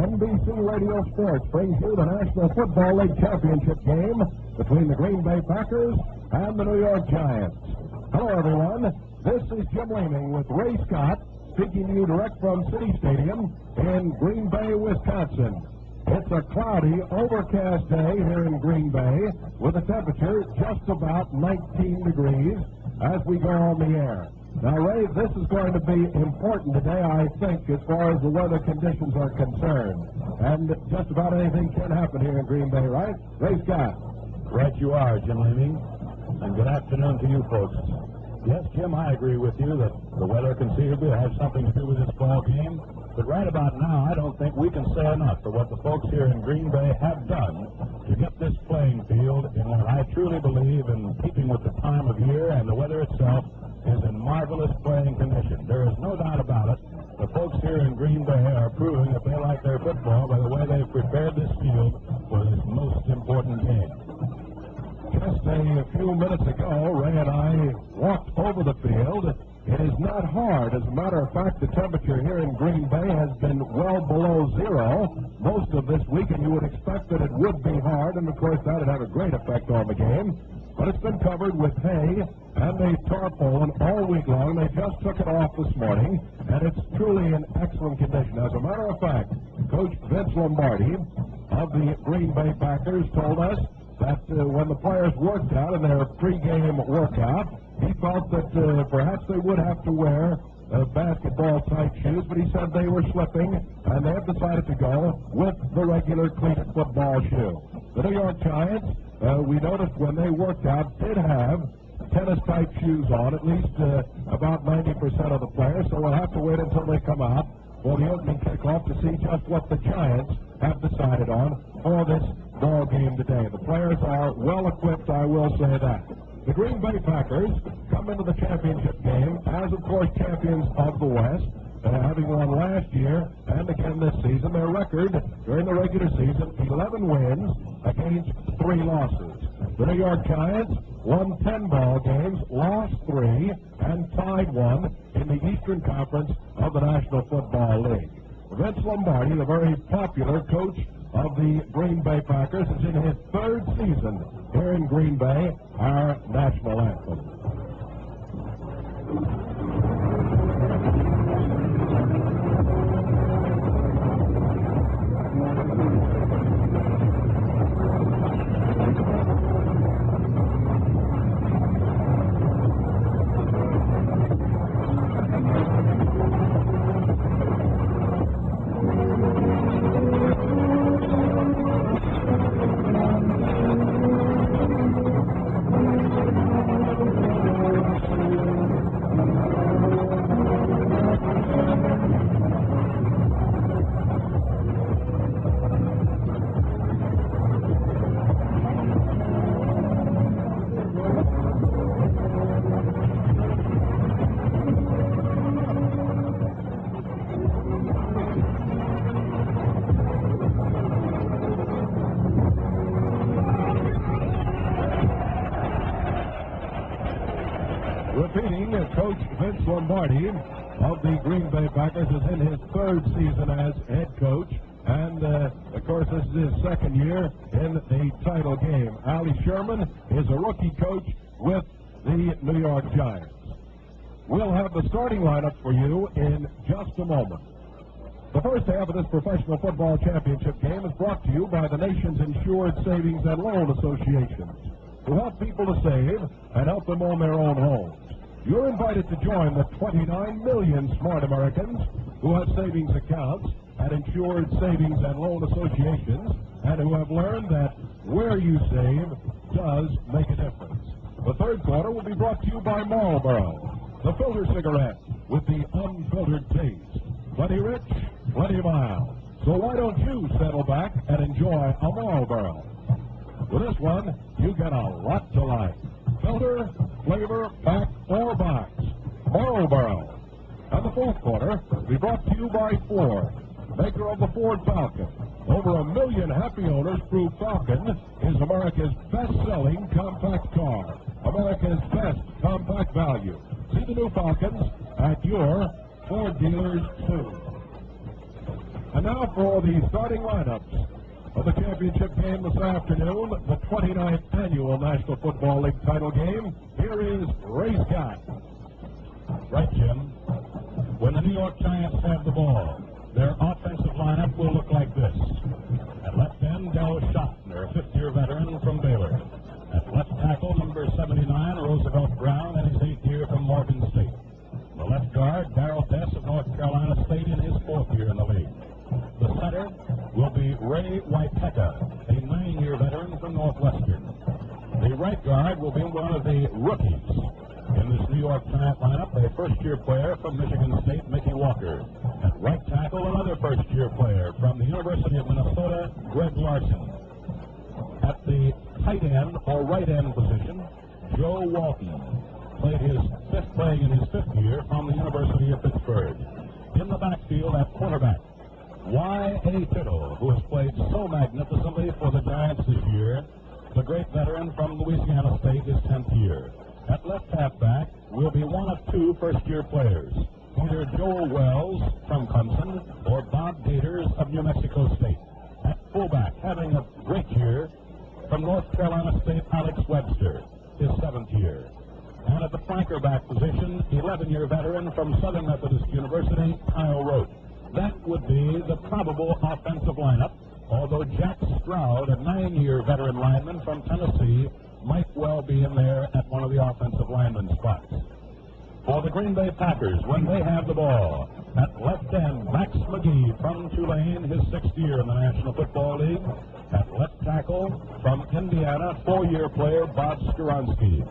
NBC Radio Sports brings you the National Football League Championship game between the Green Bay Packers and the New York Giants. Hello, everyone. This is Jim Leeming with Ray Scott, speaking to you direct from City Stadium in Green Bay, Wisconsin. It's a cloudy, overcast day here in Green Bay with a temperature just about 19 degrees as we go on the air. Now, Ray, this is going to be important today, I think, as far as the weather conditions are concerned. And just about anything can happen here in Green Bay, right? Ray Scott. Right you are, Jim Leeming. And good afternoon to you folks. Yes, Jim, I agree with you that the weather conceivably has something to do with this ball game. But right about now, I don't think we can say enough for what the folks here in Green Bay have done to get this playing field in what I truly believe, in keeping with the time of year and the weather itself, is in marvelous playing condition. There is no doubt about it. The folks here in Green Bay are proving that they like their football by the way they've prepared this field for this most important game. Just a few minutes ago, Ray and I walked over the field. It is not hard. As a matter of fact, the temperature here in Green Bay has been well below zero most of this week, and you would expect that it would be hard, and of course that would have a great effect on the game. But it's been covered with hay and a tarpaulin all week long. They just took it off this morning, and it's truly in excellent condition. As a matter of fact, Coach Vince Lombardi of the Green Bay Packers told us that when the players worked out in their pregame workout, he felt that perhaps they would have to wear basketball-type shoes, but he said they were slipping, and they have decided to go with the regular cleat football shoe. The New York Giants, we noticed when they worked out, did have tennis-type shoes on, at least about 90% of the players, so we'll have to wait until they come out for the opening kickoff to see just what the Giants have decided on for this ball game today. The players are well equipped, I will say that. The Green Bay Packers come into the championship game as, of course, champions of the West, having won last year and again this season. Their record during the regular season, 11 wins against 3 losses. The New York Giants won 10 ball games, lost 3, and tied 1 in the Eastern Conference of the National Football League. Vince Lombardi, the very popular coach of the Green Bay Packers, is in his 3rd season here in Green Bay, our national anthem. Repeating, Coach Vince Lombardi of the Green Bay Packers is in his 3rd season as head coach, and of course this is his 2nd year in the title game. Ali Sherman is a rookie coach with the New York Giants. We'll have the starting lineup for you in just a moment. The first half of this professional football championship game is brought to you by the nation's insured savings and loan associations, who help people to save and help them own their own homes. You're invited to join the 29 million smart Americans who have savings accounts at insured savings and loan associations and who have learned that where you save does make a difference. The 3rd quarter will be brought to you by Marlboro, the filter cigarette with the unfiltered taste. Plenty rich, plenty mild. So why don't you settle back and enjoy a Marlboro? With this one, you get a lot to like. Filter, flavor, pack, or box. Marlboro. And the 4th quarter will be brought to you by Ford, maker of the Ford Falcon. Over 1 million happy owners prove Falcon is America's best-selling compact car. America's best compact value. See the new Falcons at your Ford dealers soon. And now for the starting lineups of the championship game this afternoon, the 29th annual National Football League title game. Here is Ray Scott. Right, Jim. When the New York Giants have the ball, their offensive lineup will look like this. At left end, Del Schottner, a fifth-year veteran from Baylor. At left tackle, number 79, Roosevelt Brown, in his 8th year from Morgan State. The left guard, Darrell Bess of North Carolina State, in his 4th year in the league. The center will be Ray Waipeka, a 9-year veteran from Northwestern. The right guard will be one of the rookies in this New York Giant lineup, a first-year player from Michigan State, Mickey Walker. At right tackle, another first-year player from the University of Minnesota, Greg Larson. At the tight end or right end position, Joe Walton, playing in his 5th year from the University of Pittsburgh. In the backfield at quarterback, Y.A. Tittle, who has played so magnificently for the Giants this year, the great veteran from Louisiana State, his 10th year. At left halfback will be one of 2 first-year players, either Joel Wells from Clemson or Bob Gators of New Mexico State. At fullback, having a great year, from North Carolina State, Alex Webster, his 7th year. And at the flanker back position, 11-year veteran from Southern Methodist University, Kyle Rote. That would be the probable offensive lineup, although Jack Stroud, a 9-year veteran lineman from Tennessee, might well be in there at one of the offensive lineman spots. For the Green Bay Packers, when they have the ball, at left end, Max McGee from Tulane, his 6th year in the National Football League. At left tackle, from Indiana, 4-year player Bob Skoronski.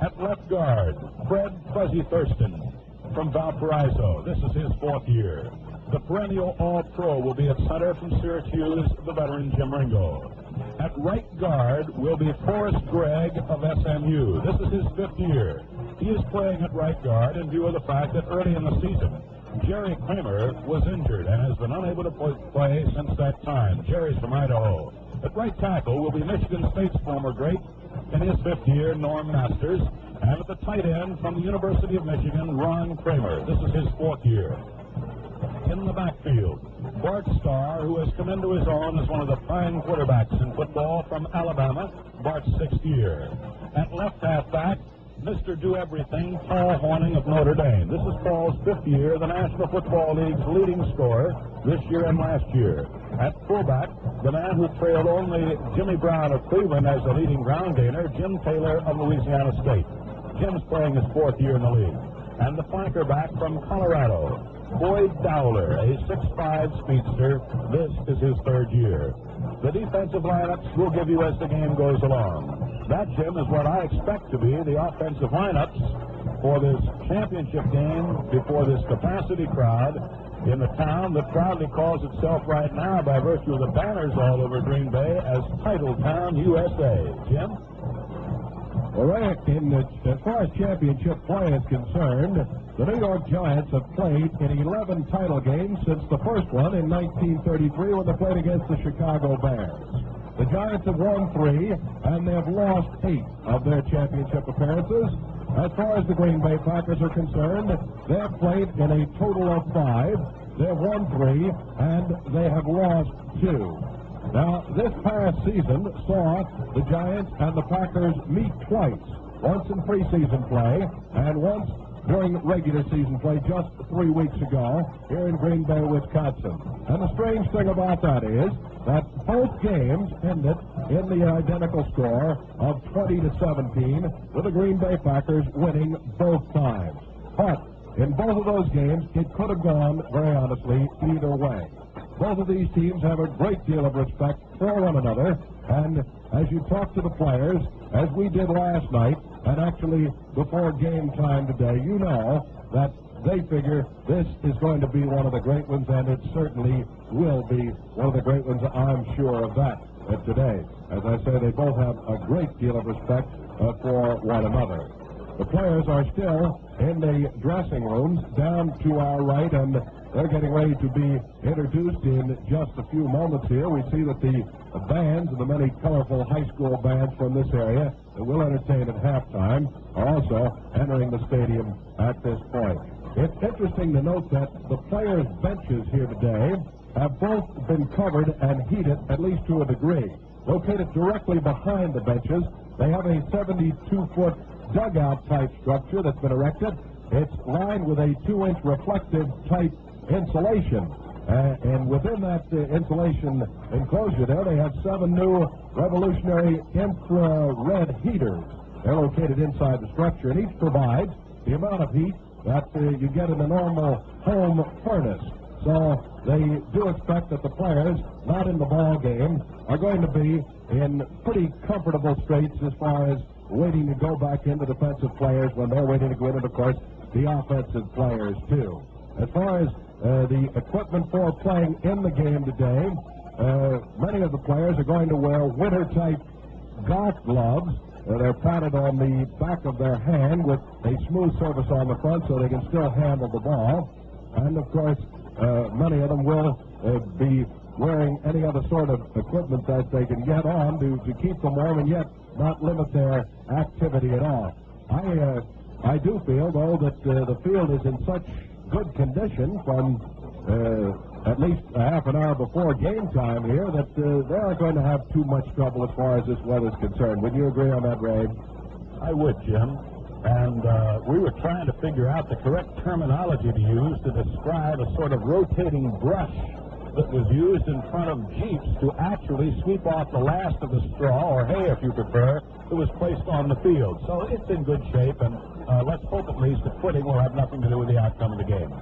At left guard, Fred Fuzzy Thurston from Valparaiso. This is his 4th year. The perennial All-Pro will be at center from Syracuse, the veteran Jim Ringo. At right guard will be Forrest Gregg of SMU. This is his 5th year. He is playing at right guard in view of the fact that early in the season, Jerry Kramer was injured and has been unable to play since that time. Jerry's from Idaho. At right tackle will be Michigan State's former great, in his 5th year, Norm Masters. And at the tight end, from the University of Michigan, Ron Kramer. This is his 4th year. In the backfield, Bart Starr, who has come into his own as one of the prime quarterbacks in football from Alabama, Bart's 6th year. At left halfback, Mr. Do-Everything, Paul Hornung of Notre Dame. This is Paul's 5th year, the National Football League's leading scorer this year and last year. At fullback, the man who trailed only Jimmy Brown of Cleveland as the leading ground gainer, Jim Taylor of Louisiana State. Jim's playing his 4th year in the league. And the flanker back from Colorado, Boyd Dowler, a 6'5 speedster. This is his 3rd year. The defensive lineups we'll give you as the game goes along. That, Jim, is what I expect to be the offensive lineups for this championship game before this capacity crowd in the town that proudly calls itself right now, by virtue of the banners all over Green Bay, as Titletown, USA. Jim? All right, as far as championship play is concerned, the New York Giants have played in 11 title games since the first one in 1933 when they played against the Chicago Bears. The Giants have won 3, and they have lost 8 of their championship appearances. As far as the Green Bay Packers are concerned, they have played in a total of 5. They have won 3, and they have lost 2. Now, this past season saw the Giants and the Packers meet twice, once in preseason play and once during regular season play just 3 weeks ago here in Green Bay, Wisconsin. And the strange thing about that is that both games ended in the identical score of 20-17, with the Green Bay Packers winning both times. But in both of those games, it could have gone, very honestly, either way. Both of these teams have a great deal of respect for one another, and as you talk to the players, as we did last night, and actually before game time today, you know that they figure this is going to be one of the great ones, and it certainly will be one of the great ones. I'm sure of that today. As I say, they both have a great deal of respect for one another. The players are still in the dressing rooms down to our right, and they're getting ready to be introduced in just a few moments here. We see that the bands, the many colorful high school bands from this area that will entertain at halftime, are also entering the stadium at this point. It's interesting to note that the players' benches here today have both been covered and heated, at least to a degree. Located directly behind the benches, they have a 72-foot dugout-type structure that's been erected. It's lined with a 2-inch reflective-type insulation. And within that insulation enclosure there, they have 7 new revolutionary infrared heaters. They're located inside the structure, and each provides the amount of heat that you get in a normal home furnace. So they do expect that the players not in the ball game are going to be in pretty comfortable straits as far as waiting to go back into defensive players when they're waiting to go in, and of course the offensive players too. As far as the equipment for playing in the game today, many of the players are going to wear winter-type golf gloves. They're padded on the back of their hand with a smooth surface on the front so they can still handle the ball. And, of course, many of them will be wearing any other sort of equipment that they can get on to keep them warm and yet not limit their activity at all. I do feel, though, that the field is in such good condition from at least a half an hour before game time here that they aren't going to have too much trouble as far as this weather's concerned. Would you agree on that, Ray? I would, Jim. And we were trying to figure out the correct terminology to use to describe a sort of rotating brush that was used in front of Jeeps to actually sweep off the last of the straw, or hay if you prefer, that was placed on the field. So it's in good shape, and let's hope at least that footing will have nothing to do with the outcome of the game.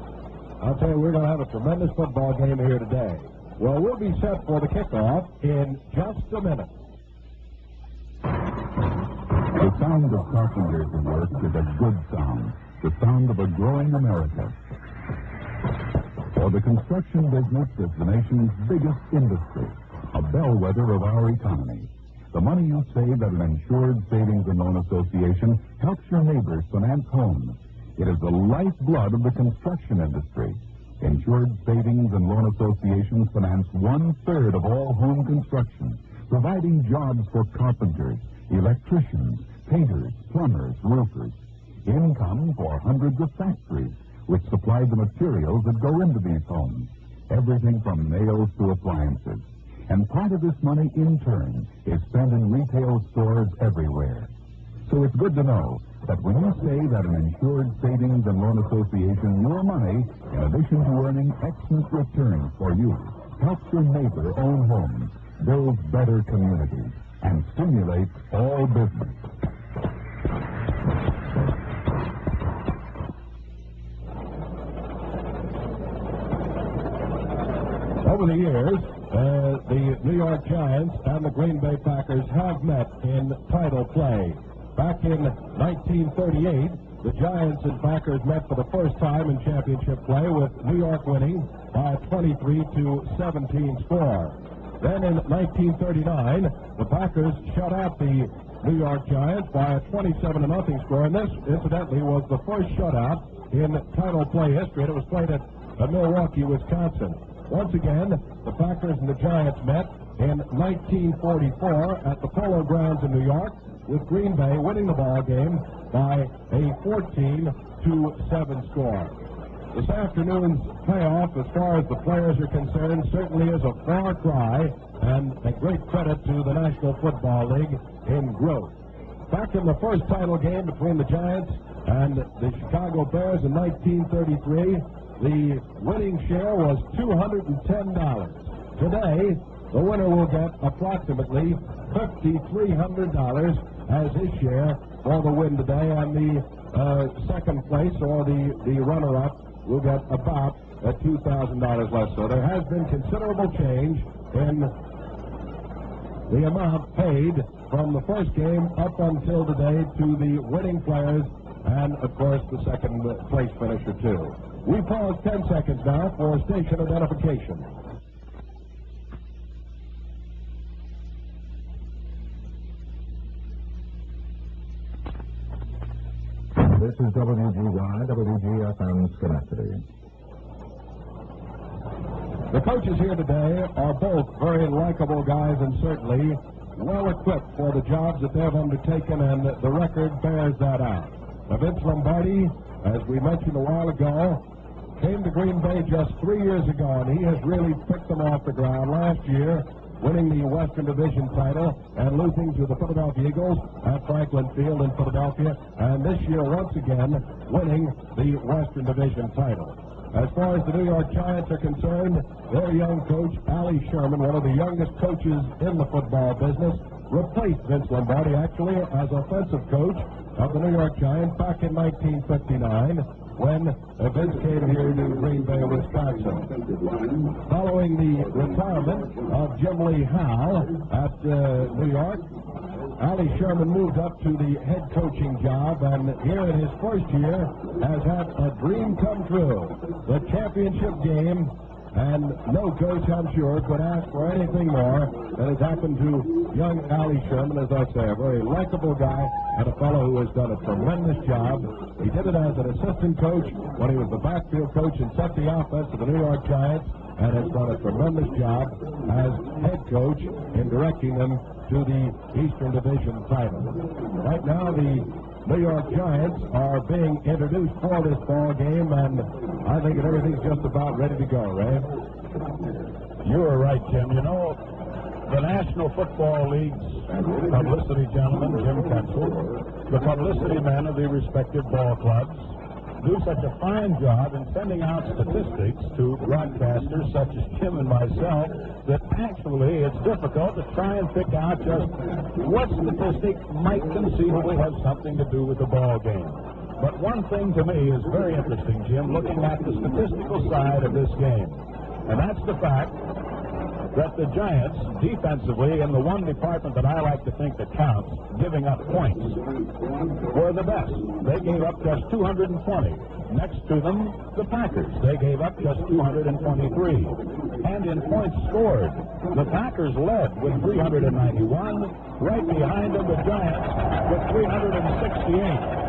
I'll tell you, we're going to have a tremendous football game here today. Well, we'll be set for the kickoff in just a minute. The sound of carpenters at work is a good sound, the sound of a growing America. For the construction business is the nation's biggest industry, a bellwether of our economy. The money you save at an insured savings and loan association helps your neighbors finance homes. It is the lifeblood of the construction industry. Insured savings and loan associations finance 1/3 of all home construction, providing jobs for carpenters, electricians, painters, plumbers, roofers. Income for hundreds of factories, which supply the materials that go into these homes. Everything from nails to appliances. And part of this money, in turn, is spent in retail stores everywhere. So it's good to know that when you save at an insured savings and loan association, your money, in addition to earning excellent returns for you, helps your neighbor own homes, builds better communities, and stimulates all business. Over the years, the New York Giants and the Green Bay Packers have met in title play. Back in 1938, the Giants and Packers met for the first time in championship play, with New York winning by a 23-17 score. Then in 1939, the Packers shut out the New York Giants by a 27-0 score, and this, incidentally, was the first shutout in title play history, and it was played at Milwaukee, Wisconsin. Once again, the Packers and the Giants met in 1944 at the Polo Grounds in New York, with Green Bay winning the ball game by a 14-7 score. This afternoon's payoff, as far as the players are concerned, certainly is a far cry and a great credit to the National Football League in growth. Back in the first title game between the Giants and the Chicago Bears in 1933, the winning share was $210. Today, the winner will get approximately $5,300 as his share for the win today, and the second place, or the runner-up, will get about $2,000 less. So there has been considerable change in the amount paid from the first game up until today to the winning players and, of course, the second place finisher, too. We pause 10 seconds now for station identification. This is WGY, WGFM Schenectady. The coaches here today are both very likable guys and certainly well equipped for the jobs that they've undertaken, and the record bears that out. Now, Vince Lombardi, as we mentioned a while ago, came to Green Bay just 3 years ago, and he has really picked them off the ground. Last year, winning the Western Division title and losing to the Philadelphia Eagles at Franklin Field in Philadelphia, and this year, once again, winning the Western Division title. As far as the New York Giants are concerned, their young coach, Allie Sherman, one of the youngest coaches in the football business, replaced Vince Lombardi actually as offensive coach of the New York Giants back in 1959 when Vince came here to Green Bay, Wisconsin. Following the retirement of Jim Lee Howe at New York, Allie Sherman moved up to the head coaching job, and here in his first year has had a dream come true. The championship game, and no coach, I'm sure, could ask for anything more than has happened to young Allie Sherman. As I say, a very likable guy and a fellow who has done a tremendous job. He did it as an assistant coach when he was the backfield coach and set the offense of the New York Giants, and has done a tremendous job as head coach in directing them to the Eastern Division title. Right now, the New York Giants are being introduced for this ball game, and I think that everything's just about ready to go, Ray. You are right, Jim. You know, the National Football League's publicity gentleman, Jim Kensel, the publicity men of the respective ball clubs, do such a fine job in sending out statistics to broadcasters such as Jim and myself that actually it's difficult to try and pick out just what statistic might conceivably have something to do with the ball game. But one thing to me is very interesting, Jim, looking at the statistical side of this game, and that's the fact that the Giants, defensively, in the one department that I like to think that counts, giving up points, were the best. They gave up just 220. Next to them, the Packers. They gave up just 223. And in points scored, the Packers led with 391. Right behind them, the Giants with 368.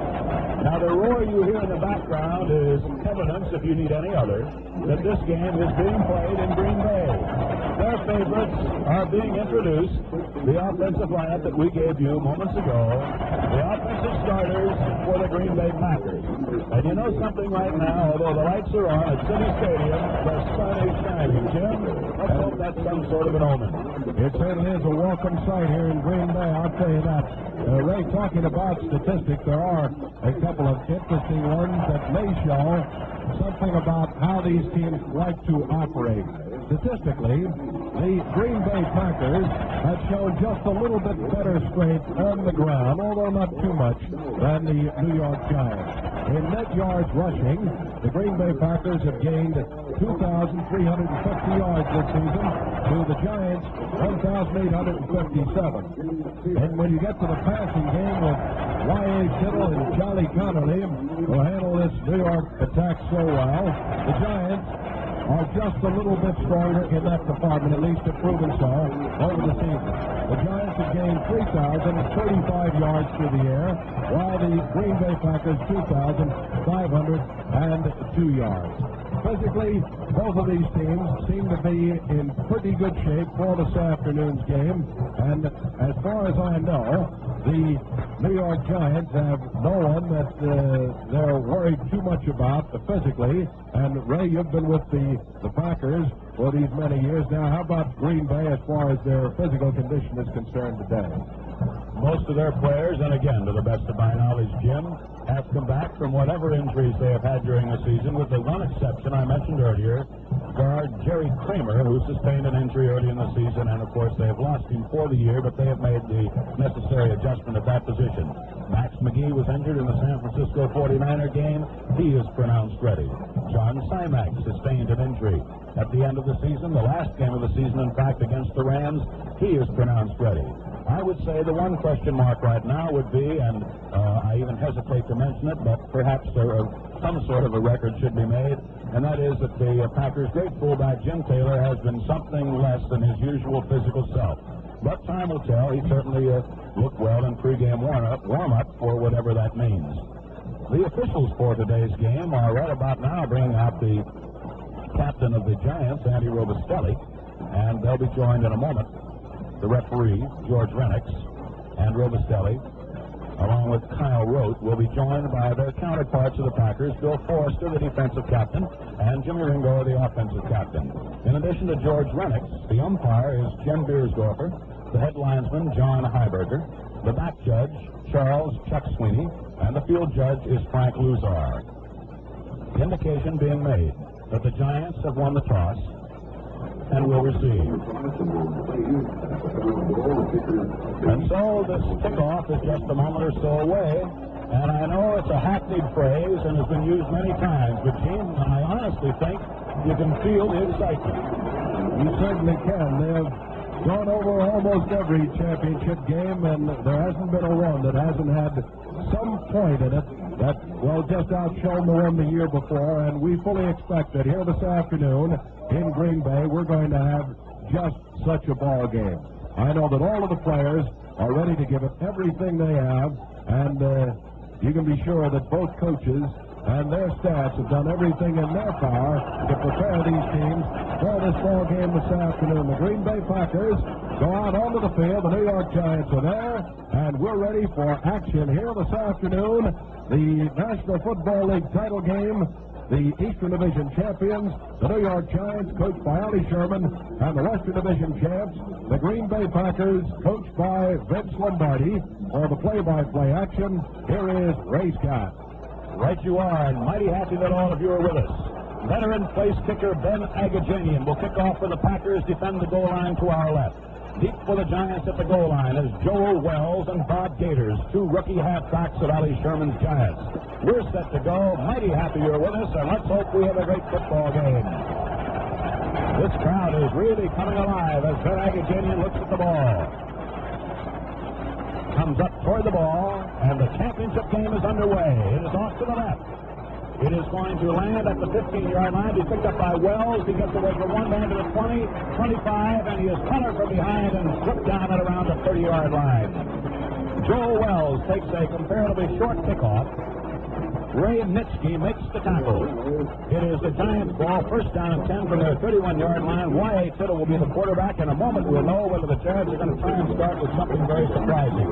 Now, the roar you hear in the background is evidence, if you need any other, that this game is being played in Green Bay. Their favorites are being introduced. The offensive lineup that we gave you moments ago, the offensive starters for the Green Bay Packers. And you know something right now, although the lights are on at City Stadium, the sun is shining. Jim, let's hope that's some sort of an omen. It certainly is a welcome sight here in Green Bay, I'll tell you that. Ray, talking about statistics, there are a couple of interesting ones that may show something about how these teams like to operate. Statistically, the Green Bay Packers have shown just a little bit better strength on the ground, although not too much, than the New York Giants. In net yards rushing, the Green Bay Packers have gained 2,350 yards this season to the Giants 1,857. And when you get to the passing game with Y.A. Kittle and Charlie Connolly, who handle this New York attack so well, the Giants are just a little bit stronger in that department, at least have proven so over the season. The Giants have gained 3,035 yards through the air, while the Green Bay Packers 2,502 yards. Physically, both of these teams seem to be in pretty good shape for this afternoon's game, and as far as I know, the New York Giants have no one that they're worried too much about physically. And Ray, you've been with the Packers for these many years now. How about Green Bay as far as their physical condition is concerned today? Most of their players, and again, to the best of my knowledge, Jim, have come back from whatever injuries they have had during the season, with the one exception I mentioned earlier, guard Jerry Kramer, who sustained an injury early in the season, and of course they have lost him for the year, but they have made the necessary adjustment at that position. Max McGee was injured in the San Francisco 49er game. He is pronounced ready. John Simax sustained an injury at the end of the season, the last game of the season, in fact, against the Rams. He is pronounced ready. I would say the one question mark right now would be, and I even hesitate to mention it, but perhaps some sort of a record should be made, and that is that the Packers' great fullback Jim Taylor has been something less than his usual physical self. But time will tell. He certainly looked well in pregame warm-up for whatever that means. The officials for today's game are right about now bringing out the captain of the Giants, Andy Robustelli, and they'll be joined in a moment. The referee, George Rennicks, and Robustelli, along with Kyle Rote, will be joined by their counterparts of the Packers, Bill Forrester, the defensive captain, and Jimmy Ringo, the offensive captain. In addition to George Renix, the umpire is Jim Beersdorfer, the head linesman, John Heiberger, the back judge, Charles Chuck Sweeney, and the field judge is Frank Luzar. Indication being made that the Giants have won the toss and will receive. And so this kickoff is just a moment or so away, and I know it's a hackneyed phrase and has been used many times, but Gene, I honestly think you can feel the excitement. You certainly can. They have gone over almost every championship game, and there hasn't been a one that hasn't had some point in it that, well, just outshone the one the year before, and we fully expect that here this afternoon in Green Bay, we're going to have just such a ball game. I know that all of the players are ready to give it everything they have, and you can be sure that both coaches and their staffs have done everything in their power to prepare these teams for this ball game this afternoon. The Green Bay Packers go out onto the field. The New York Giants are there, and we're ready for action here this afternoon. The National Football League title game, the Eastern Division champions, the New York Giants, coached by Ollie Sherman, and the Western Division champs, the Green Bay Packers, coached by Vince Lombardi. For the play-by-play action, here is Ray Scott. Right you are, and mighty happy that all of you are with us. Veteran place kicker Ben Agajanian will kick off for the Packers, defend the goal line to our left. Deep for the Giants at the goal line is Joel Wells and Bob Gators, two rookie halfbacks at Ollie Sherman's Giants. We're set to go. Mighty happy you're with us, and let's hope we have a great football game. This crowd is really coming alive as Ben Agajanian looks at the ball. Comes up toward the ball, and the championship game is underway. It is off to the left. It is going to land at the 15-yard line. He's picked up by Wells. He gets away from one man to the 20, 25, and he is punted from behind and slipped down at around the 30-yard line. Joel Wells takes a comparatively short kickoff. Ray Nitschke makes the tackle. It is the Giants' ball, first down and 10 from their 31-yard line. Y.A. Tittle will be the quarterback. In a moment, we'll know whether the Giants are going to try and start with something very surprising.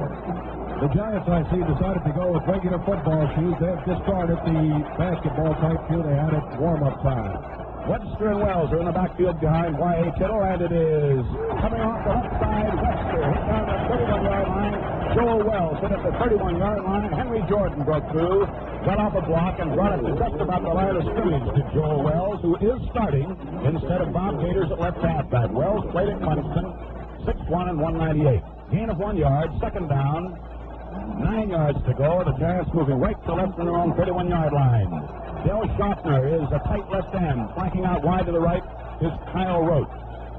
The Giants, I see, decided to go with regular football shoes. They've discarded the basketball-type shoe they had at warm-up time. Webster and Wells are in the backfield behind Y.A. Tittle, and it is coming off the left side. Webster hit down the 31-yard line. Joel Wells hit at the 31-yard line. Henry Jordan broke through, got off a block, and brought it to just about the line of scrimmage to Joel Wells, who is starting instead of Bob Gators at left halfback. Wells played at Clemson, 6'1" and 198. Gain of 1 yard, second down, 9 yards to go. The Giants moving right to left from their own 31-yard line. Del Schaffner is a tight left end. Flanking out wide to the right is Kyle Rote.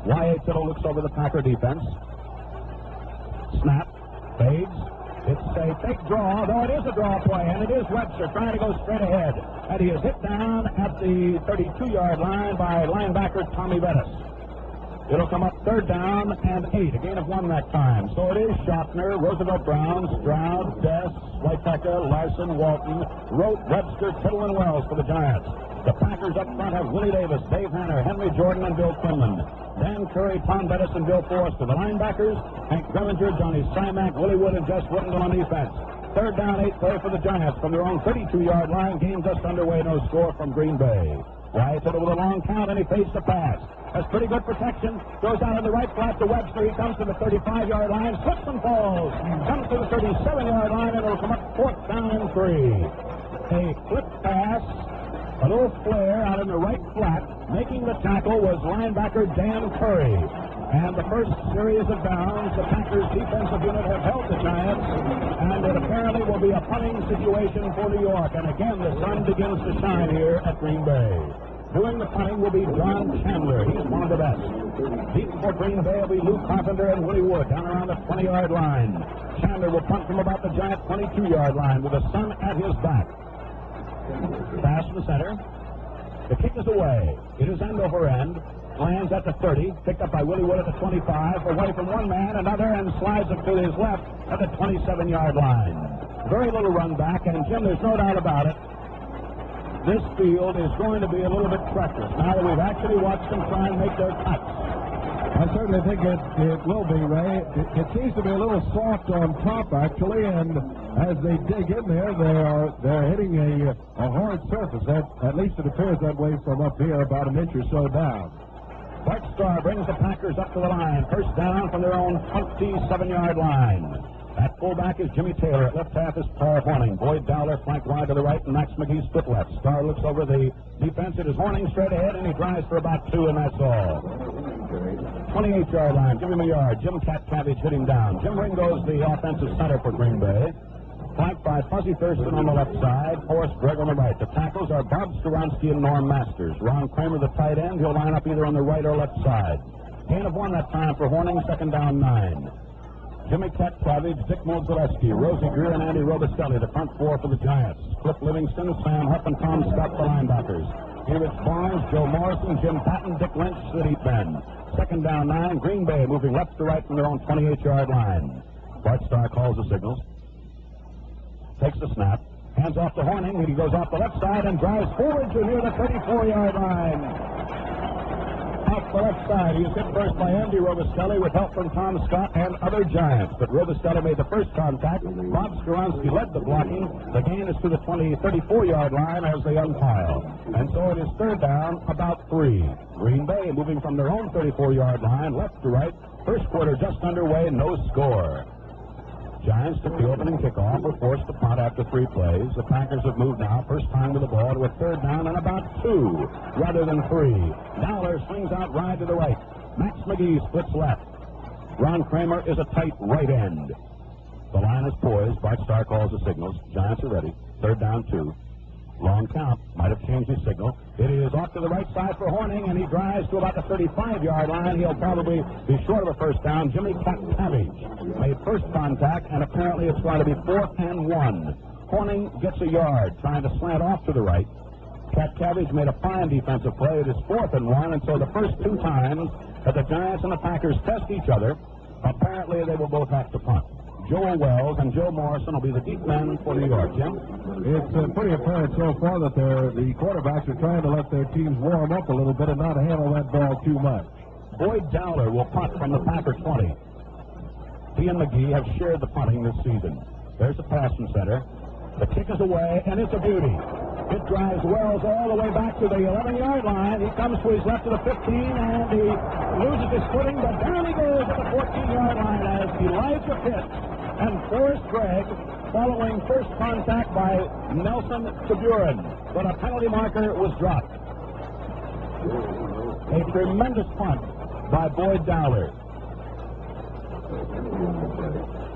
Y.A. Tittle looks over the Packer defense. Snap. Fades. It's a fake draw, though it is a draw play, and it is Webster trying to go straight ahead. And he is hit down at the 32-yard line by linebacker Tommy Bettis. It'll come up third down and 8, a gain of 1 that time. So it is Schaffner, Roosevelt Brown, Stroud, Dess, Whitepecker, Larson, Walton, Rote, Webster, Tittle, and Wells for the Giants. The Packers up front have Willie Davis, Dave Hanner, Henry Jordan, and Bill Quinlan. Dan Curry, Tom Bettis, and Bill Forrester. The linebackers, Hank Greminger, Johnny Simak, Willie Wood, and Jess Whittington on defense. Third down, 8 play for the Giants from their own 32-yard line. Game just underway, no score from Green Bay. Y.A. Tittle with a long count, and he fades the pass. Has pretty good protection. Goes out on the right flat to Webster. He comes to the 35-yard line, slips and falls. Comes to the 37-yard line, and it'll come up fourth down and 3. A flip pass, a little flare out in the right flat. Making the tackle was linebacker Dan Curry. And the first series of downs, the Packers defensive unit have held the Giants, and it apparently will be a punting situation for New York. And again, the sun begins to shine here at Green Bay. Doing the punting will be John Chandler. He's one of the best. Deep for Green Bay will be Lou Carpenter and Willie Wood down around the 20-yard line. Chandler will punt from about the Giant 22-yard line with the sun at his back. Pass from the center. The kick is away. It is end over end. Lands at the 30. Picked up by Willie Wood at the 25. Away from one man, another, and slides it to his left at the 27-yard line. Very little run back, and Jim, there's no doubt about it. This field is going to be a little bit treacherous now that we've actually watched them try and make their cuts. I certainly think it will be, Ray. It seems to be a little soft on top, actually, and as they dig in there, they're hitting a hard surface. At least it appears that way from up here, about an inch or so down. Bart Starr brings the Packers up to the line. First down from their own 27-yard line. At fullback is Jimmy Taylor. At left half is Paul Horning. Boyd Dowler flanked wide to the right, and Max McGee split left. Starr looks over the defense. It is Horning straight ahead, and he drives for about 2, and that's all. 28-yard line. Give him a yard. Jim Cabbage hit him down. Jim Ringo's the offensive center for Green Bay. Flanked by Fuzzy Thurston on the left side, Forrest Gregg on the right. The tackles are Bob Skoronsky and Norm Masters. Ron Kramer, the tight end, he'll line up either on the right or left side. Gain of 1 that time for Horning, second down 9. Jimmy Cabbage, Dick Modzaleski, Rosie Greer, and Andy Robustelli, the front 4 for the Giants. Cliff Livingston, Sam Huff, and Tom Scott, the linebackers. Felix Barnes, Joe Morrison, Jim Patton, Dick Lynch, the deep men. Second down 9, Green Bay moving left to right from their own 28-yard line. Bart Starr calls the signals. Takes the snap. Hands off to Horning. He goes off the left side and drives forward to near the 34-yard line. Off the left side, he is hit first by Andy Robustelli with help from Tom Scott and other Giants. But Robustelli made the first contact. Bob Skoronsky led the blocking. The gain is to the 34-yard line as they unpile. And so it is third down, about 3. Green Bay moving from their own 34-yard line, left to right. First quarter just underway, no score. Giants took the opening kickoff, were forced to punt after 3 plays. The Packers have moved now, first time with the ball, to a third down and about 2 rather than 3. Dowler swings out wide to the right. Max McGee splits left. Ron Kramer is a tight right end. The line is poised. Bart Starr calls the signals. Giants are ready. Third down 2. Long count. Might have changed his signal. It is off to the right side for Horning, and he drives to about the 35-yard line. He'll probably be short of a first down. Jimmy Cabbage made first contact, and apparently it's going to be 4th and 1. Horning gets a yard, trying to slant off to the right. Cabbage made a fine defensive play. It is 4th and 1, and so the first 2 times that the Giants and the Packers test each other, apparently they will both have to punt. Joel Wells and Joe Morrison will be the deep men for New York. Jim? It's pretty apparent so far that the quarterbacks are trying to let their teams warm up a little bit and not handle that ball too much. Boyd Dowler will punt from the Packer 20. He and McGee have shared the punting this season. There's the pass from center. The kick is away, and it's a beauty. It drives Wells all the way back to the 11-yard line. He comes to his left to the 15, and he loses his footing, but down he goes at the 14-yard line as Elijah Pitts and Forrest Gregg following first contact by Nelson Saburin. But a penalty marker was dropped. A tremendous punt by Boyd Dowler.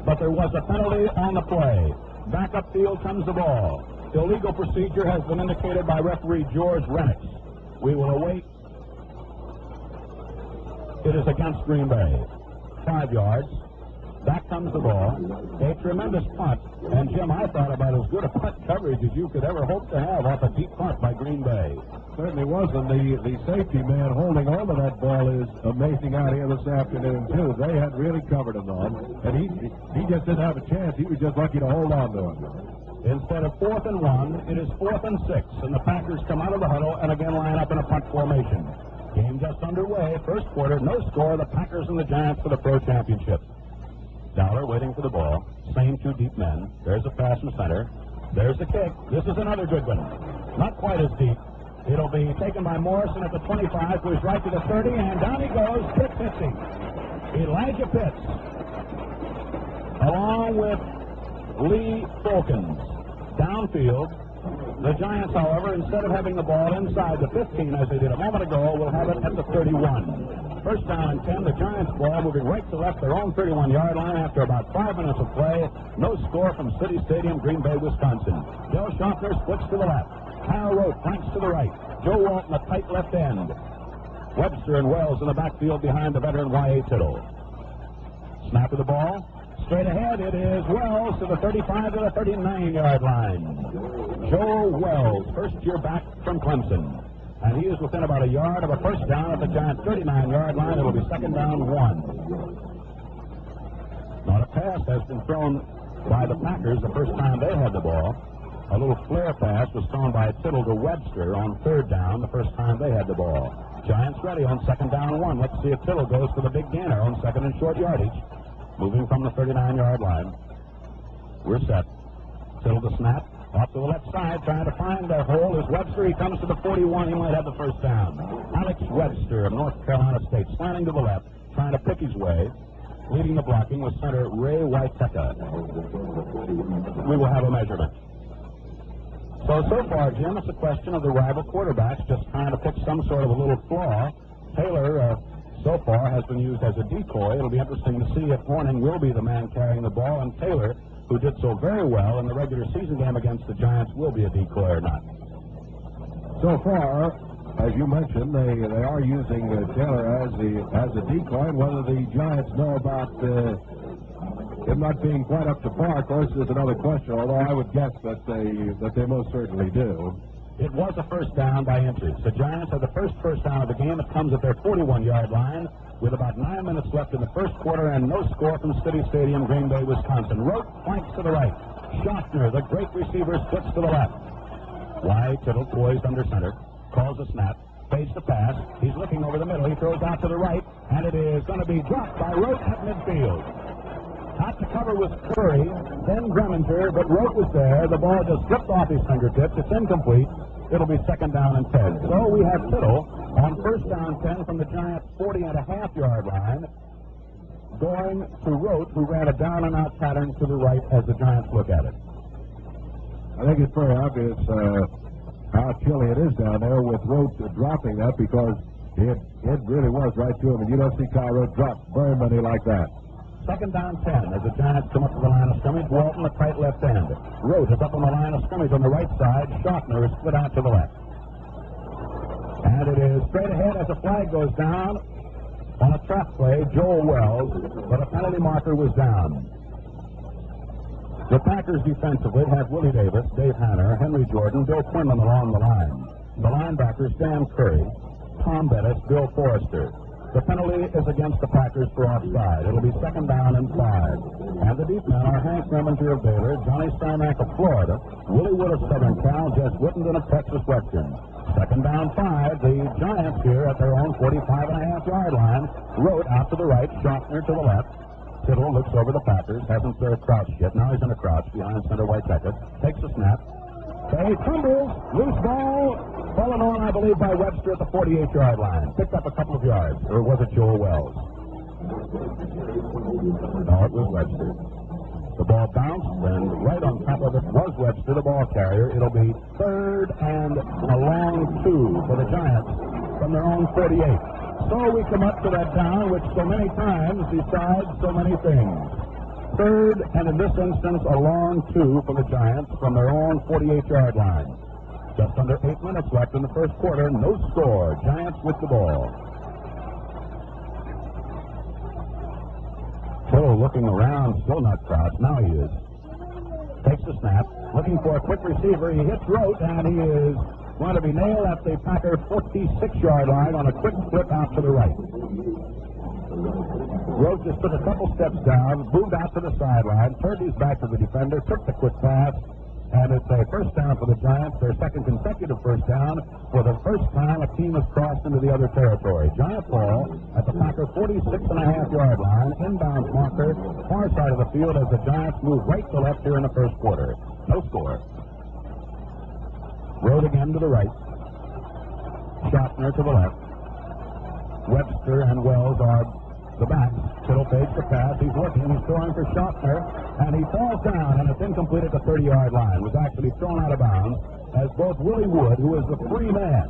But there was a penalty on the play. Back upfield comes the ball. Illegal procedure has been indicated by referee George Renix. We will await. It is against Green Bay. 5 yards. Back comes the ball. A tremendous punt. And, Jim, I thought about as good a punt coverage as you could ever hope to have off a deep punt by Green Bay. Certainly was, and the safety man holding on to that ball is amazing out here this afternoon, too. They had really covered him on, and he just didn't have a chance. He was just lucky to hold on to him. Instead of 4th and 1, it is 4th and 6, and the Packers come out of the huddle and again line up in a punt formation. Game just underway. First quarter, no score. The Packers and the Giants for the Pro Championship. Dowler waiting for the ball. Same 2 deep men. There's a pass from center. There's the kick. This is another good one. Not quite as deep. It'll be taken by Morrison at the 25, who's right to the 30, and down he goes. Pitts hits him. Elijah Pitts, along with Lee Fulkins. Downfield. The Giants, however, instead of having the ball inside the 15 as they did a moment ago, will have it at the 31. First down and 10. The Giants ball moving right to left, their own 31-yard line after about 5 minutes of play. No score from City Stadium, Green Bay, Wisconsin. Del Schaffner splits to the left. Kyle Rote flanks to the right. Joe Walton, a tight left end. Webster and Wells in the backfield behind the veteran Y.A. Tittle. Snap of the ball. Straight ahead, it is Wells to the 35 to the 39-yard line. Joe Wells, first year back from Clemson. And he is within about a yard of a first down at the Giants' 39-yard line. It will be second down 1. Not a pass has been thrown by the Packers the first time they had the ball. A little flare pass was thrown by Tittle to Webster on third down the first time they had the ball. Giants ready on second down and 1. Let's see if Tittle goes for the big gainer on second and short yardage. Moving from the 39-yard line. We're set. Tittle the snap. Off to the left side, trying to find a hole is Webster. He comes to the 41. He might have the first down. Alex Webster of North Carolina State, slanting to the left, trying to pick his way. Leading the blocking was center Ray Waiteka. We will have a measurement. So far, Jim, it's a question of the rival quarterbacks just trying to pick some sort of a little flaw. Taylor, so far, has been used as a decoy. It'll be interesting to see if Horning will be the man carrying the ball, and Taylor, who did so very well in the regular season game against the Giants, will be a decoy or not. So far, as you mentioned, they are using Taylor as a decoy. Whether the Giants know about him not being quite up to par, of course, is another question, although I would guess that they most certainly do. It was a first down by inches. The Giants have the first down of the game. It comes at their 41-yard line with about 9 minutes left in the first quarter and no score from City Stadium, Green Bay, Wisconsin. Rote flanks to the right. Schaffner, the great receiver, splits to the left. Wide, Tittle poised under center. Calls a snap. Fades the pass. He's looking over the middle. He throws out to the right, and it is going to be dropped by Rote at midfield. Out to cover was Curry, then Greminger, but Rote was there. The ball just slipped off his fingertips. It's incomplete. It'll be second down and 10. So we have Tittle on first down 10 from the Giants' 40.5-yard line, going to Rote, who ran a down and out pattern to the right as the Giants look at it. I think it's very obvious how chilly it is down there with Rote dropping that, because it really was right to him, and you don't see Kyle Rote drop very many like that. Second down 10 as the Giants come up to the line of scrimmage. Walton, the tight left end. Rote is up on the line of scrimmage on the right side. Schaffner is split out to the left. And it is straight ahead as the flag goes down on a trap play. Joel Wells, but a penalty marker was down. The Packers defensively have Willie Davis, Dave Hanner, Henry Jordan, Bill Quinlan along the line. The linebackers, Dan Curry, Tom Bettis, Bill Forrester. The penalty is against the Packers for offside. It'll be second down and 5. And the deep men are Hank Greminger of Baylor, Johnny Stymack of Florida, Willie Wood of Southern Cal, Jess Whittenden of Texas Western. Second down 5. The Giants here at their own 45.5-yard line. Rote out to the right, Schaffner to the left. Tittle looks over the Packers, hasn't crouched yet. Now he's in a crouch behind center Waiteka. Takes a snap. He tumbles. Loose ball. Fallen on, I believe, by Webster at the 48-yard line. Picked up a couple of yards. Or was it Joel Wells? No, it was Webster. The ball bounced, and right on top of it was Webster, the ball carrier. It'll be third and a long 2 for the Giants from their own 48. So we come up to that down, which so many times decides so many things. Third, and in this instance, a long 2 for the Giants from their own 48-yard line. Just under 8 minutes left in the first quarter. No score. Giants with the ball. Tittle looking around, still not crouched. Now he is. Takes the snap. Looking for a quick receiver. He hits Rote, and he is going to be nailed at the Packer 46-yard line on a quick flip out to the right. Rote just took a couple steps down, moved out to the sideline, turned his back to the defender, took the quick pass, and it's a first down for the Giants, their second consecutive first down. For the first time, a team has crossed into the other territory. Giant ball at the Packer 46.5-yard line, inbounds marker, far side of the field as the Giants move right to left here in the first quarter. No score. Rote again to the right. Schaffner to the left. Webster and Wells are the backs. Tittle fakes the pass. He's looking. He's throwing for Schaffner, and he falls down, and it's incomplete at the 30-yard line. Was actually thrown out of bounds as both Willie Wood, who is the free man,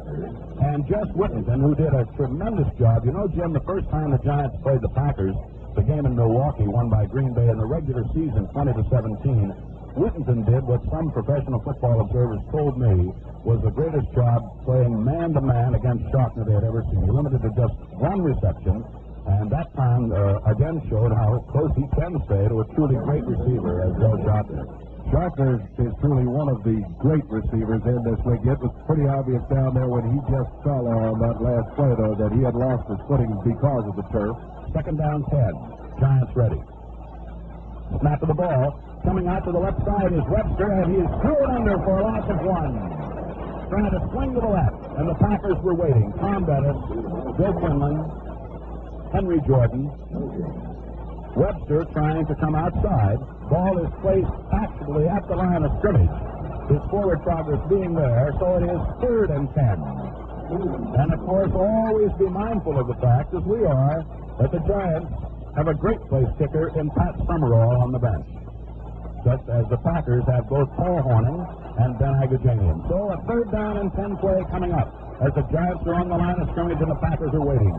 and Jess Whittenden, who did a tremendous job. You know, Jim, the first time the Giants played the Packers, the game in Milwaukee, won by Green Bay in the regular season, 20-17. Whittenden did what some professional football observers told me was the greatest job playing man-to-man against Schaffner they had ever seen. He limited to just one reception, and that time again showed how close he can stay to a truly great receiver as Joe Schaffner. Schaffner is truly one of the great receivers in this league. It was pretty obvious down there when he just fell on that last play, though, that he had lost his footing because of the turf. Second down 10. Giants ready. Snap of the ball. Coming out to the left side is Webster, and he is thrown under for a loss of 1. trying to swing to the left, and the Packers were waiting. Tom Bettis, Bill Quinlan, Henry Jordan, Webster trying to come outside. Ball is placed actually at the line of scrimmage. His forward progress being there, so it is 3rd and 10. And, of course, always be mindful of the fact, as we are, that the Giants have a great place kicker in Pat Summerall on the bench, just as the Packers have both Paul Hornung and Ben Agajanian. So a 3rd down and 10 play coming up as the Giants are on the line of scrimmage and the Packers are waiting.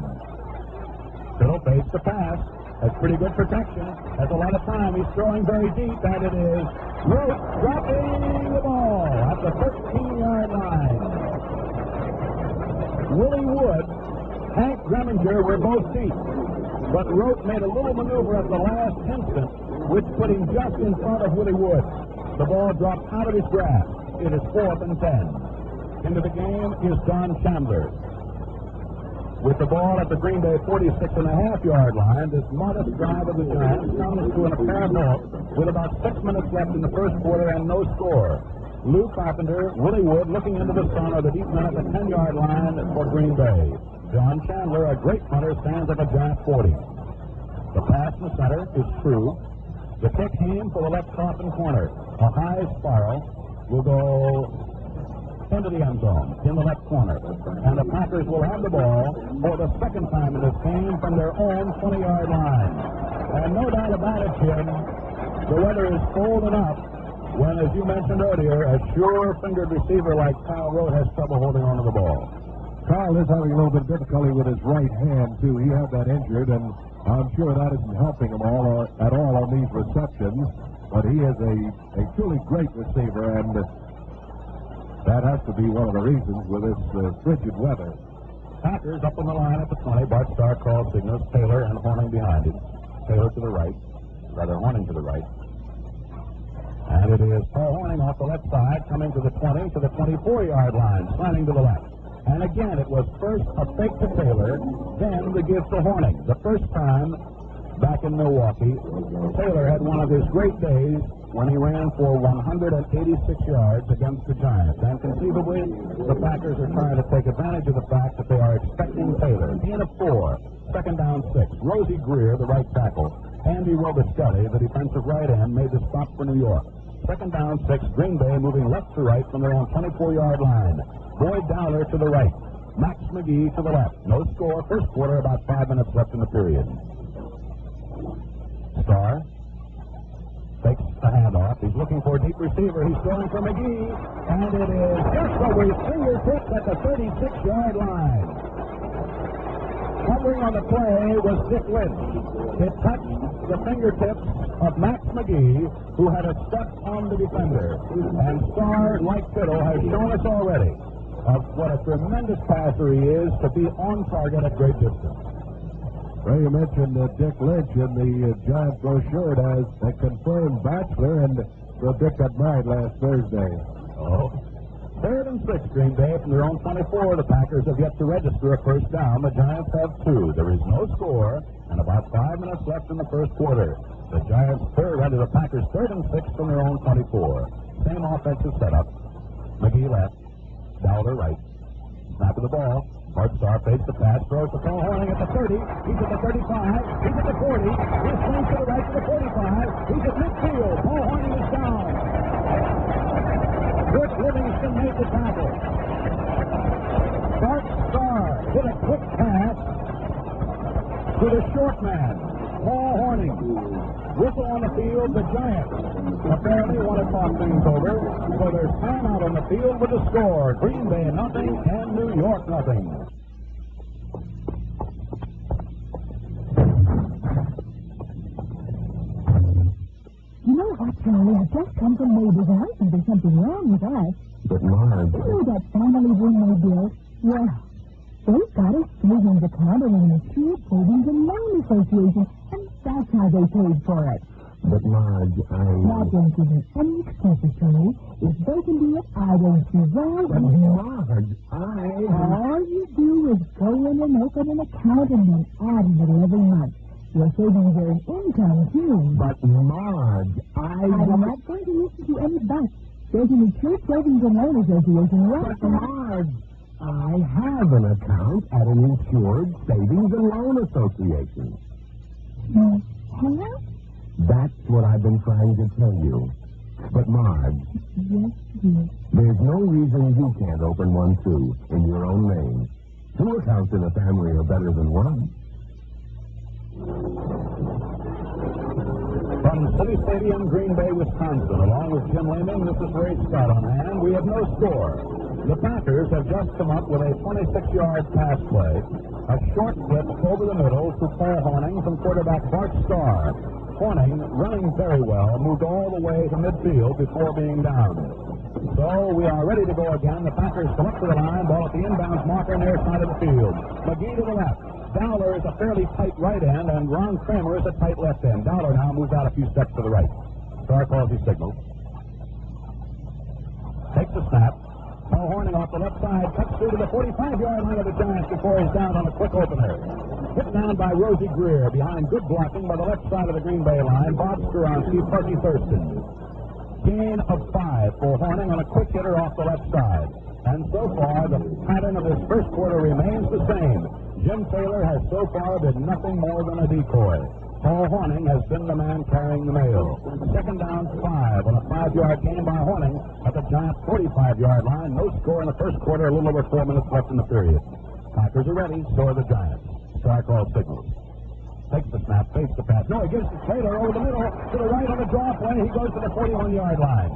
Kittle fakes the pass. Has pretty good protection. Has a lot of time. He's throwing very deep, and it is Rote dropping the ball at the 13-yard line. Willie Wood, Hank Greminger were both deep, but Rote made a little maneuver at the last instant, which put him just in front of Willie Wood. The ball dropped out of his grasp. It is 4th and 10. Into the game is Don Chandler. With the ball at the Green Bay 46.5-yard line, this modest drive of the Giants comes to an apparent halt with about 6 minutes left in the first quarter and no score. Lou Carpenter, Willie Wood looking into the sun are the deep men at the 10-yard line for Green Bay. John Chandler, a great punter, stands at the Giant 40. The pass in the center is true. The kick aimed for the left coffin corner. A high spiral will go into the end zone in the left corner. And the Packers will have the ball for the second time in this game from their own 20-yard line. And no doubt about it, Jim, the weather is cold enough when, as you mentioned earlier, a sure-fingered receiver like Kyle Rote has trouble holding onto the ball. Kyle is having a little bit of difficulty with his right hand, too. He had that injured, and I'm sure that isn't helping him at all on these receptions. But he is a truly great receiver, and that has to be one of the reasons with this frigid weather. Packers up on the line at the 20. Bart Starr calls signals. Taylor and Hornung behind him. Taylor to the right. Rather, Hornung to the right. And it is Paul Hornung off the left side, coming to the 20, to the 24-yard line, slanting to the left. And again, it was first a fake to Taylor, then the give to Hornung. The first time back in Milwaukee, Taylor had one of his great days when he ran for 186 yards against the Giants. And conceivably, the Packers are trying to take advantage of the fact that they are expecting Taylor. Gain of 4, 2nd down 6. Rosie Greer, the right tackle. Andy Robiscotti, the defensive right end, made the stop for New York. 2nd down 6. Green Bay moving left to right from their own 24-yard line. Boyd Dowler to the right. Max McGee to the left. No score. First quarter, about 5 minutes left in the period. Starr takes the handoff. He's looking for a deep receiver. He's throwing for McGee. And it is just over his fingertips at the 36-yard line. Covering on the play was Dick Lynch. It touched the fingertips of Max McGee, who had a step on the defender. And Starr, like Fiddle, has shown us already of what a tremendous passer he is to be on target at great distance. Well, you mentioned Dick Lynch in the Giant brochure as a confirmed bachelor, and Dick got married last Thursday. Oh. 3rd and 6, Green Bay from their own 24. The Packers have yet to register a first down. The Giants have 2. There is no score, and about 5 minutes left in the first quarter. The Giants the Packers 3rd and 6 from their own 24. Same offensive setup. McGee left. Dowler right. Snap of the ball. Bart Starr fakes the pass, throws to Paul Hornung at the 30. He's at the 35. He's at the 40. He swings to the right to the 45. He's at midfield. Paul Hornung is down. Rick Livingston made the tackle. Bart Starr hit a quick pass to the short man, Paul Hornung. Whistle on the field, the Giants apparently want to talk things over, so there's time out on the field with the score. Green Bay nothing and New York nothing. You know what, Charlie? I've just come from neighbor's house and there's something wrong with us. But, Marge... You know that family room they built? Well, they've got a savings account and an Assured Savings and Loan Association, and that's how they paid for it. But, Marge, That won't give me any excuses, Charlie. If they can do it, I won't see why. But, Marge, All you do is go in and open an account and then add it every month. Your savings are an income, too. But, Marge, I'm not going to listen to any buts. There's an Insured Savings and Loan Association right But Marge, I have an account at an Insured Savings and Loan Association. Hello? That's what I've been trying to tell you. But Marge, Yes, dear. there's no reason you can't open one too, in your own name. 2 accounts in a family are better than one. From City Stadium, Green Bay, Wisconsin, along with Jim Lehman, this is Ray Scott on hand. We have no score. The Packers have just come up with a 26-yard pass play, a short flip over the middle to Paul Hornung from quarterback Bart Starr. Hornung, running very well, moved all the way to midfield before being down. So we are ready to go again. The Packers come up to the line, ball at the inbounds marker near side of the field. McGee to the left. Dowler is a fairly tight right end, and Ron Kramer is a tight left end. Dowler now moves out a few steps to the right. Starr calls his signal. Takes the snap. Paul Hornung off the left side, cuts through to the 45-yard line of the Giants before he's down on a quick opener. Hit down by Rosie Greer, behind good blocking by the left side of the Green Bay line, Bob Skoronsky, Fuzzy Thurston. Gain of 5 for Hornung on a quick hitter off the left side. And so far, the pattern of this first quarter remains the same. Jim Taylor has so far been nothing more than a decoy. Paul Hornung has been the man carrying the mail. Second down 5 on a 5-yard gain by Hornung at the Giants' 45-yard line. No score in the first quarter, a little over 4 minutes left in the period. Packers are ready, so are the Giants. Starr calls signals. Takes the snap, fakes the pass. No, he gives to Taylor over the middle, to the right on the draw play. He goes to the 41-yard line.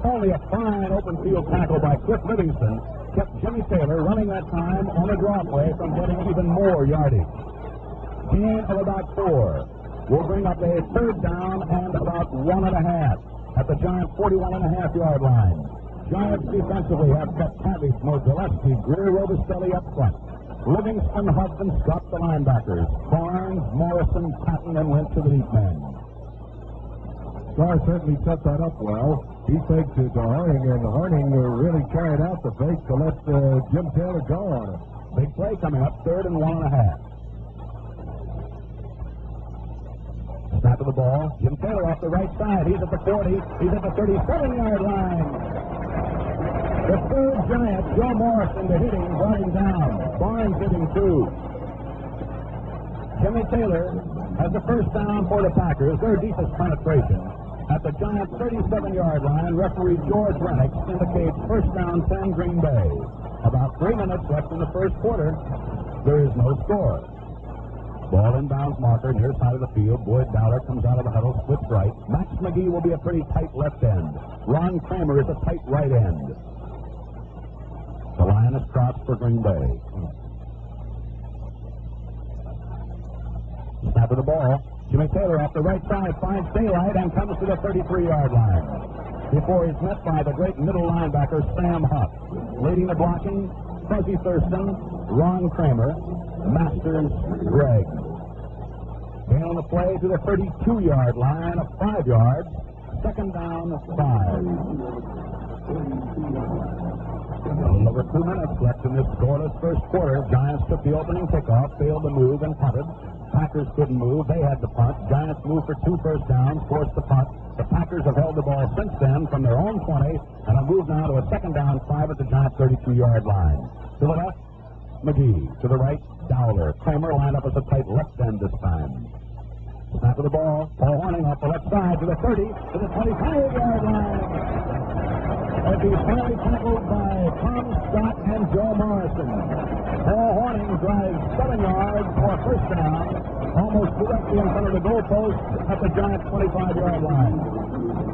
Only a fine open field tackle by Cliff Livingston kept Jimmy Taylor running that time on the draw play from getting even more yardage. Gain of about 4. Will bring up a third down and about 1.5 at the Giants' 41.5-yard line. Giants defensively have kept Pavich, Modzelewski, Greer, Robustelli up front. Livingston, Huff, and Scott the linebackers. Barnes, Morrison, Patton, and went to the deep men. Starr certainly set that up well. He faked it to Hornung, and Hornung really carried out the fake to let Jim Taylor go on it. Big play coming up, 3rd and 1.5. Snap of the ball. Jim Taylor off the right side. He's at the 40. He's at the 37-yard line. The third Giant, Joe Morrison, the hitting, brought him down. Barnes hitting 2. Jimmy Taylor has the first down for the Packers. Their deepest penetration. At the Giants' 37-yard line, referee George Rennick indicates first down 10 Green Bay. About 3 minutes left in the first quarter. There is no score. Ball inbounds marker near side of the field. Boyd Dowler comes out of the huddle, splits right. Max McGee will be a pretty tight left end. Ron Kramer is a tight right end. The line is crossed for Green Bay. Snap of the ball. Jimmy Taylor off the right side finds daylight and comes to the 33-yard line. Before he's met by the great middle linebacker Sam Huff. Leading the blocking, Fuzzy Thurston, Ron Kramer, Masters, Gregg. Gain on the play to the 32-yard line of 5 yards. Second down, 5. A little over 2 minutes left in this scoreless first quarter. Giants took the opening kickoff, failed to move, and punted. Packers couldn't move. They had the punt. Giants moved for 2 first downs, forced the punt. The Packers have held the ball since then from their own 20, and have moved now to a second down 5 at the Giants' 32-yard line. To the left, McGee. To the right, Dowler. Kramer lined up as a tight left end this time. Snap of the ball. Paul Hornung off the left side to the 30, to the 25-yard line. As he's finally tackled by Tom Scott and Joe Morrison. Paul Hornung drives 7 yards for a first down, almost directly in front of the goalpost at the Giants' 25-yard line.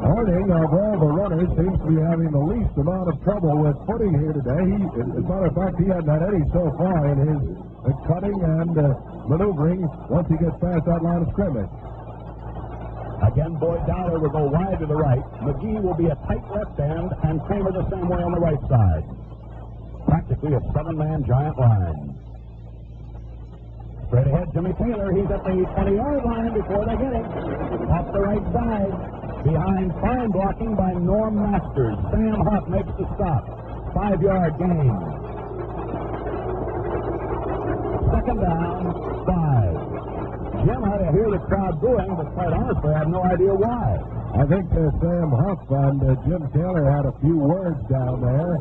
Hornung, of all the runners, seems to be having the least amount of trouble with footing here today. As a matter of fact, he hadn't had any so far in his cutting and maneuvering once he gets past that line of scrimmage. Again, Boyd Dowler will go wide to the right. McGee will be a tight left end, and Kramer the same way on the right side. Practically a 7-man Giant line. Straight ahead, Jimmy Taylor. He's at the 20-yard line before they get him. Off the right side. Behind fine blocking by Norm Masters. Sam Huff makes the stop. 5-yard gain. Second down, 5. Jim had to hear the crowd booing, but quite honestly, I have no idea why. I think Sam Huff and Jim Taylor had a few words down there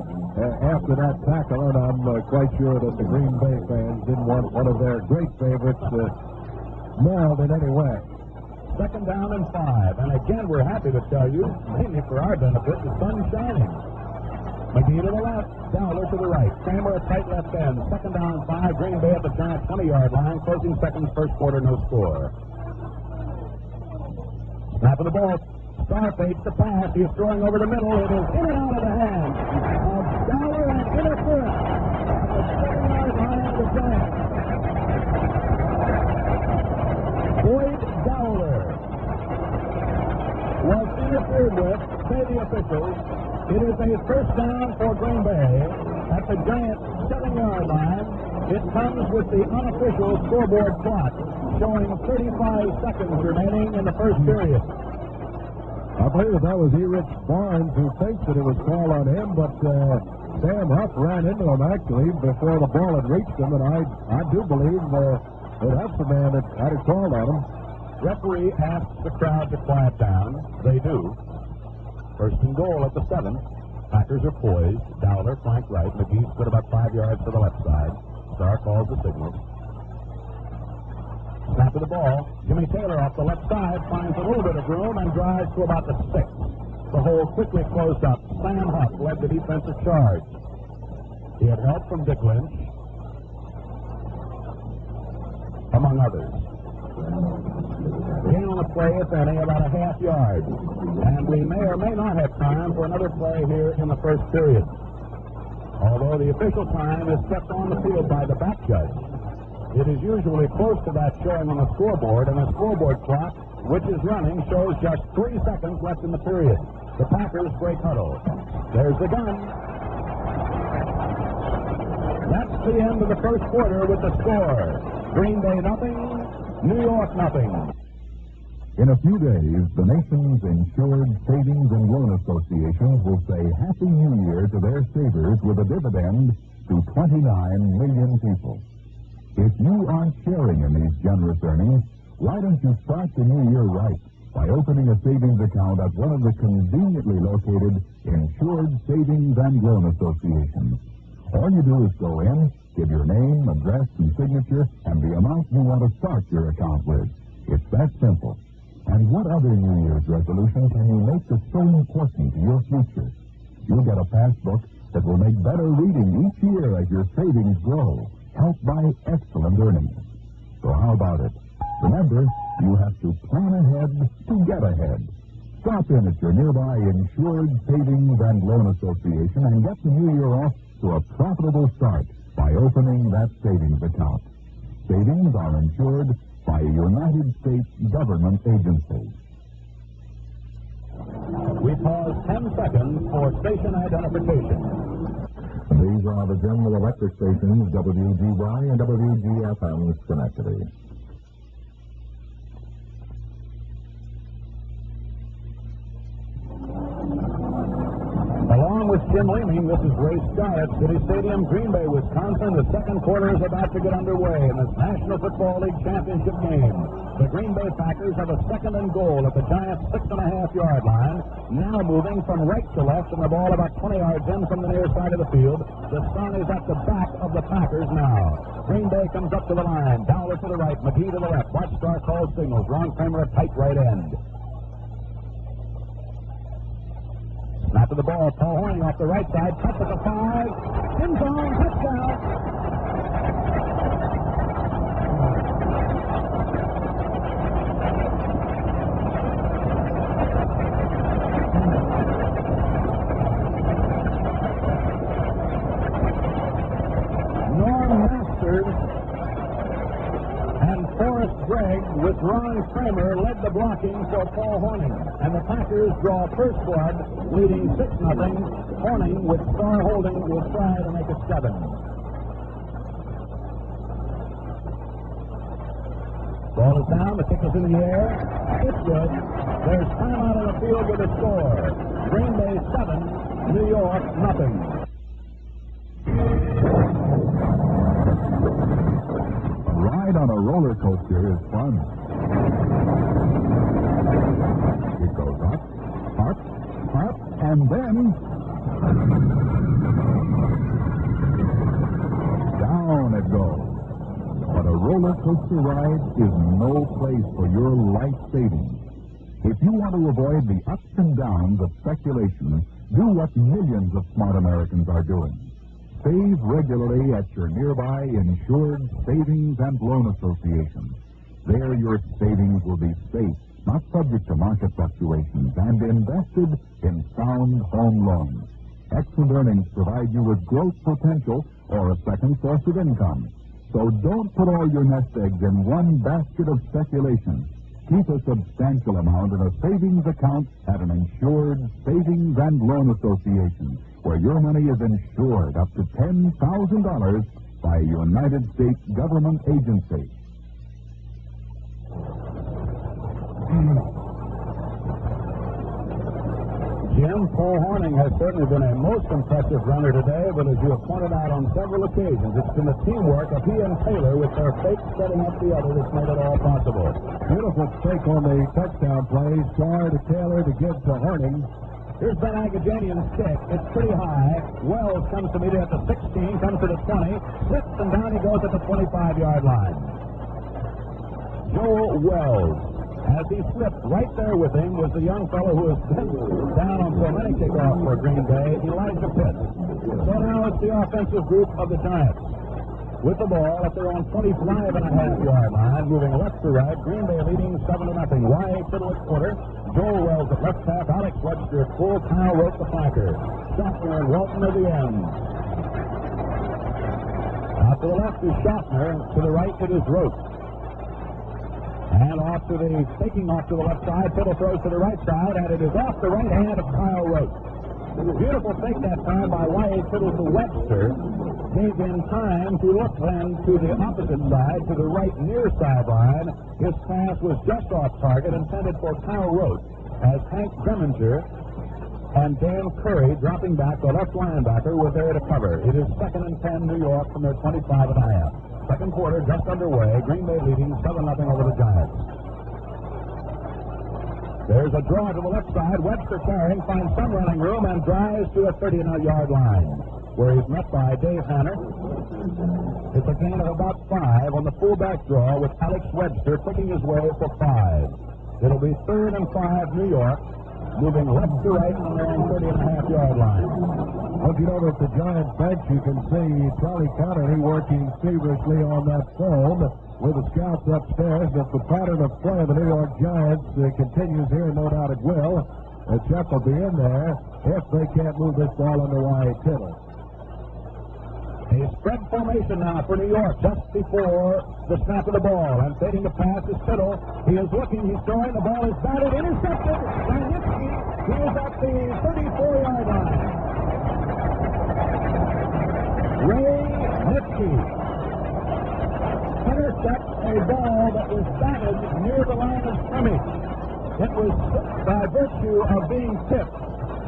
after that tackle, and I'm quite sure that the Green Bay fans didn't want one of their great favorites mauled in any way. Second down and 5. And again, we're happy to tell you, mainly for our benefit, the sun's shining. McGee to the left, Dowler to the right. Kramer at tight left end. Second down and 5. Green Bay at the Giant 20-yard line. Closing seconds, first quarter, no score. Snap of the ball. Star fakes the pass. He's throwing over the middle. It is in and out of the hands of Dowler and interference. The 7-yard line of the Giants. Boyd Dowler was interfered with, say the officials. It is a first down for Green Bay at the Giants 7-yard line. It comes with the unofficial scoreboard clock showing 35 seconds remaining in the first period. I believe that was E. Rich Barnes who thinks that it was called on him, but Sam Huff ran into him actually before the ball had reached him, and I do believe that's the man that had it called on him. Referee asks the crowd to quiet down. They do. First and goal at the 7. Packers are poised. Dowler, flank right. McGee split about 5 yards to the left side. Starr calls the signal. Snap of the ball. Jimmy Taylor off the left side finds a little bit of room and drives to about the 6. The hole quickly closed up. Sam Huff led the defensive charge. He had help from Dick Lynch, among others. Gain on the play, if any, about a half yard. And we may or may not have time for another play here in the first period. Although the official time is kept on the field by the back judge, it is usually close to that showing on the scoreboard, and the scoreboard clock, which is running, shows just 3 seconds left in the period. The Packers break huddle. There's the gun. That's the end of the first quarter with the score. Green Bay nothing, New York nothing. In a few days, the nation's insured savings and loan associations will say Happy New Year to their savers with a dividend to 29 million people. If you aren't sharing in these generous earnings, why don't you start the new year right by opening a savings account at one of the conveniently located insured savings and loan associations? All you do is go in, give your name, address, and signature, and the amount you want to start your account with. It's that simple. And what other New Year's resolution can you make that's so important to your future? You'll get a passbook that will make better reading each year as your savings grow, helped by excellent earnings. So how about it? Remember, you have to plan ahead to get ahead. Stop in at your nearby insured savings and loan association and get the new year off to a profitable start by opening that savings account. Savings are insured by a United States government agency. We pause 10 seconds for station identification. These are the General Electric stations, WGY and WGFM Schenectady. Along with Jim Leeming, this is Ray Scott at City Stadium, Green Bay, Wisconsin. The second quarter is about to get underway in this National Football League championship game. The Green Bay Packers have a second and goal at the Giants' 6.5-yard line. Now moving from right to left, and the ball about 20 yards in from the near side of the field. The sun is at the back of the Packers now. Green Bay comes up to the line. Dowler to the right, McGee to the left. Watch Starr calls signals. Ron Kramer at tight right end. Snap of the ball. Paul Hornung off the right side. Cuts at the 5. End zone. Touchdown. With Ron Kramer led the blocking for Paul Hornung, and the Packers draw first blood, leading 6-0. Hornung with Starr holding will try to make it 7. Ball is down, the kick is in the air. It's good. There's time out on the field with a score. Green Bay 7, New York nothing. Ride on a roller coaster is fun. It goes up, up, up, and then down it goes. But a roller coaster ride is no place for your life savings. If you want to avoid the ups and downs of speculation, do what millions of smart Americans are doing. Save regularly at your nearby Insured Savings and Loan Association. There your savings will be safe, not subject to market fluctuations, and invested in sound home loans. Excellent earnings provide you with growth potential or a second source of income. So don't put all your nest eggs in one basket of speculation. Keep a substantial amount in a savings account at an Insured Savings and Loan Association, where your money is insured up to $10,000 by a United States government agency. Jim, Paul Hornung has certainly been a most impressive runner today, but as you have pointed out on several occasions, it's been the teamwork of he and Taylor with their fake setting up the other that's made it all possible. Beautiful fake on the touchdown play. Star to Taylor to give to Hornung. Here's Ben Agajanian's stick. It's pretty high. Wells comes to meet it at the 16, comes to the 20, slips and down he goes at the 25-yard line. Joel Wells. As he slipped, right there with him was the young fellow who has been down on so many kickoffs for Green Bay, Elijah Pitts. So now it's the offensive group of the Giants. With the ball at their own 25.5-yard line, moving left to right, Green Bay leading 7-0. Y.A. Tittle at quarter, Joel Wells at left half, Alex Webster at full, Kyle Rote the flanker. Schaffner and Walton at the end. Out to the left is Schaffner, to the right it is Rote. And taking off to the left side, Tittle throws to the right side, and it is off the right hand of Kyle Rote. Beautiful fake that time by Y.A. Tittle to Webster. Gave him time to look then to the opposite side, to the right near sideline. His pass was just off target, intended for Kyle Rote, as Hank Greminger and Dan Curry, dropping back, the left linebacker, were there to cover. It is 2nd and 10, New York, from their 25.5. Second quarter just underway. Green Bay leading 7-0 over the Giants. There's a draw to the left side. Webster carrying, finds some running room and drives to a 30-yard line, where he's met by Dave Hanner. It's a gain of about 5 on the fullback draw, with Alex Webster picking his way for 5. It'll be 3rd and 5, New York, moving left to right on their own 30.5-yard line. Well, if you notice the Giants bench, you can see Charlie Connery working feverishly on that phone with the scouts upstairs. If the pattern of play of the New York Giants continues here, no doubt it will. Jeff will be in there if they can't move this ball under Y.A. Tittle. A spread formation now for New York just before the snap of the ball. And fading the pass is Tittle. He is looking, he's throwing, the ball is batted, intercepted by Nitschke. He is at the 34-yard line. Ray Nitschke intercepts a ball that was batted near the line of scrimmage. It was by virtue of being tipped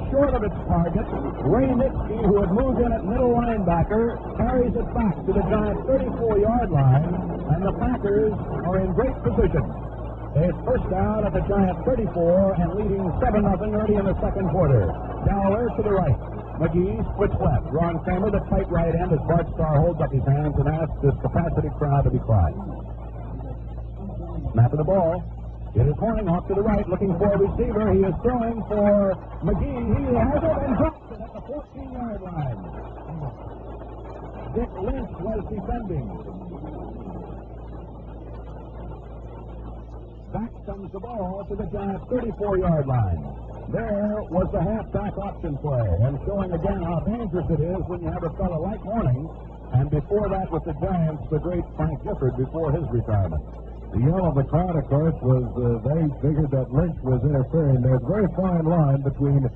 short of its target. Ray Nitschke, who had moved in at middle linebacker, carries it back to the Giants' 34-yard line, and the Packers are in great position. A first down at the Giants' 34 and leading 7-0 early in the second quarter. Dowler to the right. McGee switch left. Ron Kramer, the tight right end, as Bart Starr holds up his hands and asks this capacity crowd to be quiet. Snap of the ball. It is Hornung off to the right, looking for a receiver. He is throwing for McGee. He has it and drops it at the 14-yard line. Dick Lynch was defending. Back comes the ball to the Giants' 34-yard line. There was the halfback option play, and showing again how dangerous it is when you have a fellow like Hornung, and before that with the Giants, the great Frank Gifford before his retirement. The yell of the crowd, of course, was they figured that Lynch was interfering. There's a very fine line between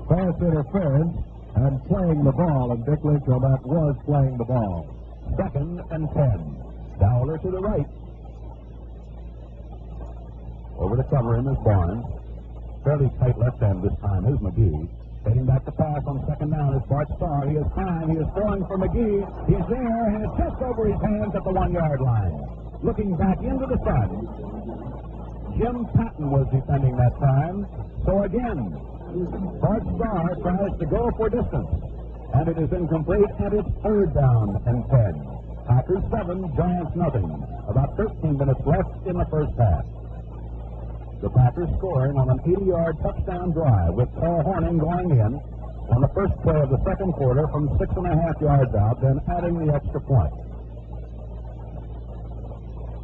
pass interference and playing the ball, and Dick Lynch on that was playing the ball. 2nd and 10. Dowler to the right. Over to cover him is Barnes. Fairly tight left end this time is McGee. Heading back to pass on 2nd down is Bart Starr. He is time. He is throwing for McGee. He's there, and it's just over his hands at the 1-yard line. looking back into the sun. Jim Patton was defending that time. So again, Bart Starr tries to go for distance. And it is incomplete, and it's third down and 10. Packers 7, Giants nothing. About 13 minutes left in the first half. The Packers scoring on an 80-yard touchdown drive with Paul Hornung going in on the first play of the second quarter from 6.5 yards out, then adding the extra point.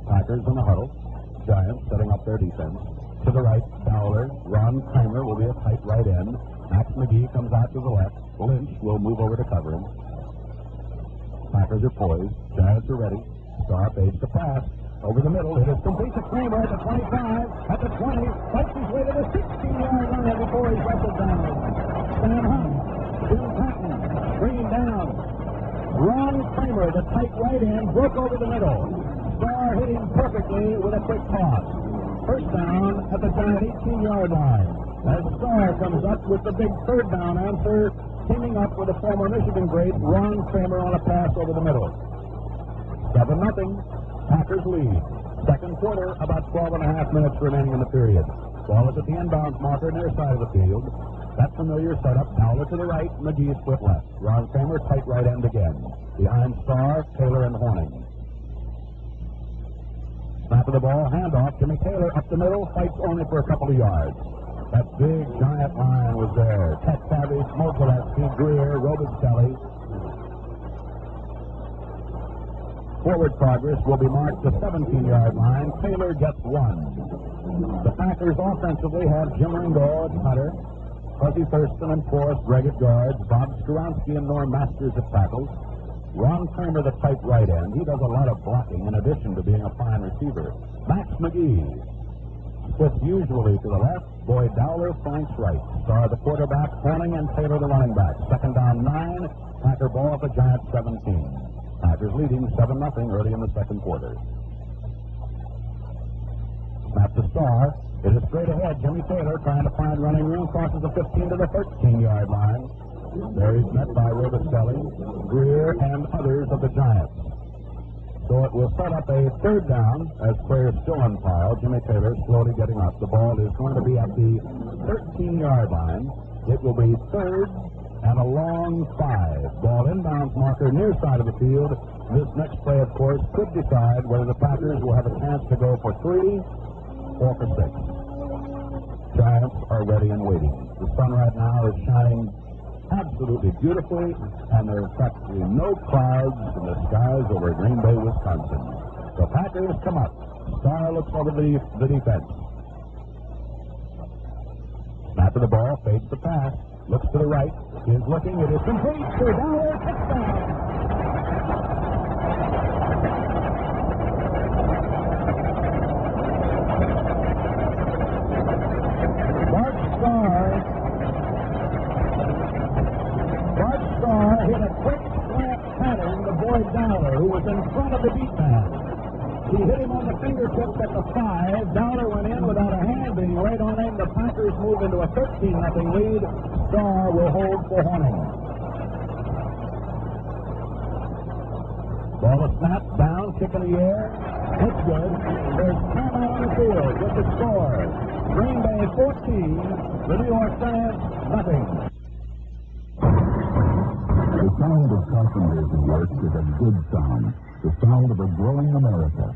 Packers in the huddle. Giants setting up their defense. To the right, Dowler. Ron Kramer will be a tight right end. Max McGee comes out to the left. Lynch will move over to cover him. Packers are poised. Giants are ready. Starr fades the pass. Over the middle, it is complete to Kramer at the 25, at the 20, fights his way to the 16-yard line before he's wrestled down. Sam Hunt, Jim Patton, bringing down. Ron Kramer, the tight right end, broke over the middle. Starr hitting perfectly with a quick toss. First down at the Giant 18-yard line. As Starr comes up with the big third down answer, teaming up with the former Michigan great Ron Kramer on a pass over the middle. 7-0. Packers lead. Second quarter, about 12.5 minutes remaining in the period. Ball is at the inbounds marker near side of the field. That familiar setup. Dowler to the right, McGee split left. Ron Kramer, tight right end again. Behind Starr, Taylor, and Hornung. Snap of the ball, handoff. Jimmy Taylor up the middle, fights only for a couple of yards. That big Giant line was there. Ted Savage, Mokoleski, Greer, Robicelli. Forward progress will be marked the 17-yard line. Taylor gets 1. The Packers offensively have Jim Ringgold at Cutter, Fuzzy Thurston and Forrest Gregg at guards, Bob Skoronsky and Norm Masters at tackles, Ron Kramer the tight right end. He does a lot of blocking in addition to being a fine receiver. Max McGee splits usually to the left. Boyd Dowler flanks right. Starr the quarterback, Hornung and Taylor the running back. Second down 9. Packer ball at the Giants 17. Packers leading 7-0 early in the second quarter. Snap to Starr. It is straight ahead. Jimmy Taylor trying to find running room. Crosses the 15 to the 13-yard line. There he's met by Robicelli, Greer, and others of the Giants. So it will set up a third down as players still on pile. Jimmy Taylor slowly getting up. The ball is going to be at the 13-yard line. It will be third and a long 5. Ball inbounds marker near side of the field. This next play, of course, could decide whether the Packers will have a chance to go for 3 or for 6. Giants are ready and waiting. The sun right now is shining absolutely beautifully, and there is practically no clouds in the skies over Green Bay, Wisconsin. The Packers come up. Starr looks over the defense. Snap of the ball, fades the pass. Looks to the right, is looking, it is complete to Dowler, touchdown! Bart Starr hit a quick slant pattern to Boyd Dowler, who was in front of the deep man. He hit him on the fingertips at the 5. Dowler went in without a hand being laid on him. The Packers move into a 13-0 lead. Starr will hold for Hornung. Ball is snapped down, kick in the air. It's good. There's timeout on the field with the score. Green Bay 14, the New York Giants nothing. The sound of carpenters at work is a good sound. The sound of a growing America.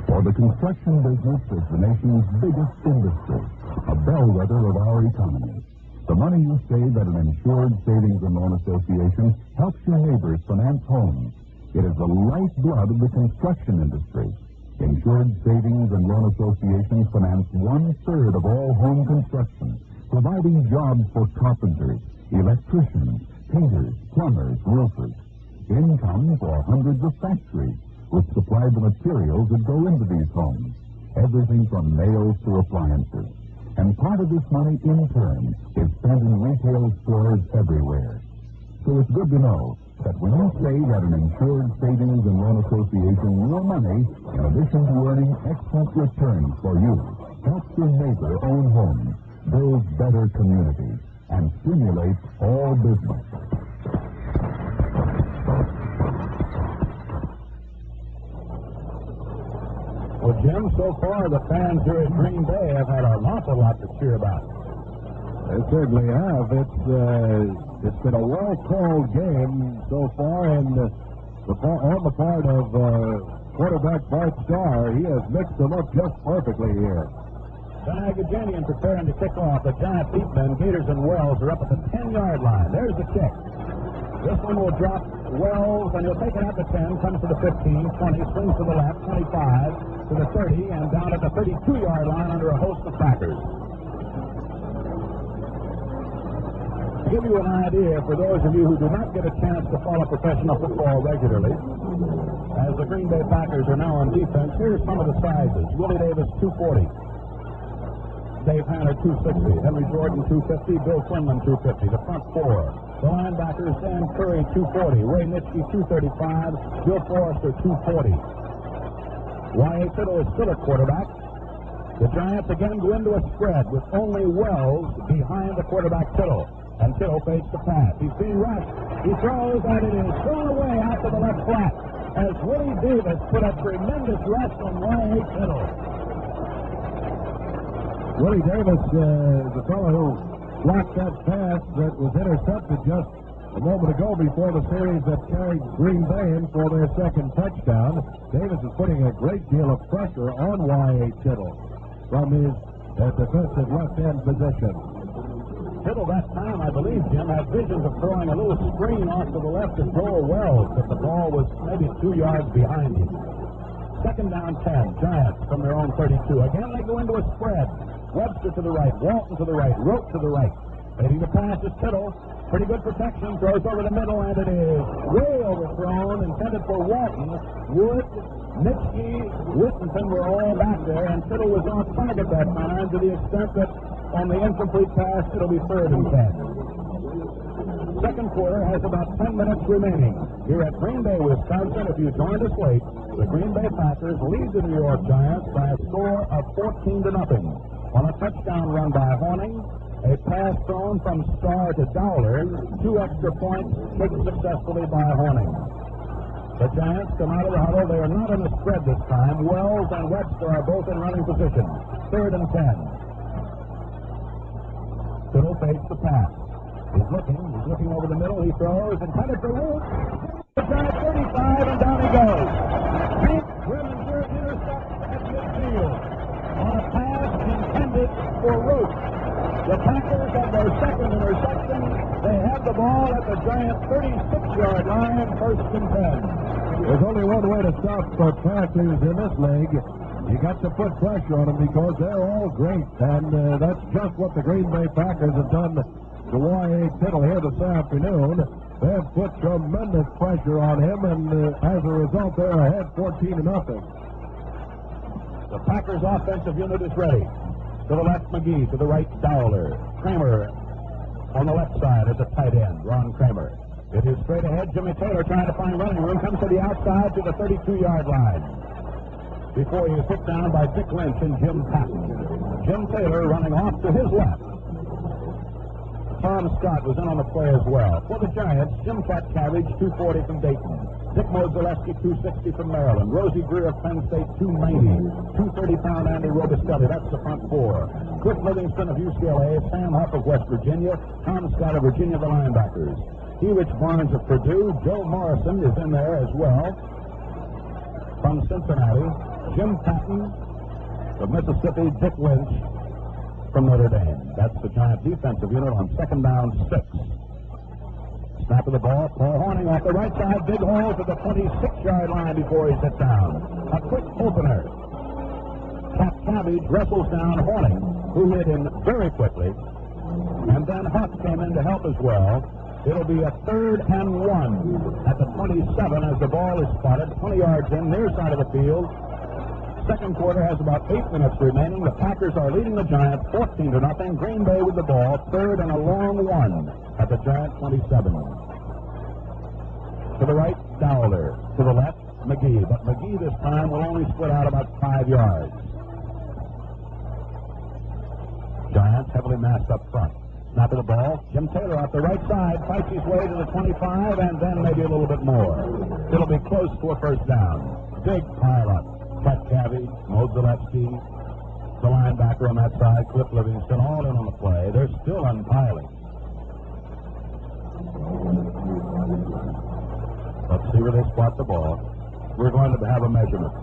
For the construction business is the nation's biggest industry, a bellwether of our economy. The money you save at an insured savings and loan association helps your neighbors finance homes. It is the lifeblood of the construction industry. Insured savings and loan associations finance 1/3 of all home construction, providing jobs for carpenters, electricians, painters, plumbers, roofers. Income for hundreds of factories which supply the materials that go into these homes. Everything from nails to appliances. And part of this money, in turn, is spent in retail stores everywhere. So it's good to know that when you save at an insured savings and loan association, your money, in addition to earning excellent returns for you, helps your neighbor own homes, build better communities, and stimulate all business. Jim, so far the fans here at Green Bay have had an awful lot to cheer about. They certainly have. It's been a well-called game so far, and on the part of quarterback Bart Starr, he has mixed them up just perfectly here. The Agajanian preparing to kick off. The Giant deep men, Gators and Wells, are up at the 10-yard line. There's the kick. This one will drop Wells, and he'll take it at the 10, comes to the 15, 20, swings to the left, 25, to the 30, and down at the 32-yard line under a host of Packers. To give you an idea, for those of you who do not get a chance to follow professional football regularly, as the Green Bay Packers are now on defense, here's some of the sizes. Willie Davis, 240. Dave Hanner, 260. Henry Jordan, 250. Bill Quinlan, 250. The front four. The linebackers, Dan Curry, 240. Ray Nitschke, 235. Bill Forrester, 240. Y.A. Tittle is still at quarterback. The Giants again go into a spread with only Wells behind the quarterback Tittle. And Tittle fakes the pass. He's being rushed. He throws, and it is thrown away out to the left flat as Willie Davis put a tremendous rush on Y.A. Tittle. Willie Davis is the fellow who blocked that pass that was intercepted just a moment ago before the series that carried Green Bay in for their second touchdown. Davis is putting a great deal of pressure on Y.A. Tittle from his defensive left-hand position. Tittle that time, I believe, Jim, had visions of throwing a little screen off to the left to Joel Wells, but the ball was maybe 2 yards behind him. Second down 10, Giants from their own 32. Again, they go into a spread. Webster to the right, Walton to the right, Rote to the right. Making the pass is Tittle. Pretty good protection, throws over the middle, and it is way overthrown, intended for Walton. Wood, Nitschke, Whittington were all back there, and Tittle was off target that time to the extent that on the incomplete pass, it'll be 3rd and 10. Second quarter has about 10 minutes remaining. Here at Green Bay, Wisconsin, if you joined us late, the Green Bay Packers lead the New York Giants by a score of 14-0 on a touchdown run by Horning, a pass thrown from Starr to Dowler, 2 extra points kicked successfully by Horning. The Giants come out of the huddle. They are not in a spread this time. Wells and Webster are both in running position. 3rd and 10. Tittle fakes the pass. He's looking over the middle. He throws, intended for Root. The Giants 35, and down he goes. Hank Grimminger intercepts at midfield on a pass intended for Root. The Packers have their second interception. They have the ball at the Giants' 36-yard line, 1st and 10. There's only one way to stop passers in this league. You got to put pressure on them because they're all great, and that's just what the Green Bay Packers have done to Y.A. Tittle here this afternoon. They have put tremendous pressure on him, and as a result, they're ahead 14-0. The Packers' offensive unit is ready. To the left, McGee. To the right, Dowler. Kramer on the left side as a tight end, Ron Kramer. It is straight ahead. Jimmy Taylor trying to find running room. Comes to the outside to the 32-yard line. Before he is hit down by Dick Lynch and Jim Patton. Jim Taylor running off to his left. Tom Scott was in on the play as well. For the Giants, Jim Cabbage, 240 from Dayton. Dick Modzaleski, 260 from Maryland. Rosie Greer of Penn State, 290. 230-pound Andy Robistelli, that's the front four. Cliff Livingston of UCLA, Sam Huff of West Virginia, Tom Scott of Virginia, the linebackers. Hewitt Barnes of Purdue, Joe Morrison is in there as well. From Cincinnati, Jim Patton of Mississippi, Dick Lynch from Notre Dame. That's the Giant defensive unit on second down 6. Snap of the ball, Paul Horning off the right side, big hole to the 26-yard line before he's hit down. A quick opener. Cabbage wrestles down Horning, who hit him very quickly, and then Huff came in to help as well. It'll be a 3rd and 1 at the 27 as the ball is spotted, 20 yards in, near side of the field. Second quarter has about 8 minutes remaining. The Packers are leading the Giants 14-0. Green Bay with the ball, 3rd and a long 1 at the Giant 27. To the right, Dowler. To the left, McGee. But McGee this time will only split out about 5 yards. Giants heavily massed up front. Snap of the ball. Jim Taylor off the right side, fights his way to the 25, and then maybe a little bit more. It'll be close to a first down. Big pile up. Pat Gavi, Mo Zaleski, the linebacker on that side, Cliff Livingston, all in on the play. They're still unpiling. Let's see where they spot the ball. We're going to have a measurement.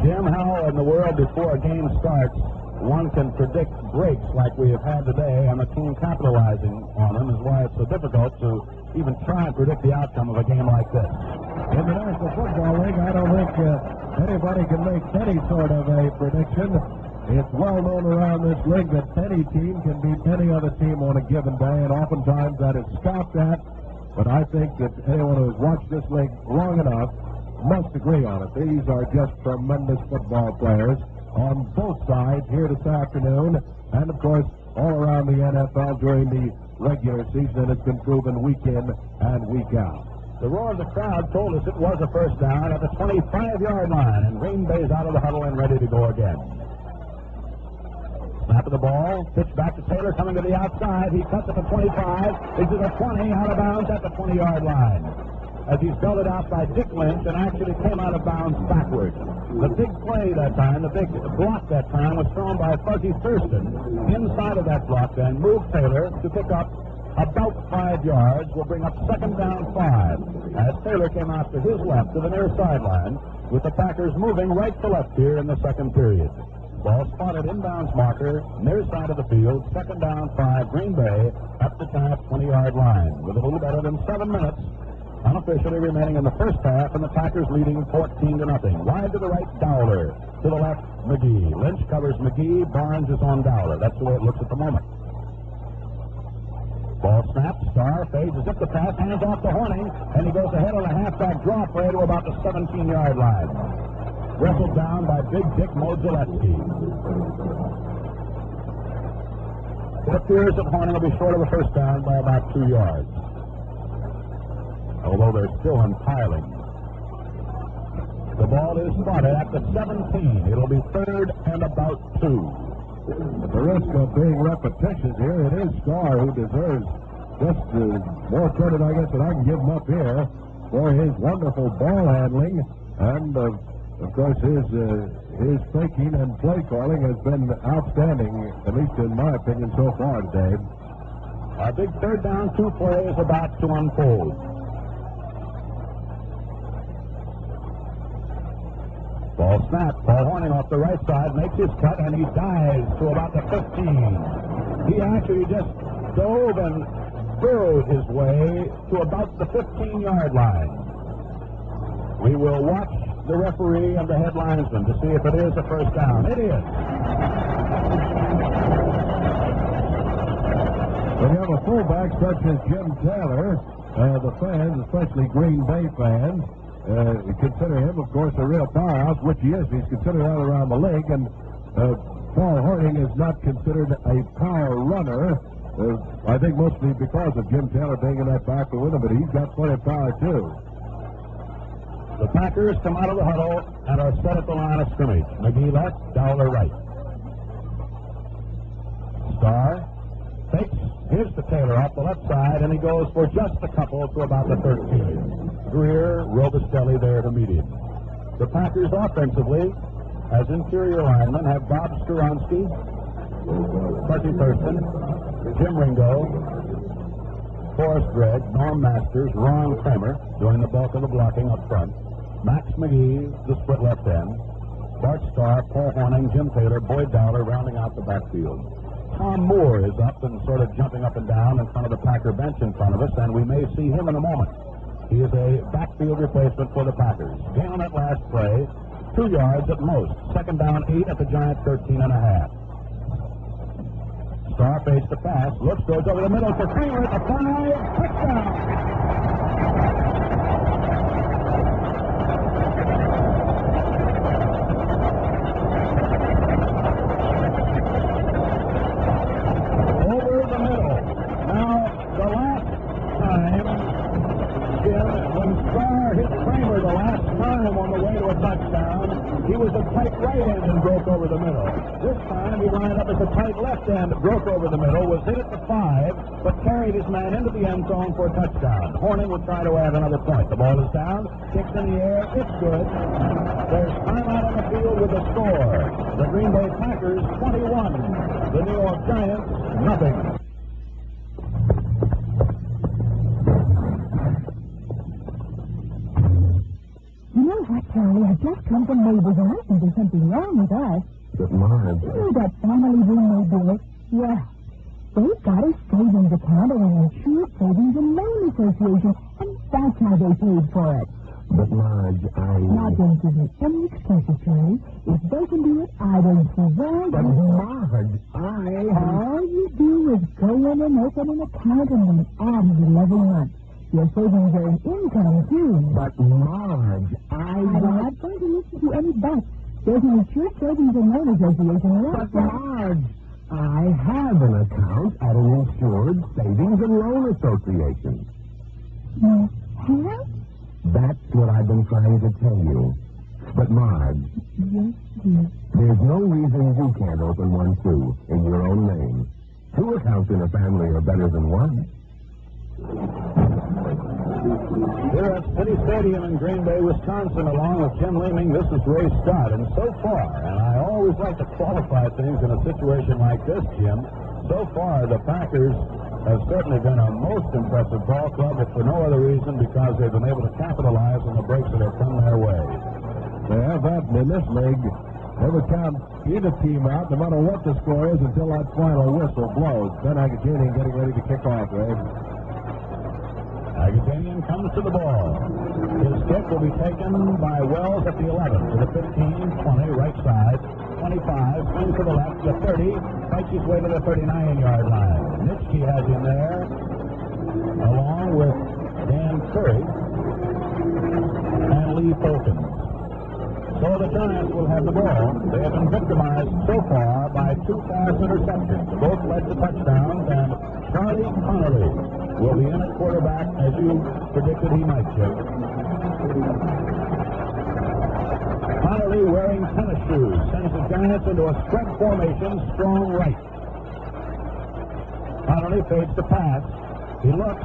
Jim, how in the world before a game starts one can predict breaks like we have had today, and the team capitalizing on them is why it's so difficult to even try and predict the outcome of a game like this. In the National Football League, I don't think anybody can make any sort of a prediction. It's well known around this league that any team can beat any other team on a given day, and oftentimes that is scoffed at. But I think that anyone who has watched this league long enough must agree on it. These are just tremendous football players on both sides here this afternoon, and of course all around the NFL during the regular season, and it's been proven week in and week out. The roar of the crowd told us it was a first down at the 25-yard line, and Green Bay's out of the huddle and ready to go again. Snap of the ball, pitch back to Taylor, coming to the outside. He cuts at the 25, is to the 20, out of bounds at the 20-yard line, as he's belted out by Dick Lynch and actually came out of bounds backwards. The big play that time, the big block that time, was thrown by Fuzzy Thurston. Inside of that block then moved Taylor to pick up about 5 yards. Will bring up second down 5 as Taylor came out to his left to the near sideline, with the Packers moving right to left here in the second period. Ball spotted inbounds marker, near side of the field, second down 5, Green Bay up the top 20-yard line with a little better than 7 minutes unofficially remaining in the first half, and the Packers leading 14-0. Wide to the right, Dowler. To the left, McGee. Lynch covers McGee. Barnes is on Dowler. That's the way it looks at the moment. Ball snapped. Starr fades as if the pass, hands off to Horning, and he goes ahead on a halfback draw play to about the 17-yard line. Wrestled down by Big Dick Modzelewski. It appears that Horning will be short of a first down by about 2 yards, although they're still unpiling. The ball is spotted at the 17. It'll be third and about 2. At the risk of being repetitious here, it is Starr who deserves just more credit, I guess, that I can give him up here for his wonderful ball handling, and of course his thinking and play calling has been outstanding, at least in my opinion so far today. Our big third down 2 play is about to unfold. Ball snapped. Paul Horning off the right side makes his cut, and he dives to about the 15. He actually just dove and burrowed his way to about the 15-yard line. We will watch the referee and the head linesman to see if it is a first down. It is. When you have a fullback such as Jim Taylor, the fans, especially Green Bay fans, consider him, of course, a real powerhouse, which he is. He's considered out around the league, and Paul Horning is not considered a power runner. I think mostly because of Jim Taylor being in that backfield with him, but he's got plenty of power, too. The Packers come out of the huddle and are set at the line of scrimmage. McGee left, Dowler right. Starr fakes, gives to Taylor off the left side, and he goes for just a couple to about the 13. Greer, Robustelli there to meet him. The Packers offensively, as interior linemen, have Bob Skoronsky, Fuzzy Thurston, Jim Ringo, Forrest Gregg, Norm Masters, Ron Kramer doing the bulk of the blocking up front. Max McGee, the split left end. Bart Starr, Paul Horning, Jim Taylor, Boyd Dowler rounding out the backfield. Tom Moore is up and sort of jumping up and down in front of the Packer bench in front of us, and we may see him in a moment. He is a backfield replacement for the Packers. Gain on that last play, 2 yards at most. Second down 8 at the Giant 13.5. Starr fades the pass, looks, goes over the middle for Kramer at the 5, touchdown! He was a tight right end and broke over the middle. This time he lined up as a tight left end, broke over the middle, was hit at the 5, but carried carried his man into the end zone for a touchdown. Horning will try to add another point. The ball is down, kicks in the air, it's good. There's time out on the field with a score. The Green Bay Packers 21, the New York Giants nothing. You know what, Charlie? I've just come from neighbors and I think there's something wrong with us. But, Marge, You know that family room they built? Yeah. They've got a savings account at an insured savings and loan association, and that's how they paid for it. but, Marge, Now, don't give me any excuses, Charlie. If they can do it, I don't see why. But, Marge, All you do is go in and open an account and then add it every month. Your savings are an income, too. But, Marge, I'm not going to listen to any buts. There's an insured savings and loan association right But, Marge, I have an account at an insured savings and loan association. there. Hello? That's what I've been trying to tell you. But, Marge, Yes, dear. there's no reason you can't open one, too, in your own name. 2 accounts in a family are better than 1. Here at City Stadium in Green Bay, Wisconsin, along with Jim Leeming, this is Ray Scott. And so far, and I always like to qualify things in a situation like this, Jim, so far the Packers have certainly been a most impressive ball club, if for no other reason because they've been able to capitalize on the breaks that have come their way. They have that in this league. Never count either team out, no matter what the score is, until that final whistle blows. Ben Agajanian getting ready to kick off, Ray. Agajanian comes to the ball. His kick will be taken by Wells at the 11, to the 15, 20, right side, 25, swings to the left, to the 30, fights his way to the 39-yard line. Nitschke has him there, along with Dan Curry and Lee Polkins. So the Giants will have the ball. They have been victimized so far by 2 pass interceptions. Both led to touchdowns, and Charlie Connolly will be in at quarterback as you predicted he might, Jim. Connolly wearing tennis shoes sends the Giants into a spread formation, strong right. Connolly fades the pass. He looks.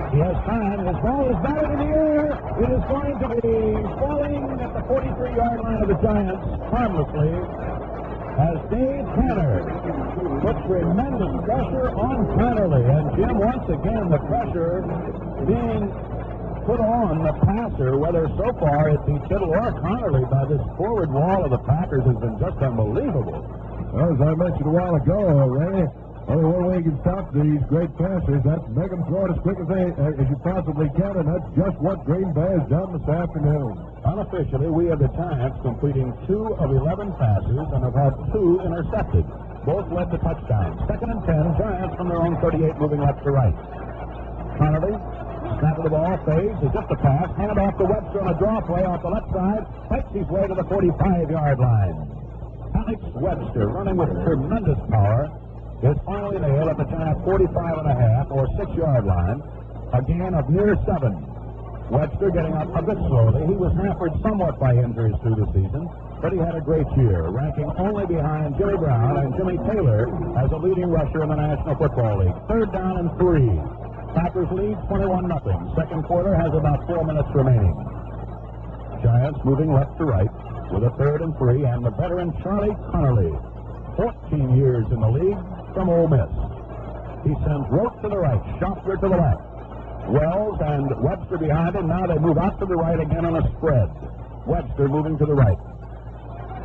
He has time. His ball is batted in the air. It is going to be falling at the 43-yard line of the Giants harmlessly as Dave Tanner puts tremendous pressure on Connolly. And Jim, once again, the pressure being put on the passer, whether so far it be Kittle or Connolly, by this forward wall of the Packers has been just unbelievable. Well, as I mentioned a while ago, Ray, only one way you can stop these great passers, that's make them throw it as quick as you possibly can, and that's just what Green Bay has done this afternoon. Unofficially, we have the Giants completing 2 of 11 passes and have had 2 intercepted. Both led to touchdowns. 2nd and 10, Giants from their own 38 moving left to right. Connolly, snap of the ball, fades, is just a pass, hand off to Webster on a draw play off the left side, fights his way to the 45-yard line. Alex Webster, running with tremendous power, is finally nailed at the Giants' 45.5 or 6-yard line, a gain of near 7. Webster getting up a bit slowly. He was hampered somewhat by injuries through the season, but he had a great year, ranking only behind Jimmy Brown and Jimmy Taylor as a leading rusher in the National Football League. 3rd down and 3. Packers lead 21-0. Second quarter has about 4 minutes remaining. Giants moving left to right with a 3rd and 3, and the veteran Charlie Connolly, 14 years in the league, from Ole Miss. He sends Rote to the right, Schopfer to the left. Wells and Webster behind him. Now they move out to the right again on a spread. Webster moving to the right.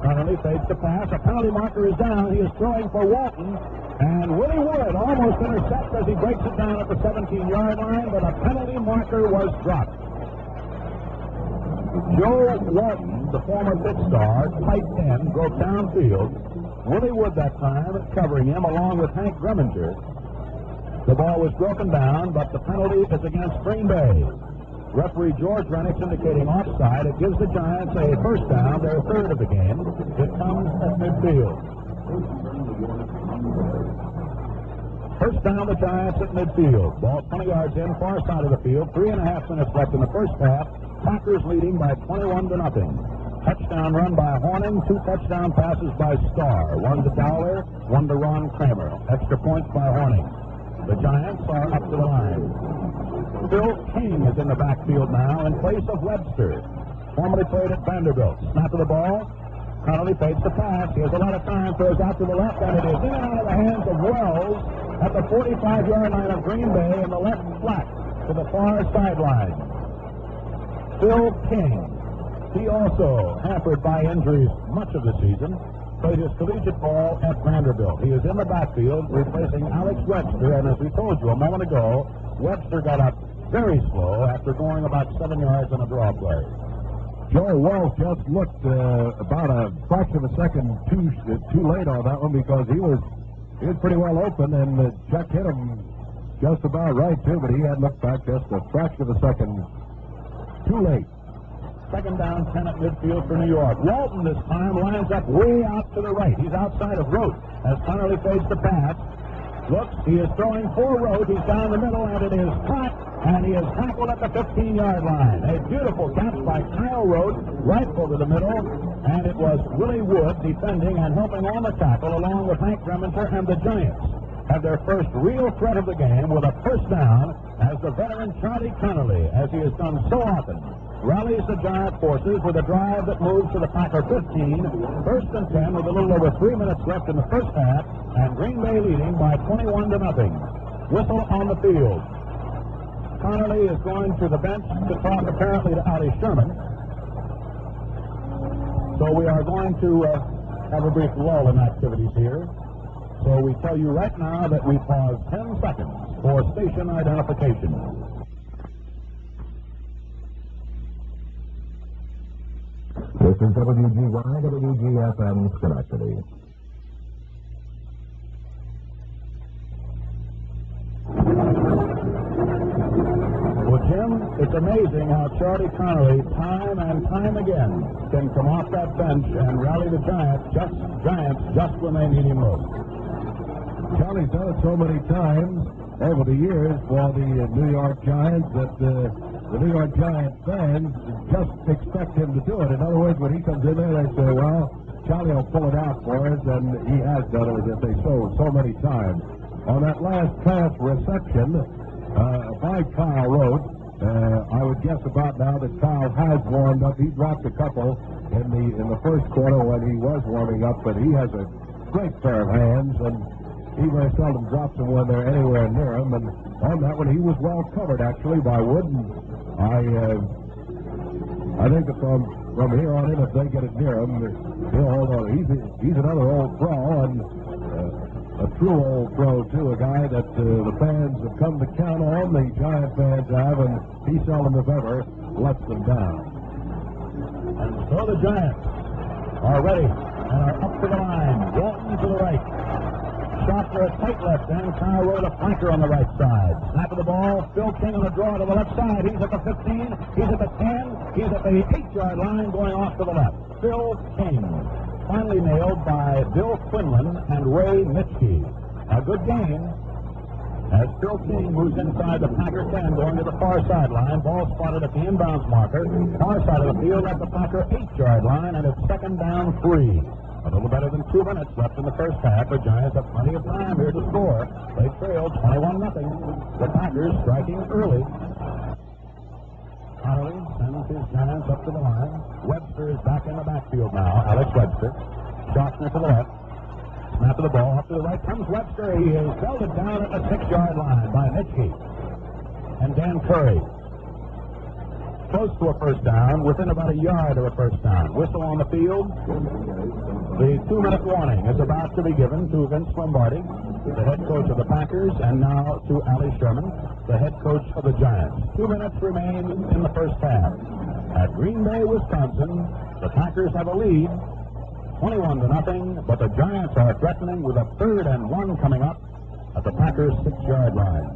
Connolly fades the pass. A penalty marker is down. He is throwing for Walton. And Willie Wood almost intercepts as he breaks it down at the 17-yard line, but a penalty marker was dropped. Joe Walton, the former Pitt star, tight end, broke downfield. Willie Wood that time covering him along with Hank Greminger. The ball was broken down, but the penalty is against Green Bay. Referee George Rennick indicating offside. It gives the Giants a first down, their 3rd of the game. It comes at midfield. First down, the Giants at midfield. Ball 20 yards in, far side of the field. 3.5 minutes left in the first half. Packers leading by 21-0. Touchdown run by Horning, 2 touchdown passes by Starr. 1 to Dowler, 1 to Ron Kramer. Extra points by Horning. The Giants are up to the line. Phil King is in the backfield now in place of Webster. Formerly played at Vanderbilt. Snap of the ball. Connolly fakes the pass. He has a lot of time. Throws out to the left, and it is in and out of the hands of Wells at the 45-yard line of Green Bay in the left flat to the far sideline. Phil King. He also, hampered by injuries much of the season, played his collegiate ball at Vanderbilt. He is in the backfield replacing Alex Webster, and as we told you a moment ago, Webster got up very slow after going about 7 yards on a draw play. Joe Wells just looked about a fraction of a second too late on that one because he was pretty well open, and Chuck hit him just about right too, but he had looked back just a fraction of a second too late. Second down, 10 at midfield for New York. Walton this time lines up way out to the right. He's outside of Rote as Connolly fades the pass. Looks, he is throwing for Rote. He's down the middle, and it is caught, and he is tackled at the 15-yard line. A beautiful catch by Kyle Rote, right over the middle, and it was Willie Wood defending and helping on the tackle along with Hank Rementer, and the Giants have their first real threat of the game with a first down as the veteran Charlie Connolly, as he has done so often, rallies the Giant forces with a drive that moves to the Packer 15, first and 10 with a little over 3 minutes left in the first half, and Green Bay leading by 21-0. Whistle on the field. Connolly is going to the bench to talk apparently to Ali Sherman. So we are going to have a brief lull in activities here. So we tell you right now that we pause 10 seconds for station identification. This is WGY, WGFM Schenectady. Well, Jim, it's amazing how Charlie Connolly, time and time again, can come off that bench and rally the Giants just when they need him most. Charlie's done it so many times over the years for the New York Giants that the New York Giants fans just expect him to do it. In other words, when he comes in there, they say, well, Charlie will pull it out for us, and he has done it, as they so many times. On that last pass reception by Kyle Rote, I would guess about now that Kyle has warmed up. He dropped a couple in the first quarter when he was warming up, but he has a great pair of hands, and he very seldom drops them when they're anywhere near him. And on that one, he was well covered, actually, by Wood. And I think that from here on in, if they get it near him, he'll hold on. He's another old pro, and a true old pro, too, a guy that the fans have come to count on, the Giant fans have, and he seldom, if ever, lets them down. And so the Giants are ready and are up to the line. Walton to the right. Shot for a tight left end. Kyle Rote, a flanker on the right side. Snap of the ball. Phil King on the draw to the left side. He's at the 15. He's at the 10. He's at the 8-yard line going off to the left. Phil King. Finally nailed by Bill Quinlan and Ray Mitchke. A good game as Phil King moves inside the Packer 10 going to the far sideline. Ball spotted at the inbounds marker. Far side of the field at the Packer 8-yard line, and it's second down 3. A little better than 2 minutes left in the first half. The Giants have plenty of time here to score. They trail 21-0. The Packers striking early. Connolly sends his Giants up to the line. Webster is back in the backfield now. Alex Webster. Shockner to the left. Snap of the ball. Up to the right comes Webster. He is belted down at the 6-yard line by Mitchke and Dan Curry. Close to a first down, within about a yard of a first down. Whistle on the field. The 2-minute warning is about to be given to Vince Lombardi, the head coach of the Packers, and now to Ali Sherman, the head coach of the Giants. 2 minutes remain in the first half. At Green Bay, Wisconsin, the Packers have a lead, 21-0, but the Giants are threatening with a 3rd and 1 coming up at the Packers' 6-yard line.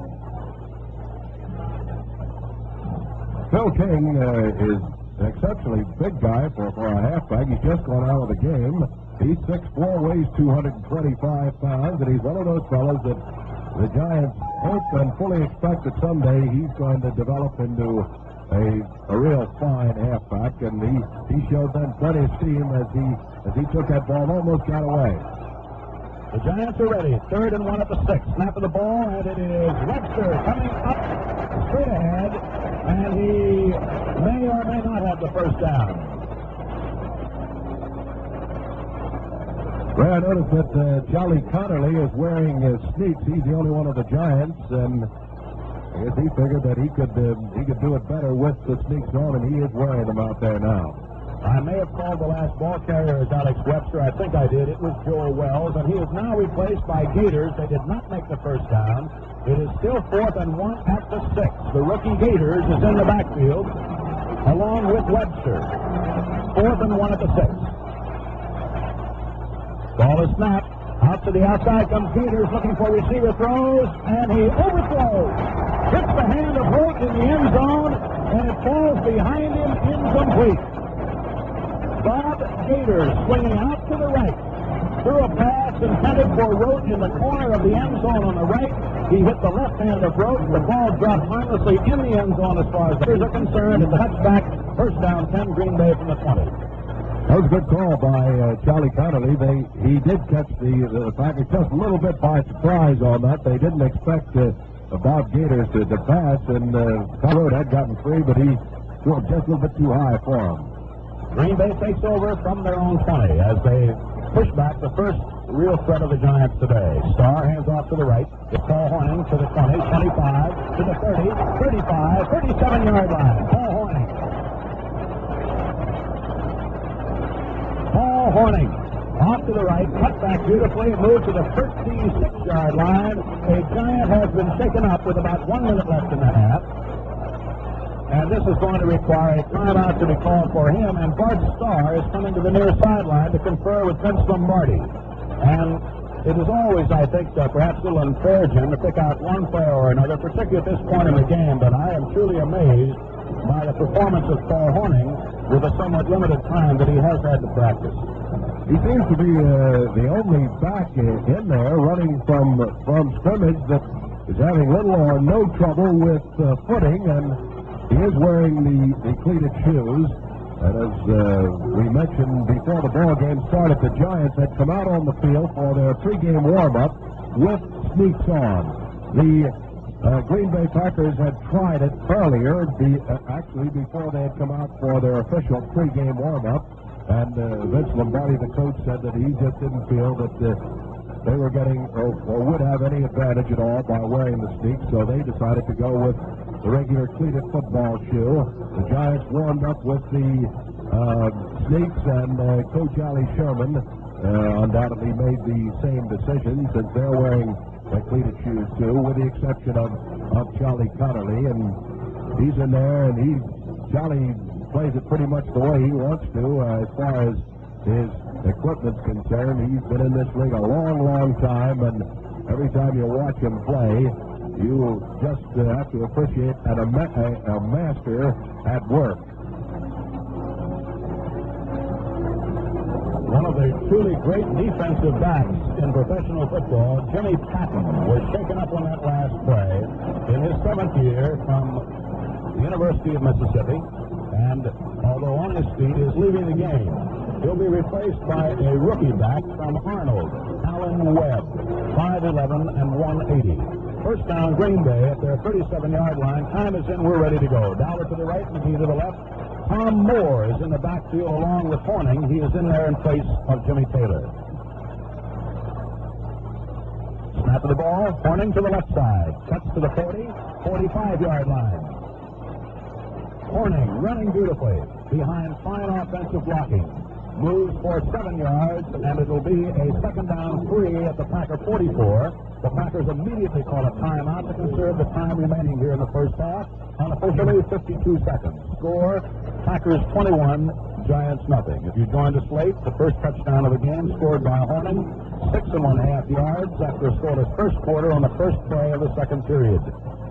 Phil King is an exceptionally big guy for a halfback. He's just gone out of the game. He's 6'4", weighs 225 pounds, and he's one of those fellows that the Giants hope and fully expect that someday he's going to develop into a real fine halfback, and he showed them plenty of steam as he took that ball and almost got away. The Giants are ready. 3rd and 1 at the 6. Snap of the ball, and it is Webster coming up straight ahead, and he may or may not have the first down. Ray, I noticed that Charlie Connerly is wearing sneaks. He's the only one of the Giants, and I guess he figured that he could do it better with the sneaks on, and he is wearing them out there now. I may have called the last ball carrier as Alex Webster. I think I did. It was Joel Wells, and he is now replaced by Gators. They did not make the first down. It is still 4th and 1 at the 6. The rookie Gators is in the backfield, along with Webster. 4th and 1 at the 6. Ball is snapped. Out to the outside comes Gators looking for receiver, throws, and he overthrows. Hits the hand of Holt in the end zone, and it falls behind him incomplete. Bob Gators swinging out to the right. Threw a pass intended for Rote in the corner of the end zone on the right. He hit the left hand of Rote. The ball dropped harmlessly in the end zone as far as the Gators are concerned. It's a touchback. First down, 10, Green Bay from the 20. That was a good call by Charlie Connerly. He did catch the Packers just a little bit by surprise on that. They didn't expect Bob Gators to pass, and Colorado had gotten free, but he threw it just a little bit too high for him. Green Bay takes over from their own 20 as they push back the first real threat of the Giants today. Starr hands off to the right. It's Paul Hornung to the 20, 25, to the 30, 35, 37-yard line. Paul Hornung. Paul Hornung off to the right, cut back beautifully, moved to the 36-yard line. A Giant has been shaken up with about 1 minute left in the half. And this is going to require a timeout to be called for him. And Bart Starr is coming to the near sideline to confer with Vince Lombardi. And it is always, I think, perhaps a little unfair, Jim, to pick out one player or another, particularly at this point in the game. But I am truly amazed by the performance of Paul Hornung with a somewhat limited time that he has had to practice. He seems to be the only back in there running from scrimmage that is having little or no trouble with footing, and he is wearing the cleated shoes. And as we mentioned before the ball game started, the Giants had come out on the field for their pregame warm-up with sneaks on. The Green Bay Packers had tried it earlier, actually before they had come out for their official pregame warm-up. And Vince Lombardi, the coach, said that he just didn't feel that they were getting or would have any advantage at all by wearing the sneaks, so they decided to go with the regular cleated football shoe. The Giants warmed up with the sneaks, and Coach Ali Sherman undoubtedly made the same decision, since they're wearing cleated shoes too, with the exception of Charlie Connerly. And he's in there, and Charlie plays it pretty much the way he wants to as far as his equipment's concerned. He's been in this league a long, long time, and every time you watch him play, you just have to appreciate a master at work. One of the truly great defensive backs in professional football, Jimmy Patton, was shaken up on that last play in his 7th year from the University of Mississippi, and although on his feet, is leaving the game. He'll be replaced by a rookie back from Arnold, Alan Webb, 5'11" and 180. First down, Green Bay at their 37-yard line. Time is in. We're ready to go. Dollar to the right, McGee to the left. Tom Moore is in the backfield along with Hornung. He is in there in place of Jimmy Taylor. Snap of the ball. Hornung to the left side. Cuts to the 40, 45-yard line. Hornung running beautifully behind fine offensive blocking. Moves for 7 yards, and it'll be a second down 3 at the Packer 44. The Packers immediately call a timeout to conserve the time remaining here in the first half. Unofficially, 52 seconds. Score, Packers 21, Giants nothing. If you joined us late, the first touchdown of the game scored by Hornung, 6.5 yards after a scoreless first quarter on the first play of the second period.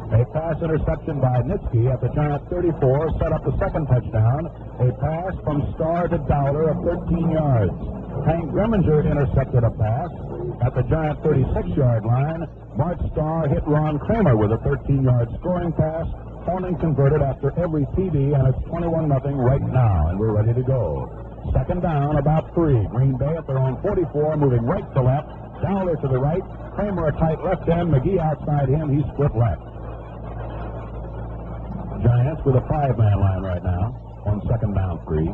A pass interception by Nitsky at the Giant 34 set up the second touchdown. A pass from Starr to Dowler of 13 yards. Hank Greminger intercepted a pass at the Giant 36-yard line. Bart Starr hit Ron Kramer with a 13-yard scoring pass. Hornung converted after every TD, and it's 21-0 right now, and we're ready to go. Second down, about 3. Green Bay at their own 44, moving right to left. Dowler to the right, Kramer a tight left end, McGee outside him, he split left. Giants with a 5-man line right now on second down 3.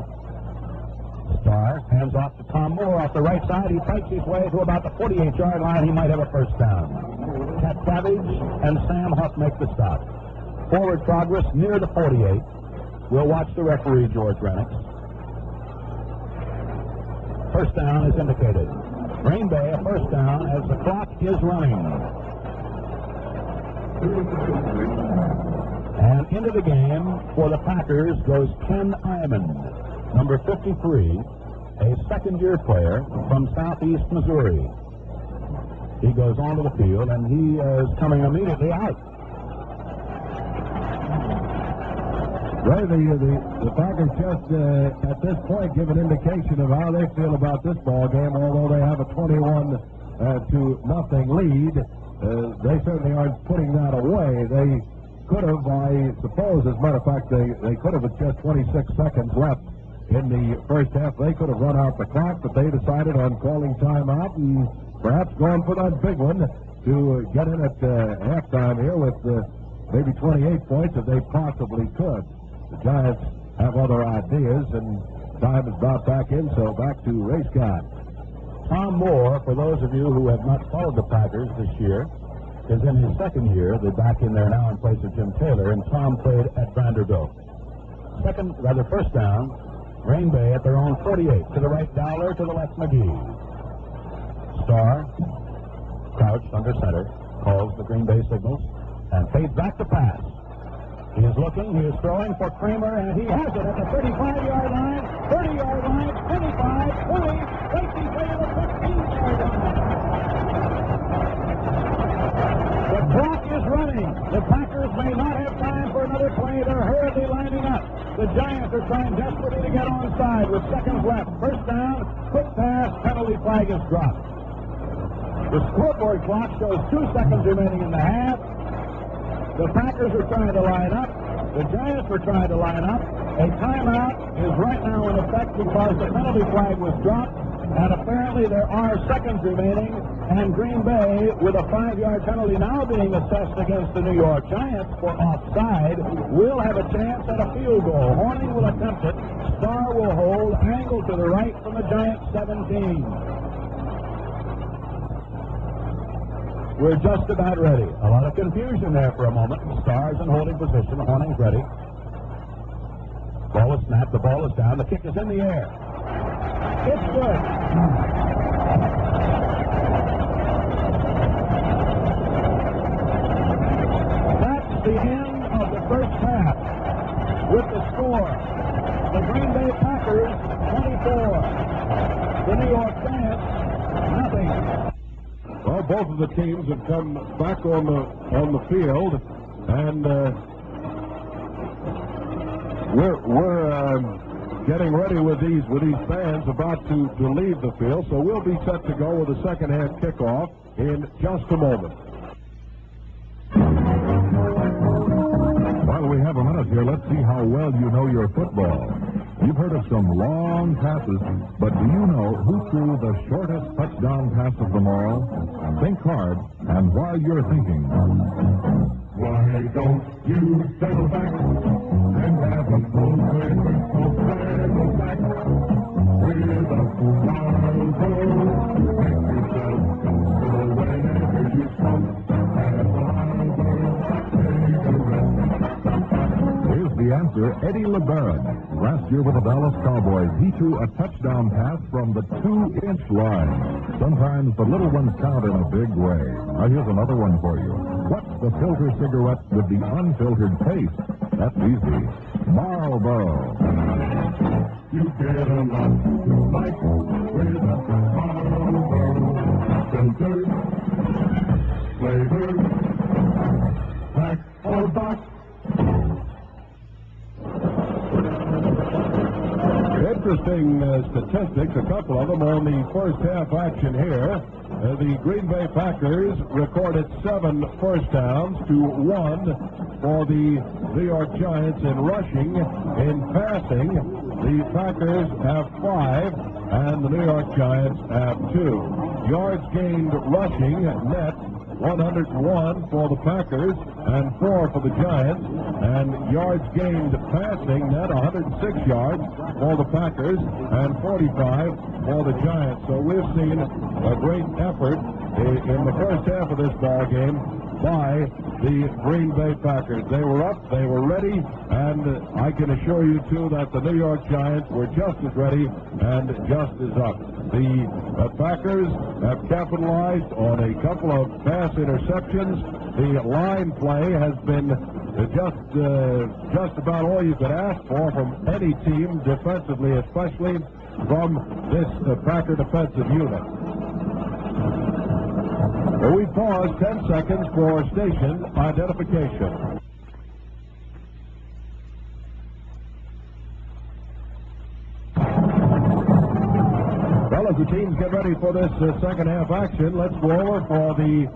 Starr hands off to Tom Moore off the right side. He fights his way to about the 48-yard line. He might have a first down. Cat Savage and Sam Huff make the stop. Forward progress near the 48. We'll watch the referee, George Rennick. First down is indicated. Green Bay a first down as the clock is running. And into the game for the Packers goes Ken Iman. Number 53, a second-year player from Southeast Missouri. He goes onto the field, and he is coming immediately out. Ray, the Packers just at this point give an indication of how they feel about this ball game. Although they have a 21-0 lead, they certainly aren't putting that away. They could have, I suppose, as a matter of fact, they could have with just 26 seconds left in the first half. They could have run out the clock, but they decided on calling timeout and perhaps going for that big one to get in at halftime here with maybe 28 points if they possibly could. The Giants have other ideas, and time is about back in, so back to Ray Scott. Tom Moore, for those of you who have not followed the Packers this year, is in his second year. They're back in there now in place of Jim Taylor, and Tom played at Vanderbilt. First down, Green Bay at their own 48. To the right, Dowler. To the left, McGee. Starr, crouched under center, calls the Green Bay signals, and fades back to pass. He is looking, he is throwing for Kramer, and he has it at the 35-yard line, 30-yard line, 25, 20, takes his way to the 15-yard line. The clock is running. The Packers may not have time for another play. They're hurriedly lining up. The Giants are trying desperately to get onside with seconds left. First down, quick pass, penalty flag is dropped. The scoreboard clock shows 2 seconds remaining in the half. The Packers are trying to line up. The Giants are trying to line up. A timeout is right now in effect because the penalty flag was dropped, and apparently there are seconds remaining, and Green Bay, with a 5-yard penalty now being assessed against the New York Giants for offside, will have a chance at a field goal. Horning will attempt it. Starr will hold. Angle to the right from the Giants 17. We're just about ready. A lot of confusion there for a moment. Starr's in holding position. Horning's ready. Ball is snapped. The ball is down. The kick is in the air. It's good. That's the end of the first half with the score. The Green Bay Packers 24. The New York Giants nothing. Well, both of the teams have come back on the field, and we're getting ready with these fans about to leave the field. So we'll be set to go with the second half kickoff in just a moment. While we have a minute here, let's see how well you know your football. You've heard of some long passes, but do you know who threw the shortest touchdown pass of them all? Think hard, and while you're thinking, why don't you settle back and have a full settle back with a Marlboro? Make yourself comfortable whenever you smoke at Marlboro cigarette. Here's the answer, Eddie LeBaron. Last year with the Dallas Cowboys, he threw a touchdown pass from the 2-inch line. Sometimes the little ones count in a big way. Now here's another one for you. What's the filter cigarette with the unfiltered taste? That's easy. Marlboro. You get a lot to like with a Marlboro. Filtered, flavored, pack or box. Interesting statistics, a couple of them on the first half action here. The Green Bay Packers recorded 7 first downs to 1 for the New York Giants in rushing. In passing, The Packers have 5, and the New York Giants have 2. Yards gained rushing net, 101 for the Packers and 4 for the Giants, and yards gained passing net, 106 yards for the Packers and 45 for the Giants. So we've seen a great effort in the first half of this ball game by the Green Bay Packers. They were up, they were ready, and I can assure you, too, that the New York Giants were just as ready and just as up. The Packers have capitalized on a couple of pass interceptions. The line play has been just about all you could ask for from any team defensively, especially from this Packer defensive unit. We pause 10 seconds for station identification. Well, as the teams get ready for this second half action, let's go over for the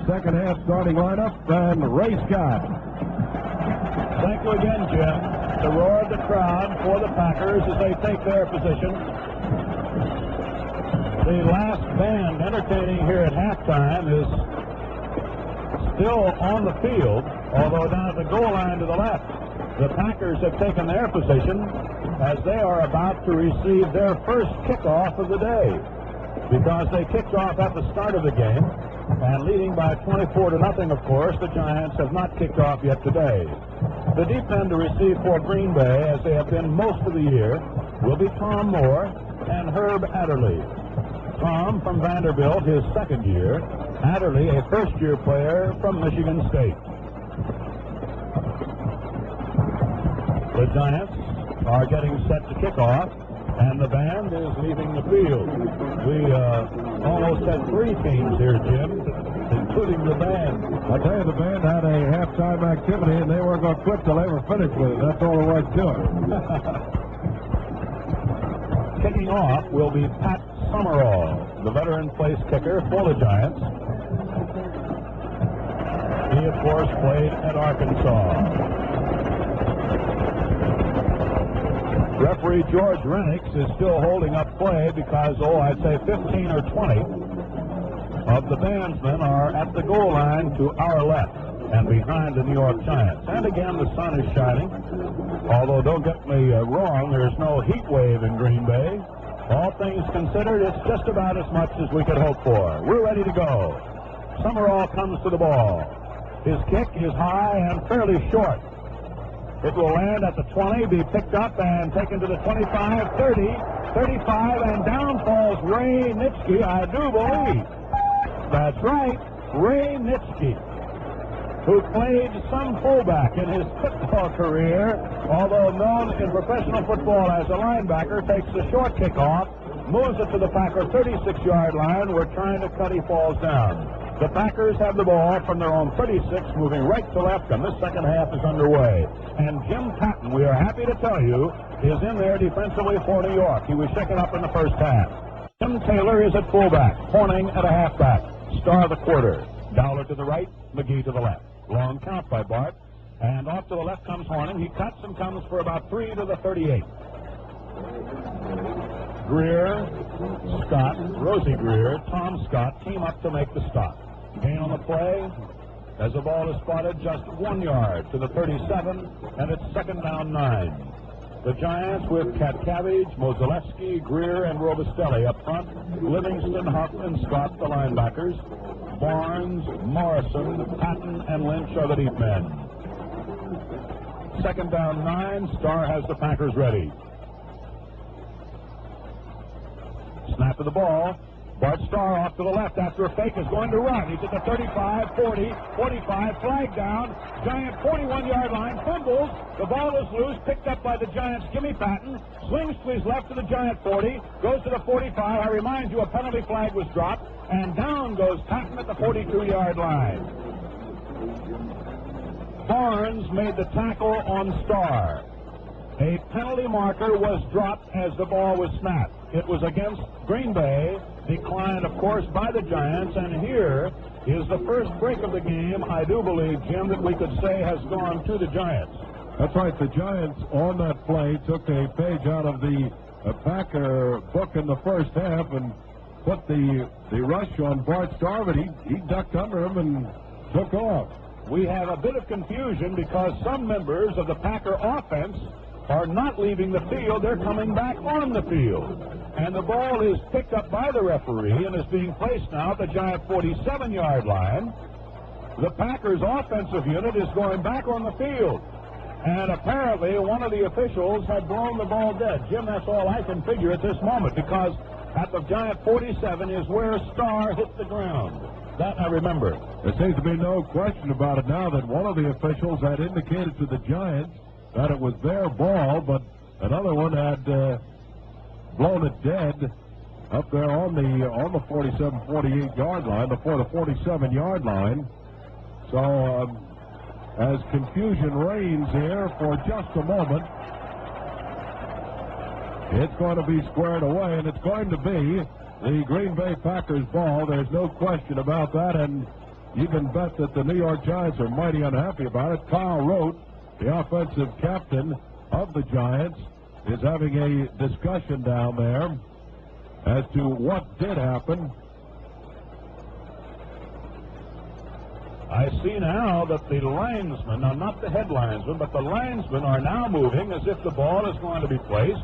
second half starting lineup, and Ray Scott. Thank you again, Jim. The roar of the crowd for the Packers as they take their position. The last band entertaining here at halftime is still on the field, although down at the goal line to the left. The Packers have taken their position as they are about to receive their first kickoff of the day, because they kicked off at the start of the game, and leading by 24-0, of course, the Giants have not kicked off yet today. The deep end to receive for Green Bay, as they have been most of the year, will be Tom Moore and Herb Adderley. Tom from Vanderbilt, his second year. Adderley, a first-year player from Michigan State. The Giants are getting set to kick off, and the band is leaving the field. We almost had 3 teams here, Jim, including the band. I tell you, the band had a halftime activity, and they weren't going to quit till they were finished with it. That's all there was to it. Kicking off will be Pat Summerall, the veteran place kicker for the Giants. He, of course, played at Arkansas. Referee George Renix is still holding up play because, I'd say 15 or 20 of the bandsmen are at the goal line to our left and behind the New York Giants. And again, the sun is shining. Although, don't get me wrong, there's no heat wave in Green Bay. All things considered, it's just about as much as we could hope for. We're ready to go. Summerall comes to the ball. His kick is high and fairly short. It will land at the 20, be picked up and taken to the 25, 30, 35, and down falls Ray Nitschke, I do believe. That's right, Ray Nitschke, who played some fullback in his football career, although known in professional football as a linebacker, takes the short kickoff, moves it to the Packer 36-yard line. We're trying to cut, he falls down. The Packers have the ball from their own 36, moving right to left, and this second half is underway. And Jim Patton, we are happy to tell you, is in there defensively for New York. He was shaken up in the first half. Tim Taylor is at fullback, Horning at a halfback. Star of the quarter. Dowler to the right, McGee to the left. Long count by Bart. And off to the left comes Horning. He cuts and comes for about 3 to the 38. Greer, Scott, Rosie Greer, Tom Scott team up to make the stop. Gain on the play as the ball is spotted just 1 yard to the 37, and it's second down 9. The Giants with Cabbage, Mozalewski, Greer, and Robustelli up front. Livingston, Huff, and Scott, the linebackers. Barnes, Morrison, Patton, and Lynch are the deep men. Second down 9. Starr has the Packers ready. Snap of the ball. Bart Starr off to the left after a fake is going to run. He's at the 35, 40, 45, flag down. Giant 41-yard line, fumbles. The ball is loose, picked up by the Giants' Jimmy Patton. Swings to his left to the Giant 40, goes to the 45. I remind you, a penalty flag was dropped, and down goes Patton at the 42-yard line. Barnes made the tackle on Starr. A penalty marker was dropped as the ball was snapped. It was against Green Bay, declined, of course, by the Giants, and here is the first break of the game, I do believe, Jim, that we could say has gone to the Giants. That's right. The Giants on that play took a page out of the Packer book in the first half and put the rush on Bart Starr, but he ducked under him and took off. We have a bit of confusion because some members of the Packer offense are not leaving the field. They're coming back on the field. And the ball is picked up by the referee and is being placed now at the Giant 47-yard line. The Packers offensive unit is going back on the field. And apparently one of the officials had blown the ball dead. Jim, that's all I can figure at this moment, because at the Giant 47 is where Starr hit the ground. That I remember. There seems to be no question about it now that one of the officials had indicated to the Giants that it was their ball, but another one had blown it dead up there on the 47-48 yard line, before the 47-yard line. So as confusion reigns here for just a moment, it's going to be squared away, and it's going to be the Green Bay Packers ball. There's no question about that, and you can bet that the New York Giants are mighty unhappy about it. Kyle Rote, the offensive captain of the Giants, is having a discussion down there as to what did happen. I see now that the linesmen, now not the head linesmen, but the linesmen are now moving as if the ball is going to be placed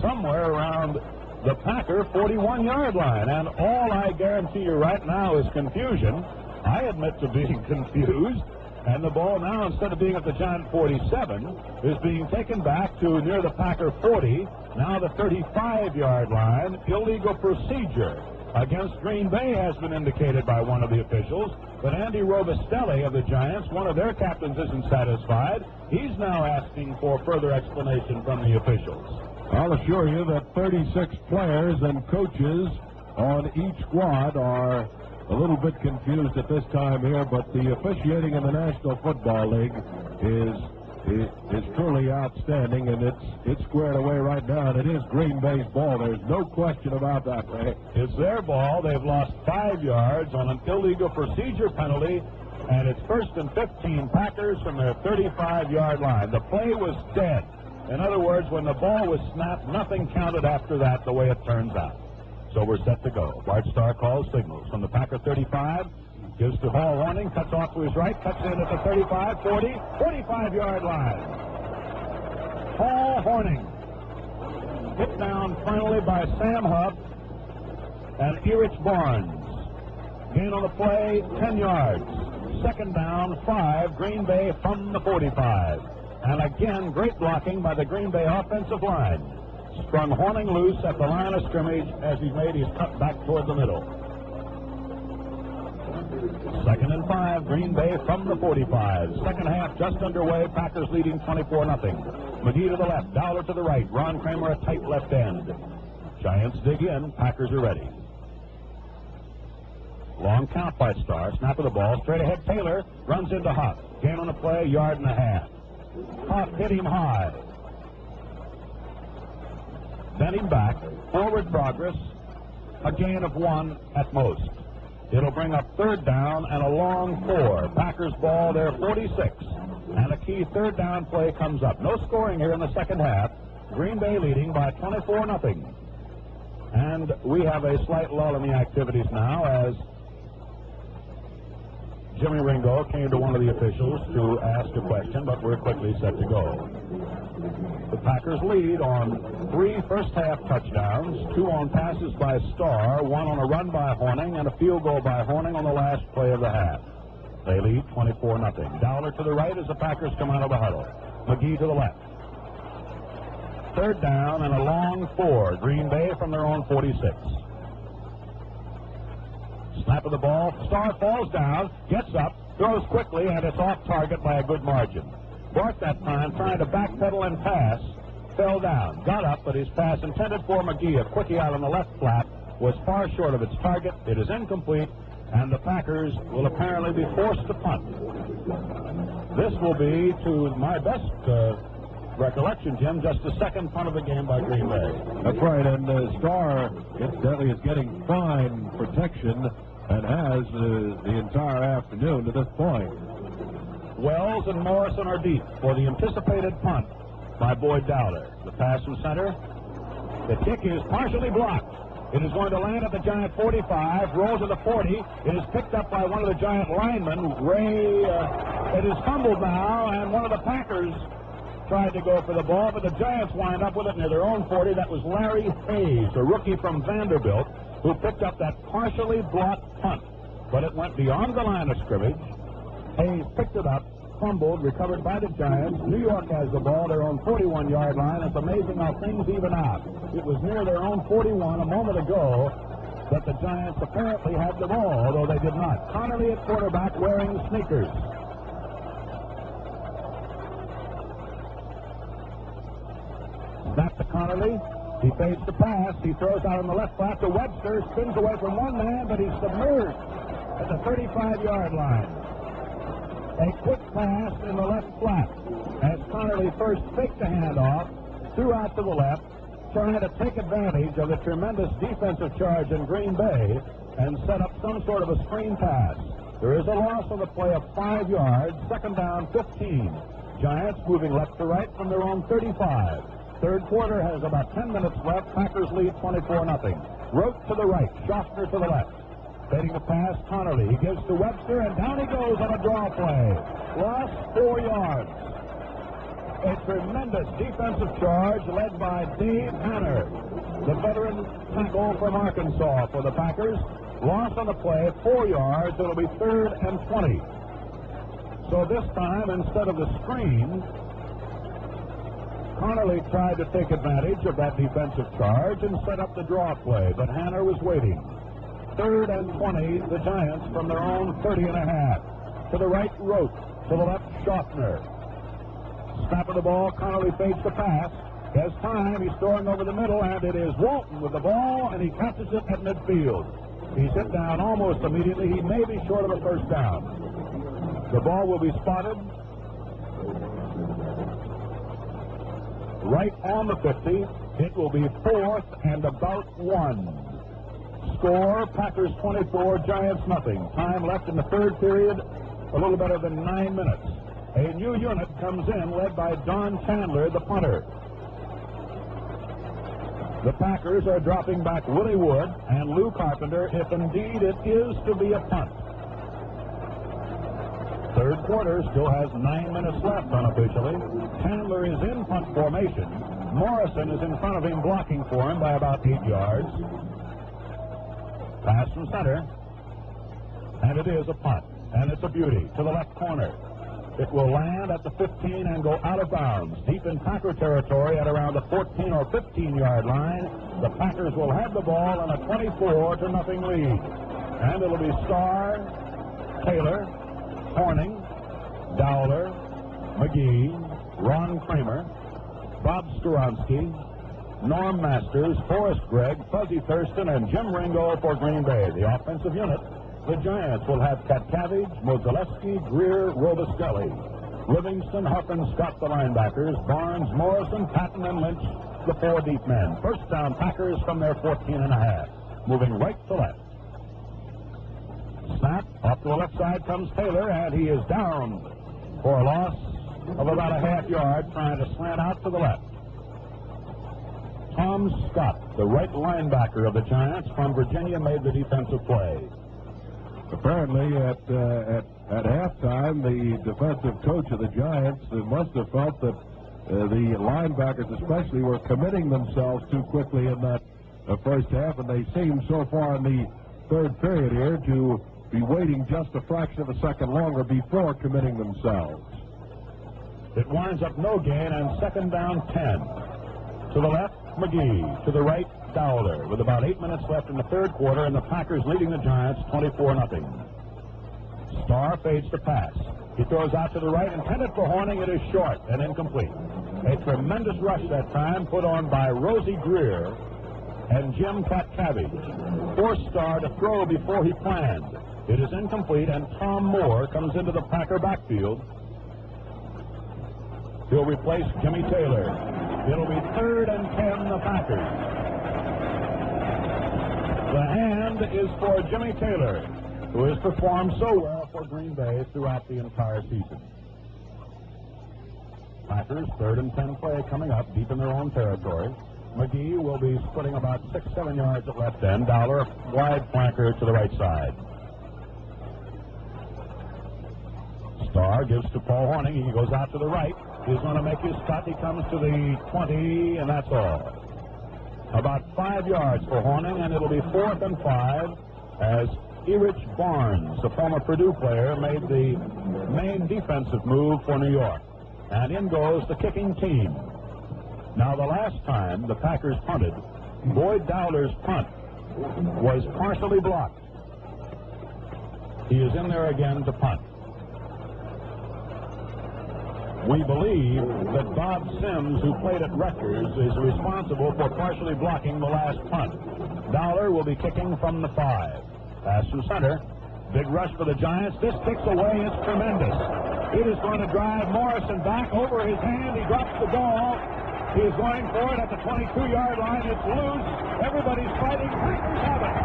somewhere around the Packer 41-yard line. And all I guarantee you right now is confusion. I admit to being confused. And the ball now, instead of being at the Giant 47, is being taken back to near the Packer 40, now the 35-yard line. Illegal procedure against Green Bay has been indicated by one of the officials, but Andy Robustelli of the Giants, one of their captains, isn't satisfied. He's now asking for further explanation from the officials. I'll assure you that 36 players and coaches on each squad are a little bit confused at this time here, but the officiating in the National Football League is truly outstanding, and it's squared away right now, and it is Green Bay's ball. There's no question about that, Ray. It's their ball. They've lost 5 yards on an illegal procedure penalty, and it's 1st and 15 Packers from their 35-yard line. The play was dead. In other words, when the ball was snapped, nothing counted after that, the way it turns out. So we're set to go. Bart Starr calls signals from the Packer 35, gives to Hall Horning, cuts off to his right, cuts in at the 35, 40, 45-yard line. Hall Horning hit down finally by Sam Hubb and Erich Barnes. Gain on the play, 10 yards. 2nd down, 5, Green Bay from the 45. And again, great blocking by the Green Bay offensive line. Sprung Horning loose at the line of scrimmage as he made his cut back toward the middle. 2nd and 5, Green Bay from the 45. Second half just underway, Packers leading 24-0. McGee to the left, Dowler to the right, Ron Kramer a tight left end. Giants dig in, Packers are ready. Long count by Starr, snap of the ball, straight ahead Taylor, runs into Huff. Gain on the play, 1.5 yards. Huff hit him high. Bent him back, forward progress, a gain of 1 at most. It'll bring up 3rd down and a long 4. Packers ball, their 46. And a key 3rd down play comes up. No scoring here in the second half. Green Bay leading by 24-0. And we have a slight lull in the activities now as Jimmy Ringo came to one of the officials to ask a question, but we're quickly set to go. The Packers lead on 3 first-half touchdowns, 2 on passes by Starr, 1 on a run by Horning, and a field goal by Horning on the last play of the half. They lead 24-0. Dowler to the right as the Packers come out of the huddle. McGee to the left. 3rd down and a long 4. Green Bay from their own 46. Snap of the ball. Starr falls down, gets up, throws quickly, and it's off target by a good margin. Bart that time trying to backpedal and pass, fell down, got up, but his pass intended for McGee, a quickie out on the left flap, was far short of its target. It is incomplete, and the Packers will apparently be forced to punt. This will be, to my best recollection, Jim, just the 2nd punt of the game by Green Bay. That's right, and Starr, incidentally, is getting fine protection and has the entire afternoon to this point. Wells and Morrison are deep for the anticipated punt by Boyd Dowler. The pass from center. The kick is partially blocked. It is going to land at the Giant 45, roll to the 40. It is picked up by one of the Giant linemen, Ray. It is fumbled now, and one of the Packers tried to go for the ball, but the Giants wind up with it near their own 40. That was Larry Hayes, a rookie from Vanderbilt, who picked up that partially blocked punt. But it went beyond the line of scrimmage. Hayes picked it up, fumbled, recovered by the Giants. New York has the ball, their own 41-yard line. It's amazing how things even out. It was near their own 41 a moment ago that the Giants apparently had the ball, although they did not. Connolly at quarterback wearing sneakers. Snap to Connolly. He fades the pass. He throws out on the left flat to Webster. Spins away from one man, but he's submerged at the 35-yard line. A quick pass in the left flat as Connolly first faked the handoff, threw out to the left, trying to take advantage of the tremendous defensive charge in Green Bay and set up some sort of a screen pass. There is a loss on the play of 5 yards, second down 15. Giants moving left to right from their own 35. Third quarter has about 10 minutes left. Packers lead 24-0. Rote to the right, Schaffner to the left. Fading the pass, Connolly. He gives to Webster, and down he goes on a draw play. Lost 4 yards. A tremendous defensive charge led by Dave Hanner, the veteran tackle from Arkansas for the Packers. Loss on the play, 4 yards. It'll be 3rd and 20. So this time, instead of the screen, Connolly tried to take advantage of that defensive charge and set up the draw play, but Hanner was waiting. 3rd and 20, the Giants from their own 30.5. To the right, Rote. To the left, Schaffner. Snap of the ball, Connolly fades the pass. Has time, he's throwing over the middle, and it is Walton with the ball, and he catches it at midfield. He's hit down almost immediately. He may be short of a first down. The ball will be spotted right on the 50. It will be 4th and about 1. Score, Packers 24, Giants nothing. Time left in the third period, a little better than 9 minutes. A new unit comes in, led by Don Chandler, the punter. The Packers are dropping back Willie Wood and Lou Carpenter, if indeed it is to be a punt. Third quarter still has 9 minutes left unofficially. Chandler is in punt formation. Morrison is in front of him, blocking for him by about 8 yards. Pass from center. And it is a punt. And it's a beauty to the left corner. It will land at the 15 and go out of bounds. Deep in Packer territory at around the 14 or 15-yard line. The Packers will have the ball in a 24-0 lead. And it'll be Starr, Taylor, Horning, Dowler, McGee, Ron Kramer, Bob Skoronsky, Norm Masters, Forrest Gregg, Fuzzy Thurston, and Jim Ringo for Green Bay. The offensive unit, the Giants will have Katkavage, Modzelewski, Greer, Robestelli, Livingston, Huffin, Scott the linebackers, Barnes, Morrison, Patton, and Lynch, the 4 deep men. First down Packers from their 14.5. Moving right to left. Snap, off to the left side comes Taylor, and he is down for a loss of about a half yard, trying to slant out to the left. Tom Scott, the right linebacker of the Giants from Virginia, made the defensive play. Apparently, at halftime, the defensive coach of the Giants must have felt that the linebackers especially were committing themselves too quickly in that first half, and they seem so far in the third period here to be waiting just a fraction of a second longer before committing themselves. It winds up no gain, and second down 10. To the left, McGee. To the right, Dowler. With about 8 minutes left in the third quarter, and the Packers leading the Giants 24-0. Starr fades the pass. He throws out to the right, intended for Horning. It is short and incomplete. A tremendous rush that time put on by Rosie Greer and Jim Katkavage. Forced Starr to throw before he planned. It is incomplete, and Tom Moore comes into the Packer backfield. He'll replace Jimmy Taylor. It'll be 3rd and 10, the Packers. The hand is for Jimmy Taylor, who has performed so well for Green Bay throughout the entire season. Packers, 3rd and 10 play coming up deep in their own territory. McGee will be splitting about 6-7 yards at left end. Dowler, wide flanker to the right side. Starr gives to Paul Hornung. He goes out to the right. He's going to make his cut. He comes to the 20, and that's all. About 5 yards for Hornung, and it'll be 4th and 5 as Erich Barnes, the former Purdue player, made the main defensive move for New York. And in goes the kicking team. Now, the last time the Packers punted, Boyd Dowler's punt was partially blocked. He is in there again to punt. We believe that Bob Sims, who played at Rutgers, is responsible for partially blocking the last punt. Dowler will be kicking from the 5. Pass from center. Big rush for the Giants. This kicks away. It's tremendous. It is going to drive Morrison back over his hand. He drops the ball. He is going for it at the 22-yard line. It's loose. Everybody's fighting. Packers have it.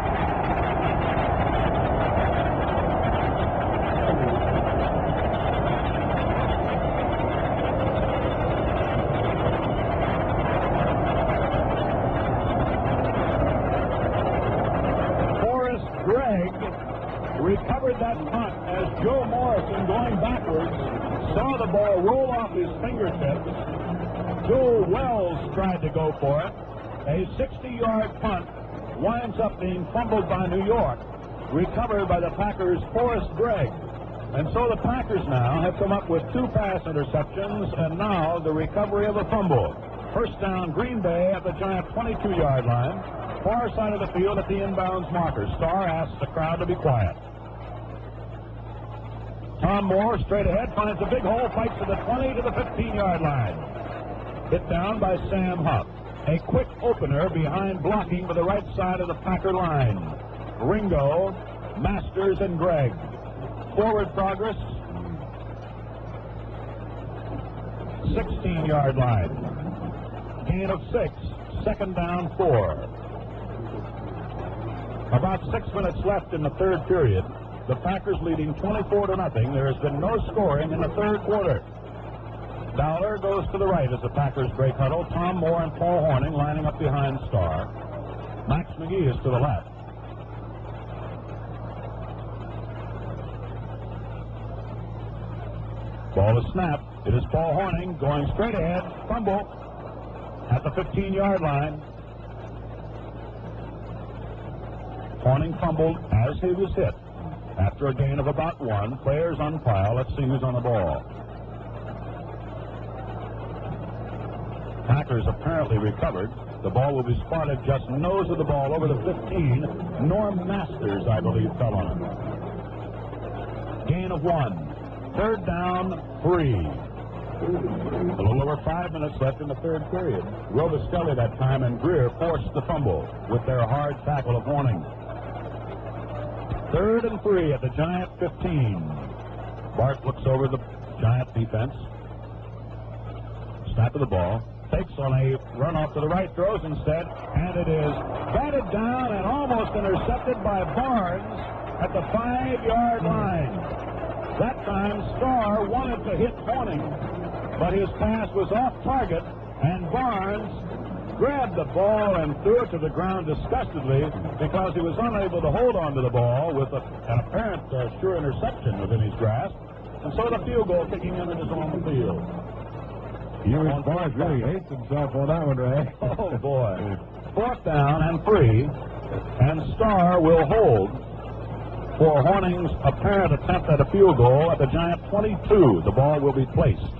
Recovered that punt as Joe Morrison, going backwards, saw the ball roll off his fingertips. Joe Wells tried to go for it. A 60-yard punt winds up being fumbled by New York, recovered by the Packers' Forrest Gregg. And so the Packers now have come up with 2 pass interceptions, and now the recovery of a fumble. First down, Green Bay at the Giant 22-yard line, far side of the field at the inbounds marker. Starr asks the crowd to be quiet. Tom Moore, straight ahead, finds a big hole, fights to the 20 to the 15-yard line. Hit down by Sam Huff. A quick opener behind blocking to the right side of the Packer line. Ringo, Masters, and Gregg. Forward progress. 16-yard line. Gain of 6. Second down, 4. About 6 minutes left in the third period. The Packers leading 24-0. There has been no scoring in the third quarter. Dowler goes to the right as the Packers break huddle. Tom Moore and Paul Hornung lining up behind Starr. Max McGee is to the left. Ball is snapped. It is Paul Hornung going straight ahead. Fumble at the 15-yard line. Hornung fumbled as he was hit. After a gain of about 1, players unpile. Let's see who's on the ball. Packers apparently recovered. The ball will be spotted just nose of the ball over the 15. Norm Masters, I believe, fell on it. Gain of 1. Third down, 3. A little over 5 minutes left in the third period. Robestelli that time and Greer forced the fumble with their hard tackle of Hornung. 3rd and 3 at the Giant 15. Bart looks over the Giant defense. Snap of the ball. Takes on a run off to the right, throws instead, and it is batted down and almost intercepted by Barnes at the 5-yard line. That time, Starr wanted to hit Hornung, but his pass was off target, and Barnes grabbed the ball and threw it to the ground disgustedly because he was unable to hold on to the ball with an apparent sure interception within his grasp, and so the field goal kicking unit is on the field. Erich Barnes really hates himself on that one, Ray. Oh, boy. 4th down and 3, and Starr will hold for Hornung's apparent attempt at a field goal at the Giant 22. The ball will be placed.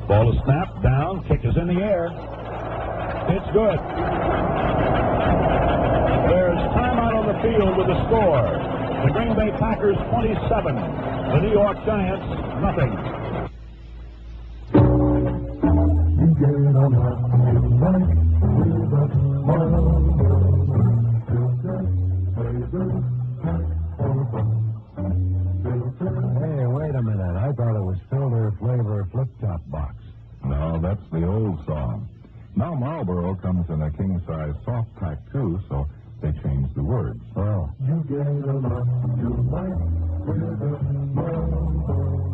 Ball is snapped, down, kick is in the air. It's good. There's timeout on the field with the score. The Green Bay Packers 27, the New York Giants nothing. Hey, wait a minute. I thought it was Filter Flavor Flip-Top Box. No, that's the old song. Now Marlboro comes in a king-size soft pack, too, so they changed the words. Oh. You get them up, you might with a Marlboro.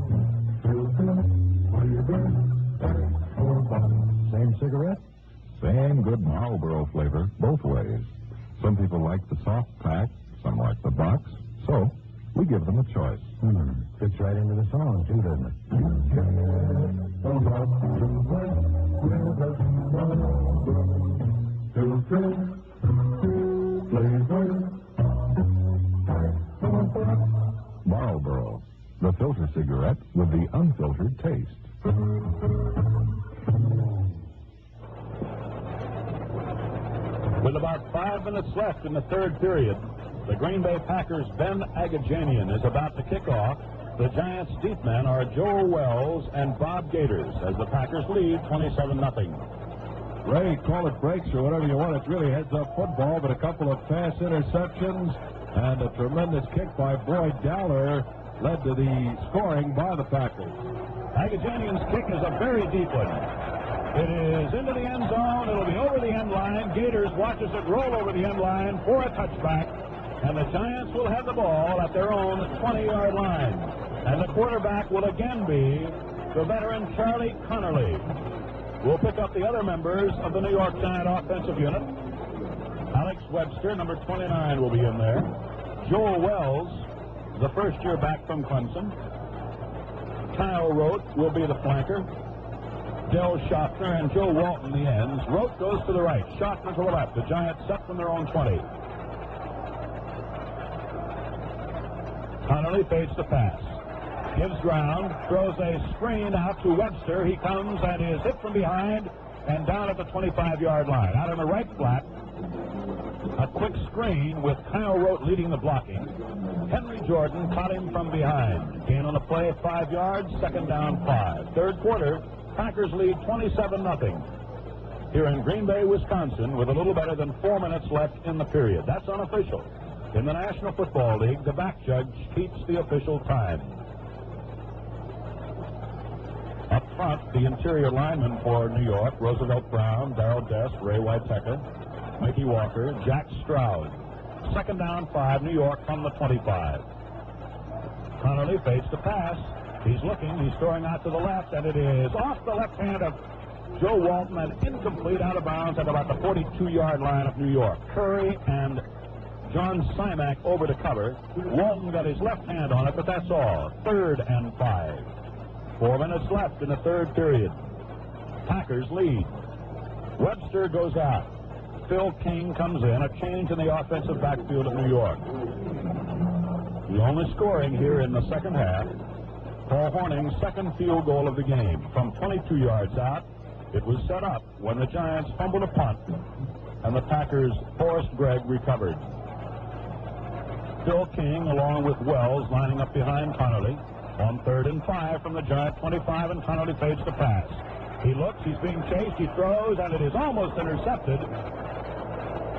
Marlboro flavor both ways. Some people like the soft pack, some like the box, so we give them a choice. Fits right into the song, too, doesn't it? Marlboro, the filter cigarette with the unfiltered taste. With about 5 minutes left in the third period, the Green Bay Packers' Ben Agajanian is about to kick off. The Giants' deep men are Joe Wells and Bob Gators as the Packers lead 27-0. Ray, call it breaks or whatever you want. It's really heads-up football, but a couple of pass interceptions and a tremendous kick by Boyd Dowler led to the scoring by the Packers. Agajanian's kick is a very deep one. It is into the end zone. It'll be over the end line. Gators watches it roll over the end line for a touchback, and the Giants will have the ball at their own 20-yard line. And the quarterback will again be the veteran Charlie Connerly. We'll pick up the other members of the New York Giant offensive unit. Alex Webster, number 29, will be in there. Joel Wells, the first-year back from Clemson. Kyle Rote will be the flanker. Del Schaffner and Joe Walton, the ends. Rote goes to the right. Schaffner to the left. The Giants set from their own 20. Connerly fades the pass. Gives ground. Throws a screen out to Webster. He comes and is hit from behind and down at the 25-yard line. Out on the right flat. A quick screen with Kyle Rote leading the blocking. Henry Jordan caught him from behind. Gain on the play at 5 yards. Second down 5. Third quarter. Packers lead 27-0 here in Green Bay, Wisconsin, with a little better than 4 minutes left in the period. That's unofficial. In the National Football League, the back judge keeps the official time. Up front, the interior linemen for New York: Roosevelt Brown, Darrell Dest, Ray Whitehecker, Mickey Walker, Jack Stroud. Second down 5, New York from the 25. Connerly fades the pass. He's looking, he's throwing out to the left, and it is off the left hand of Joe Walton and incomplete, out of bounds at about the 42-yard line of New York. Curry and John Simak over to cover. Walton got his left hand on it, but that's all. 3rd and 5. 4 minutes left in the third period. Packers lead. Webster goes out. Phil King comes in, a change in the offensive backfield of New York. The only scoring here in the second half. Paul Horning's second field goal of the game. From 22 yards out, it was set up when the Giants fumbled a punt, and the Packers' Forrest Gregg recovered. Phil King, along with Wells, lining up behind Connerly on 3rd and 5 from the Giant 25, and Connerly fades the pass. He looks, he's being chased, he throws, and it is almost intercepted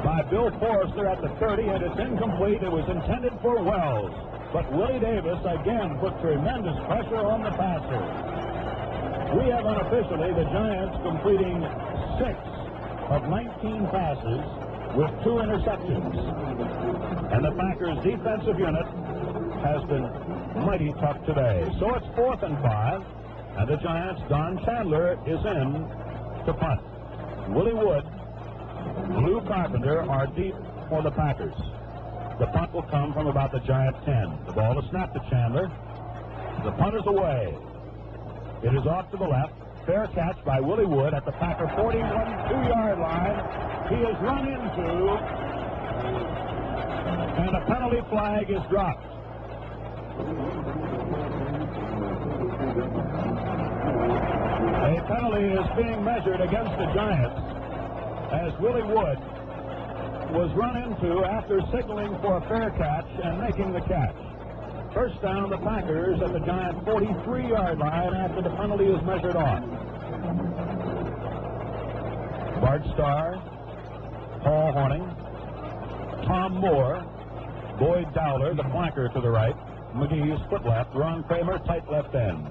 by Bill Forrester at the 30, and it's incomplete. It was intended for Wells. But Willie Davis again put tremendous pressure on the passer. We have unofficially the Giants completing 6 of 19 passes with 2 interceptions. And the Packers defensive unit has been mighty tough today. So it's 4th and 5, and the Giants, Don Chandler is in to punt. Willie Wood, Lou Carpenter are deep for the Packers. The punt will come from about the Giant 10. The ball is snapped to Chandler. The punt is away. It is off to the left. Fair catch by Willie Wood at the Packer 41-2-yard line. He is run into, and a penalty flag is dropped. A penalty is being measured against the Giants as Willie Wood was run into after signaling for a fair catch and making the catch. First down, the Packers at the Giant 43-yard line after the penalty is measured off. Bart Starr, Paul Horning, Tom Moore, Boyd Dowler, the flanker to the right, McGee's foot left, Ron Kramer, tight left end.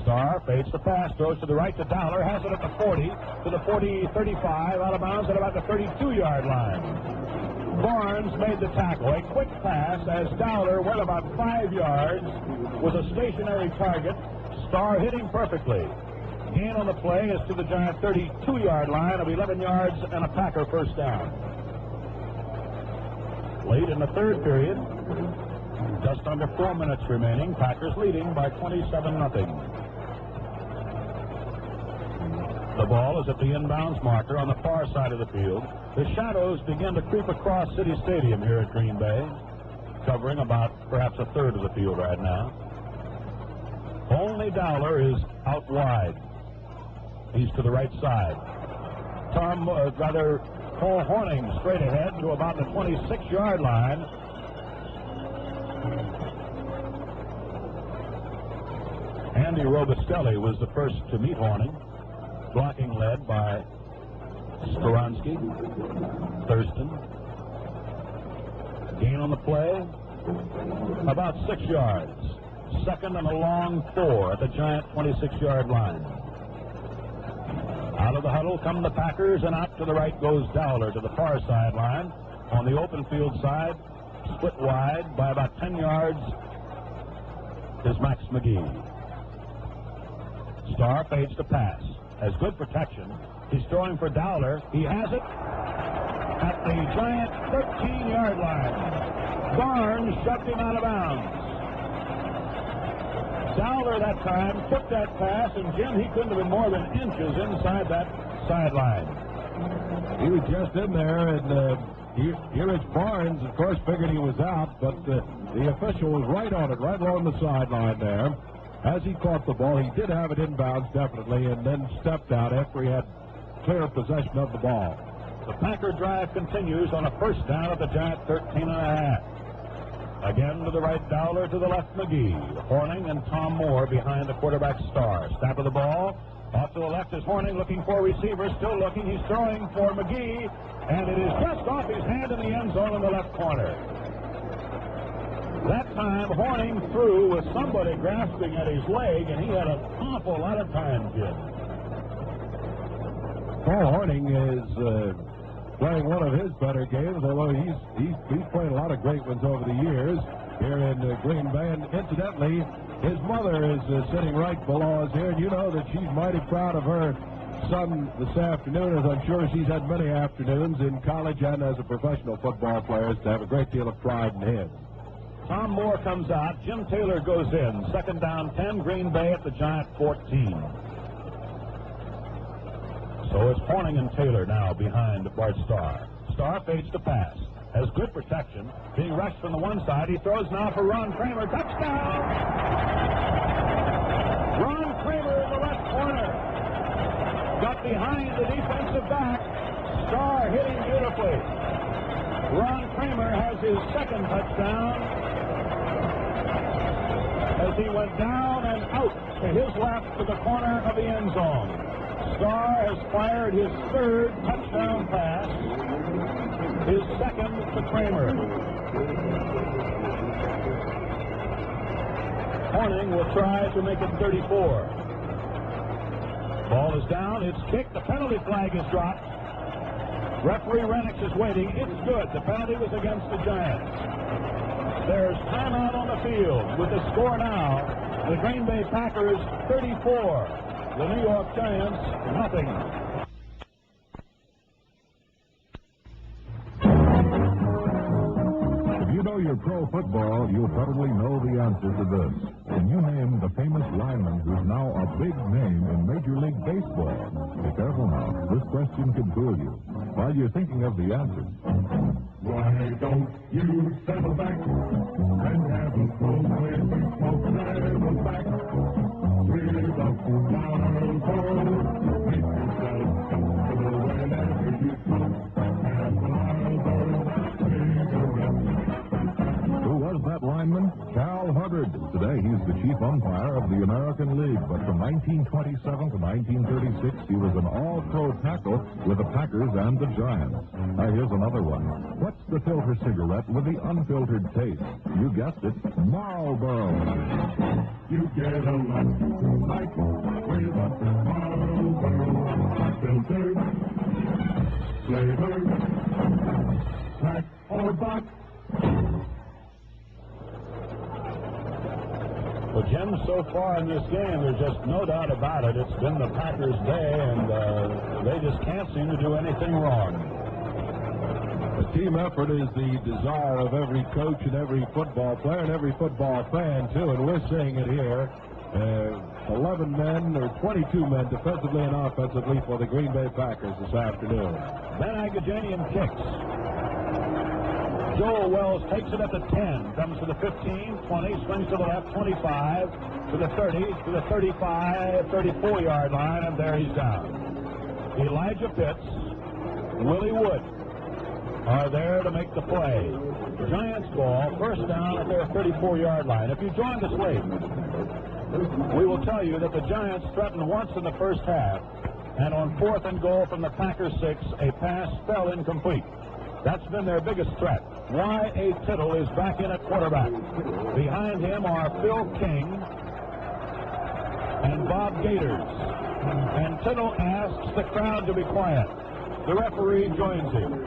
Starr fades the pass, throws to the right to Dowler, has it at the 40, to the 40-35, out of bounds at about the 32-yard line. Barnes made the tackle. A quick pass as Dowler went about 5 yards, was a stationary target. Starr hitting perfectly. Gain on the play is to the Giant 32-yard line of 11 yards and a Packer first down. Late in the third period, just under 4 minutes remaining, Packers leading by 27-0. The ball is at the inbounds marker on the far side of the field. The shadows begin to creep across City Stadium here at Green Bay, covering about perhaps a third of the field right now. Only Dowler is out wide. He's to the right side. Paul Hornung straight ahead to about the 26-yard line. Andy Robustelli was the first to meet Hornung. Blocking led by Skoronski, Thurston. Gain on the play, about 6 yards. Second and a long 4 at the Giant 26-yard line. Out of the huddle come the Packers, and out to the right goes Dowler to the far sideline. On the open field side, split wide by about 10 yards is Max McGee. Starr fades to pass. Has good protection. He's throwing for Dowler. He has it at the Giant 13-yard line. Barnes shoved him out of bounds. Dowler that time took that pass, and Jim, he couldn't have been more than inches inside that sideline. He was just in there, and here is Barnes, of course, figured he was out, but the official was right on it, right along the sideline there. As he caught the ball, he did have it inbounds, definitely, and then stepped out after he had clear possession of the ball. The Packer drive continues on a first down at the Giant 13.5. Again to the right, Dowler, to the left, McGee. Hornung and Tom Moore behind the quarterback Starr. Snap of the ball. Off to the left is Hornung looking for a receiver. Still looking. He's throwing for McGee. And it is just off his hand in the end zone in the left corner. That time, Hornung threw with somebody grasping at his leg, and he had an awful lot of time, Jim. Paul Hornung is playing one of his better games, although he's played a lot of great ones over the years here in Green Bay. And incidentally, his mother is sitting right below us here, and you know that she's mighty proud of her son this afternoon, as I'm sure she's had many afternoons in college and as a professional football player, to have a great deal of pride in him. Tom Moore comes out. Jim Taylor goes in. Second down, 10. Green Bay at the Giant 14. So it's Hornung and Taylor now behind Bart Starr. Starr fades to pass. Has good protection. Being rushed from the one side. He throws now for Ron Kramer. Touchdown! Ron Kramer in the left corner. Got behind the defensive back. Starr hitting beautifully. Ron Kramer has his second touchdown as he went down and out to his left to the corner of the end zone. Starr has fired his third touchdown pass, his second to Kramer. Hornung will try to make it 34. Ball is down, it's kicked, the penalty flag is dropped. Referee Renix is waiting. It's good. The penalty was against the Giants. There's timeout on the field with the score now. The Green Bay Packers 34. The New York Giants nothing. If you know your pro football, you'll probably know the answer to this. Can you name the famous lineman who's now a big name in Major League Baseball? Be careful now. This question could fool you. While you're thinking of the answer. Why don't you settle back and have a full with smoke settle back? With a bottle full, make yourself comfortable whenever you smoke. Have a Marlboro cigarette. Who was that lineman? Cal Hubbard. Today he's the chief umpire of the American League, but from 1927 to 1936 he was an all-pro tackle with the Packers and the Giants. Now here's another one. What's the filter cigarette with the unfiltered taste? You guessed it, Marlboro. You get a life with a Marlboro. Filtered, flavored, pack or box. Well, Jim, so far in this game, there's just no doubt about it. It's been the Packers' day, and they just can't seem to do anything wrong. A team effort is the desire of every coach and every football player and every football fan, too, and we're seeing it here. 11 men or 22 men defensively and offensively for the Green Bay Packers this afternoon. Van Agajanian kicks. Joel Wells takes it at the 10, comes to the 15, 20, swings to the left, 25, to the 30, to the 35, 34-yard line, and there he's down. Elijah Pitts, Willie Wood are there to make the play. Giants ball, first down at their 34-yard line. If you joined us late, we will tell you that the Giants threatened once in the first half, and on 4th and goal from the Packers 6, a pass fell incomplete. That's been their biggest threat. Y.A. Tittle is back in at quarterback. Behind him are Phil King and Bob Gators. And Tittle asks the crowd to be quiet. The referee joins him.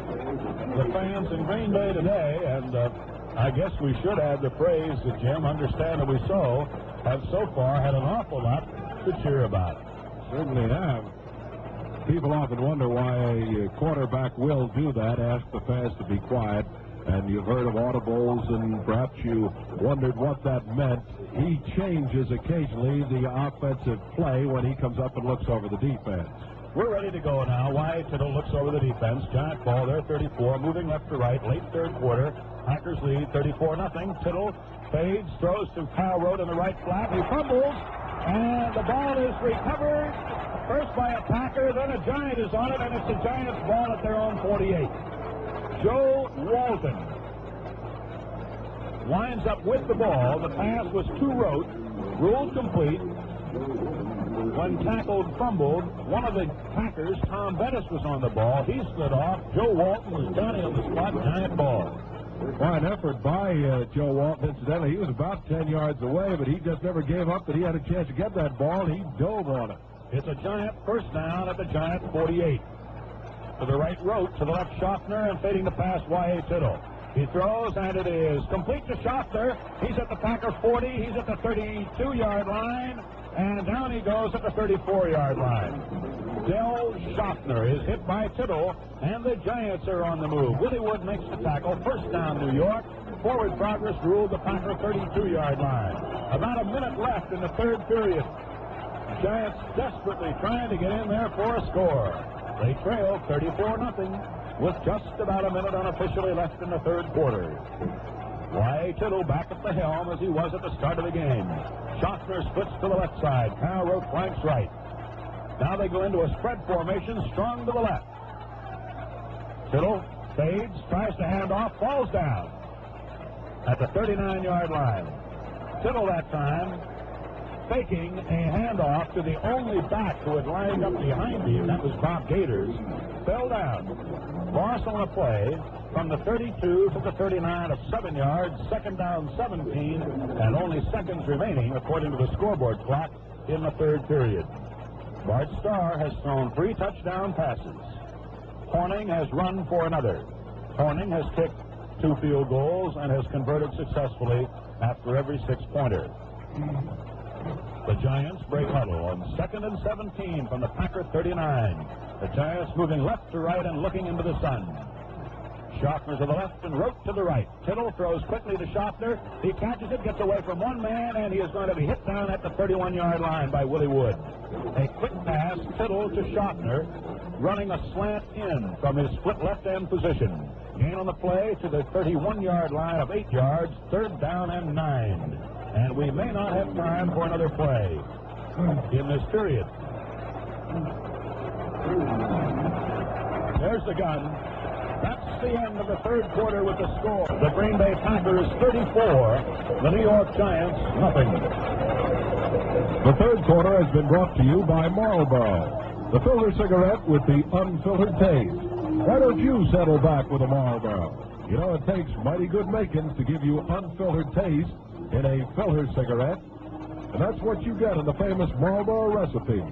The fans in Green Bay today, and I guess we should add the praise that Jim, understandably so, have so far had an awful lot to cheer about. Certainly have. People often wonder why a quarterback will do that, ask the fans to be quiet, and you've heard of audibles, and perhaps you wondered what that meant. He changes occasionally the offensive play when he comes up and looks over the defense. We're ready to go now. Y.A. Tittle looks over the defense. Giant ball there, 34, moving left to right, late third quarter. Packers lead 34-0. Tittle fades, throws to Kyle Rote in the right flat. He fumbles, and the ball is recovered. First by a Packer, then a Giant is on it, and it's the Giants' ball at their own 48. Joe Walton winds up with the ball. The pass was to Rote, ruled complete. When tackled, fumbled, one of the Packers, Tom Bettis, was on the ball. He slid off. Joe Walton was down on the spot. Giant ball. Fine effort by Joe Walton. Incidentally, he was about 10 yards away, but he just never gave up that he had a chance to get that ball, and he dove on it. It's a Giant first down at the Giant 48. To the right, Rote, to the left, Schaffner, and fading the pass, Y.A. Tittle. He throws, and it is complete to Schaffner. He's at the Packer 40. He's at the 32-yard line, and down he goes at the 34-yard line. Del Schaffner is hit by Tittle, and the Giants are on the move. Willie Wood makes the tackle. First down, New York. Forward progress ruled the Packer 32-yard line. About a minute left in the third period. Giants desperately trying to get in there for a score. They trail 34-0 with just about a minute unofficially left in the third quarter. Y.A. Tittle back at the helm as he was at the start of the game. Schaffner splits to the left side. Kyle Rote flanks right. Now they go into a spread formation, strong to the left. Tittle fades, tries to hand off, falls down at the 39-yard line. Tittle that time faking a handoff to the only back who had lined up behind him, that was Bob Gators, fell down. Loss on a play from the 32 to the 39 of 7 yards, second down 17, and only seconds remaining according to the scoreboard clock in the third period. Bart Starr has thrown 3 touchdown passes. Horning has run for another. Horning has kicked 2 field goals and has converted successfully after every 6-pointer. The Giants break huddle on 2nd and 17 from the Packer 39. The Giants moving left to right and looking into the sun. Schaffner to the left and Rote to the right. Tittle throws quickly to Schaffner. He catches it, gets away from one man, and he is going to be hit down at the 31-yard line by Willie Wood. A quick pass, Tittle to Schaffner, running a slant in from his split left-end position. Gain on the play to the 31-yard line of 8 yards, third down and 9. And we may not have time for another play in this period. There's the gun. That's the end of the third quarter with the score. The Green Bay Packers 34, the New York Giants nothing. The third quarter has been brought to you by Marlboro, the filter cigarette with the unfiltered taste. Why don't you settle back with a Marlboro? You know, it takes mighty good makings to give you unfiltered taste in a filter cigarette, and that's what you get in the famous Marlboro recipe.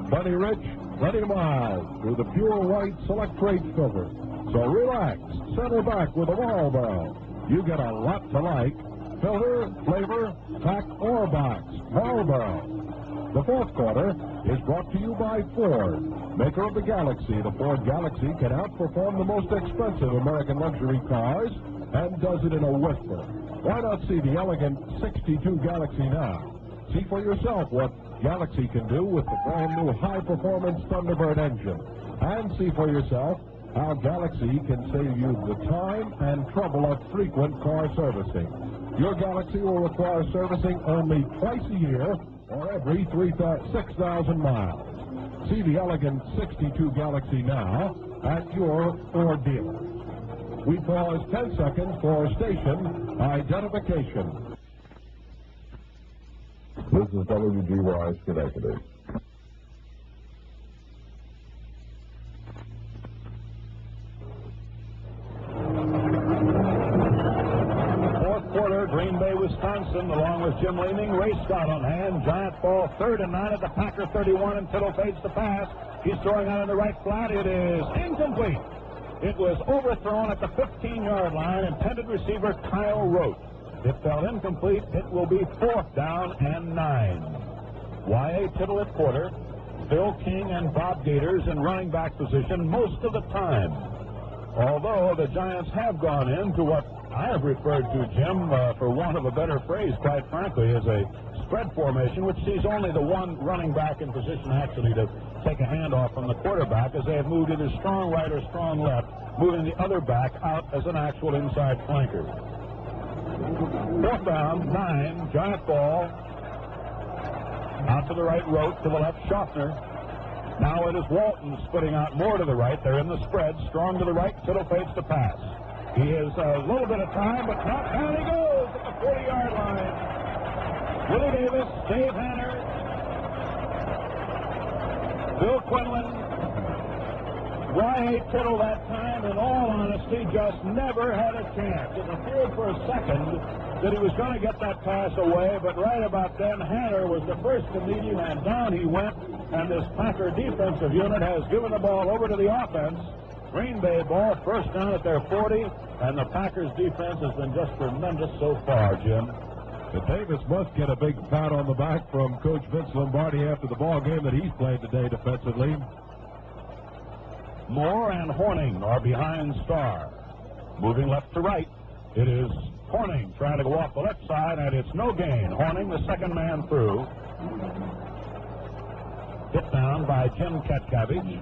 Plenty rich, plenty mild, through the pure white select rate filter. So relax, settle back with a Marlboro. You get a lot to like filter, flavor, pack, or box. Marlboro. The fourth quarter is brought to you by Ford, maker of the Galaxy. The Ford Galaxy can outperform the most expensive American luxury cars and does it in a whisper. Why not see the elegant 62 Galaxy now? See for yourself what Galaxy can do with the brand new high-performance Thunderbird engine. And see for yourself how Galaxy can save you the time and trouble of frequent car servicing. Your Galaxy will require servicing only twice a year or every 6,000 miles. See the elegant 62 Galaxy now at your Ford dealer. We pause 10 seconds for station identification. This is WGY Schenectady. Green Bay, Wisconsin, along with Jim Leeming. Ray Scott on hand. Giant ball, 3rd and 9 at the Packer 31, and Tittle fades the pass. He's throwing out in the right flat. It is incomplete. It was overthrown at the 15-yard line. Intended receiver Kyle Rote. It fell incomplete. It will be 4th down and 9. Y.A. Tittle at quarter. Phil King and Bob Gators in running back position most of the time. Although the Giants have gone into what I have referred to, Jim, for want of a better phrase, quite frankly, as a spread formation, which sees only the one running back in position actually to take a handoff from the quarterback, as they have moved either strong right or strong left, moving the other back out as an actual inside flanker. 4th down, 9, Giant ball. Out to the right, Rote, to the left, Schaffner. Now it is Walton splitting out more to the right. They're in the spread, strong to the right, Tittle fades the pass. He has a little bit of time, but not. Down he goes at the 40-yard line. Willie Davis, Dave Hanner, Bill Quinlan, Y.A. Tittle that time, in all honesty, just never had a chance. It appeared for a second that he was going to get that pass away, but right about then, Hanner was the first to meet him, and down he went, and this Packer defensive unit has given the ball over to the offense. Green Bay ball, 1st down at their 40, and the Packers defense has been just tremendous so far, Jim. Davis must get a big pat on the back from Coach Vince Lombardi after the ball game that he's played today defensively. Moore and Horning are behind Starr. Moving left to right, it is Horning trying to go off the left side, and it's no gain. Horning, the second man through. Hit down by Jim Katkavich.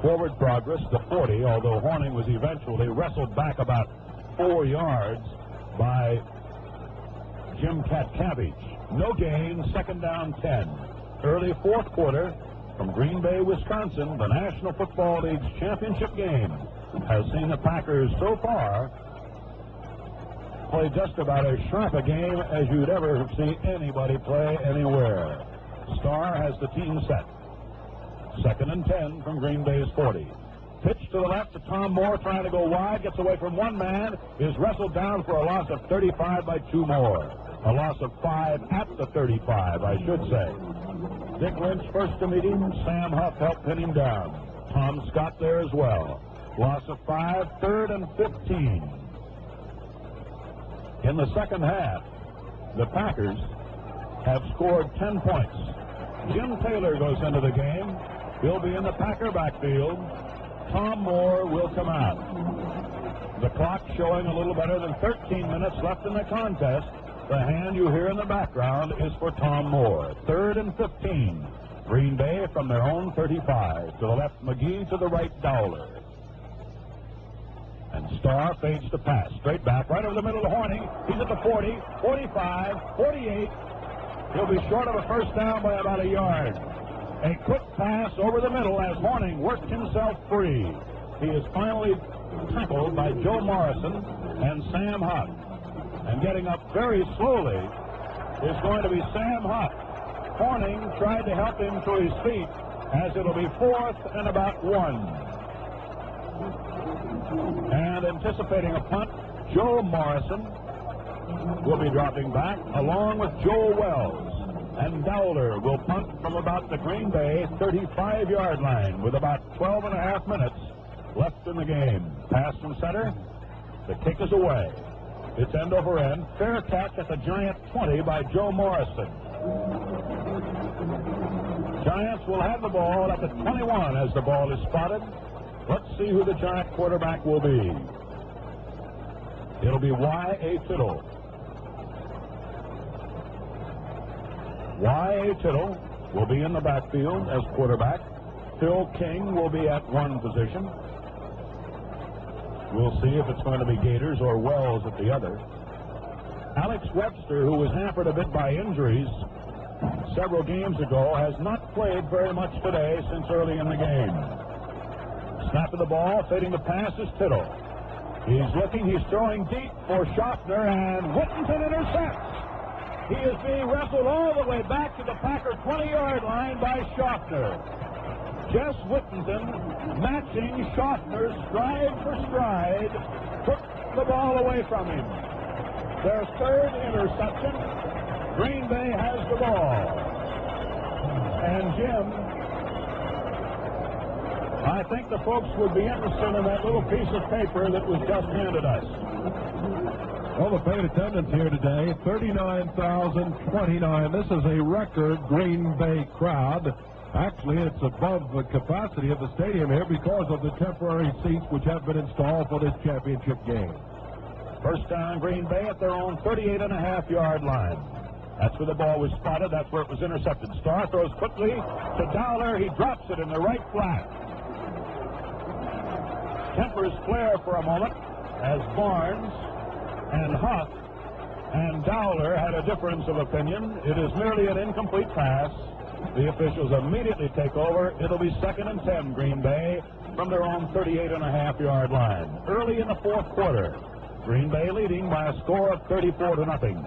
Forward progress to 40, although Horning was eventually wrestled back about 4 yards by Jim Katkavich. No gain, 2nd down 10. Early 4th quarter from Green Bay, Wisconsin. The National Football League's championship game has seen the Packers so far play just about as sharp a game as you'd ever see anybody play anywhere. Starr has the team set. 2nd and 10 from Green Bay's 40. Pitch to the left to Tom Moore, trying to go wide, gets away from one man, is wrestled down for a loss of 35 by 2 more. A loss of 5 at the 35, I should say. Dick Lynch first to meet him. Sam Huff helped pin him down. Tom Scott there as well. Loss of 5, 3rd and 15. In the second half, the Packers have scored 10 points. Jim Taylor goes into the game. He'll be in the Packer backfield. Tom Moore will come out. The clock showing a little better than 13 minutes left in the contest. The hand you hear in the background is for Tom Moore. 3rd and 15. Green Bay from their own 35. To the left, McGee. To the right, Dowler. And Starr fades the pass. Straight back, right over the middle of Horning. He's at the 40, 45, 48. He'll be short of a 1st down by about a yard. A quick pass over the middle as Horning worked himself free. He is finally tackled by Joe Morrison and Sam Huff. And getting up very slowly is going to be Sam Huff. Horning tried to help him to his feet as it'll be 4th and about 1. And anticipating a punt, Joe Morrison will be dropping back along with Joe Wells. And Dowler will punt from about the Green Bay 35-yard line with about 12 and a half minutes left in the game. Pass from center. The kick is away. It's end over end. Fair catch at the Giant 20 by Joe Morrison. Giants will have the ball at the 21 as the ball is spotted. Let's see who the Giant quarterback will be. It'll be Y.A. Tittle. Y.A. Tittle will be in the backfield as quarterback. Phil King will be at one position. We'll see if it's going to be Gators or Wells at the other. Alex Webster, who was hampered a bit by injuries several games ago, has not played very much today since early in the game. Snap of the ball, fading the pass is Tittle. He's looking, he's throwing deep for Schaffner, and Whittington intercepts. He is being wrestled all the way back to the Packer 20-yard line by Schaffner. Jess Whittington, matching Schaffner stride for stride, took the ball away from him. Their third interception. Green Bay has the ball. And Jim, I think the folks would be interested in that little piece of paper that was just handed us. Well, the paid attendance here today, 39,029. This is a record Green Bay crowd. Actually, it's above the capacity of the stadium here because of the temporary seats which have been installed for this championship game. First down, Green Bay at their own 38.5-yard line. That's where the ball was spotted. That's where it was intercepted. Starr throws quickly to Dowler. He drops it in the right flat. Tempers flare for a moment as Barnes and Huff and Dowler had a difference of opinion. It is merely an incomplete pass. The officials immediately take over. It'll be 2nd and 10, Green Bay, from their own 38.5-yard line. Early in the fourth quarter, Green Bay leading by a score of 34-0.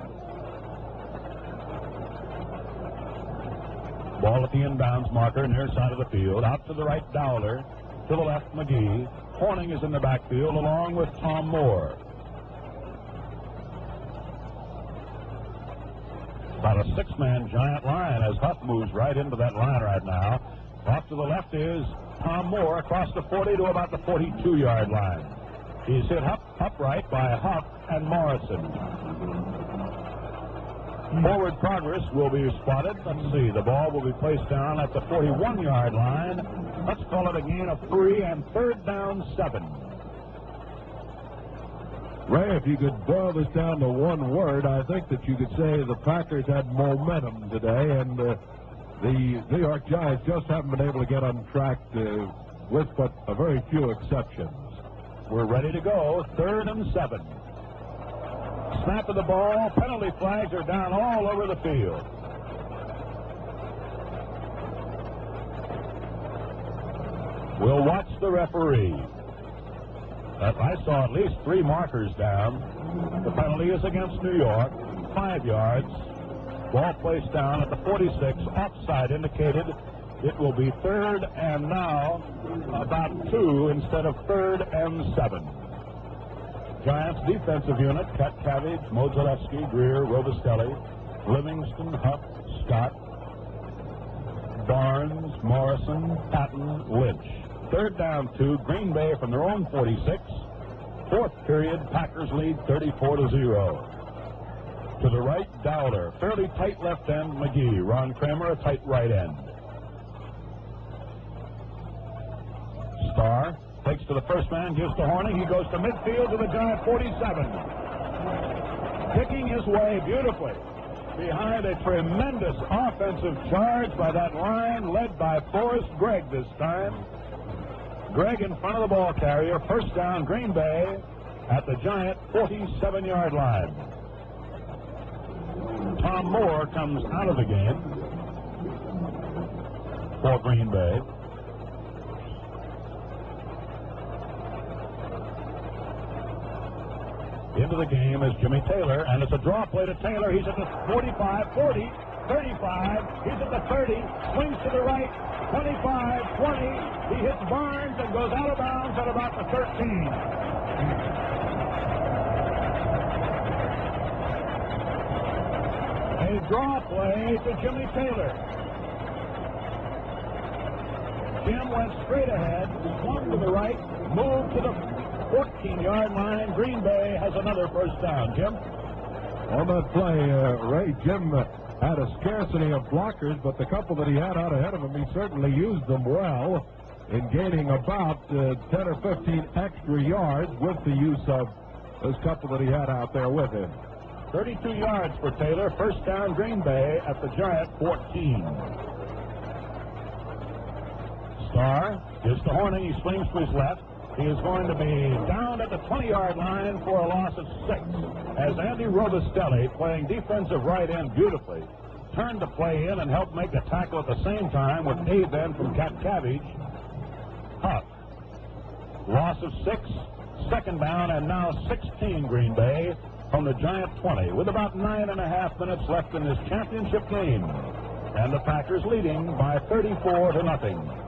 Ball at the inbounds marker, near side of the field. Out to the right, Dowler. To the left, McGee. Horning is in the backfield along with Tom Moore. About a 6-man Giant line as Huff moves right into that line right now. Off to the left is Tom Moore across the 40 to about the 42-yard line. He's hit upright by Huff and Morrison. Forward progress will be spotted. Let's see. The ball will be placed down at the 41-yard line. Let's call it a gain of 3 and 3rd down 7. Ray, if you could boil this down to one word, I think that you could say the Packers had momentum today, and the New York Giants just haven't been able to get on track with but a very few exceptions. We're ready to go. 3rd and 7. Snap of the ball. Penalty flags are down all over the field. We'll watch the referee. I saw at least 3 markers down. The penalty is against New York. 5 yards. Ball placed down at the 46. Offside indicated. It will be 3rd and now about 2 instead of 3rd and 7. Giants defensive unit: Cabbage, Modzalewski, Greer, Robustelli, Livingston, Huff, Scott, Barnes, Morrison, Patton, Lynch. 3rd down 2, Green Bay from their own 46. Fourth period, Packers lead 34-0. To the right, Dowler. Fairly tight left end, McGee. Ron Kramer, a tight right end. Starr takes to the first man, gives to Horning. He goes to midfield to the Giant 47. Picking his way beautifully behind a tremendous offensive charge by that line led by Forrest Gregg this time. Gregg in front of the ball carrier. First down, Green Bay at the Giant 47-yard line. Tom Moore comes out of the game for Green Bay. Into the game is Jimmy Taylor, and it's a draw play to Taylor. He's at the 45, 40, 35. He's at the 30, swings to the right, 25, 20. He hits Barnes and goes out of bounds at about the 13. A draw play to Jimmy Taylor. Jim went straight ahead, swung to the right, moved to the 14-yard line. Green Bay has another first down. Jim? On that play, Ray, Jim had a scarcity of blockers, but the couple that he had out ahead of him, he certainly used them well in gaining about 10 or 15 extra yards with the use of those couple that he had out there with him. 32 yards for Taylor. First down, Green Bay at the Giant 14. Starr gives to Horning. He swings to his left. He is going to be down at the 20-yard line for a loss of 6. As Andy Robustelli, playing defensive right end beautifully, turned the play in and helped make the tackle at the same time with Dave then from Cabbage. Huff. Loss of 6. Second down, and now 16 Green Bay from the Giant 20 with about 9.5 minutes left in this championship game. And the Packers leading by 34-0.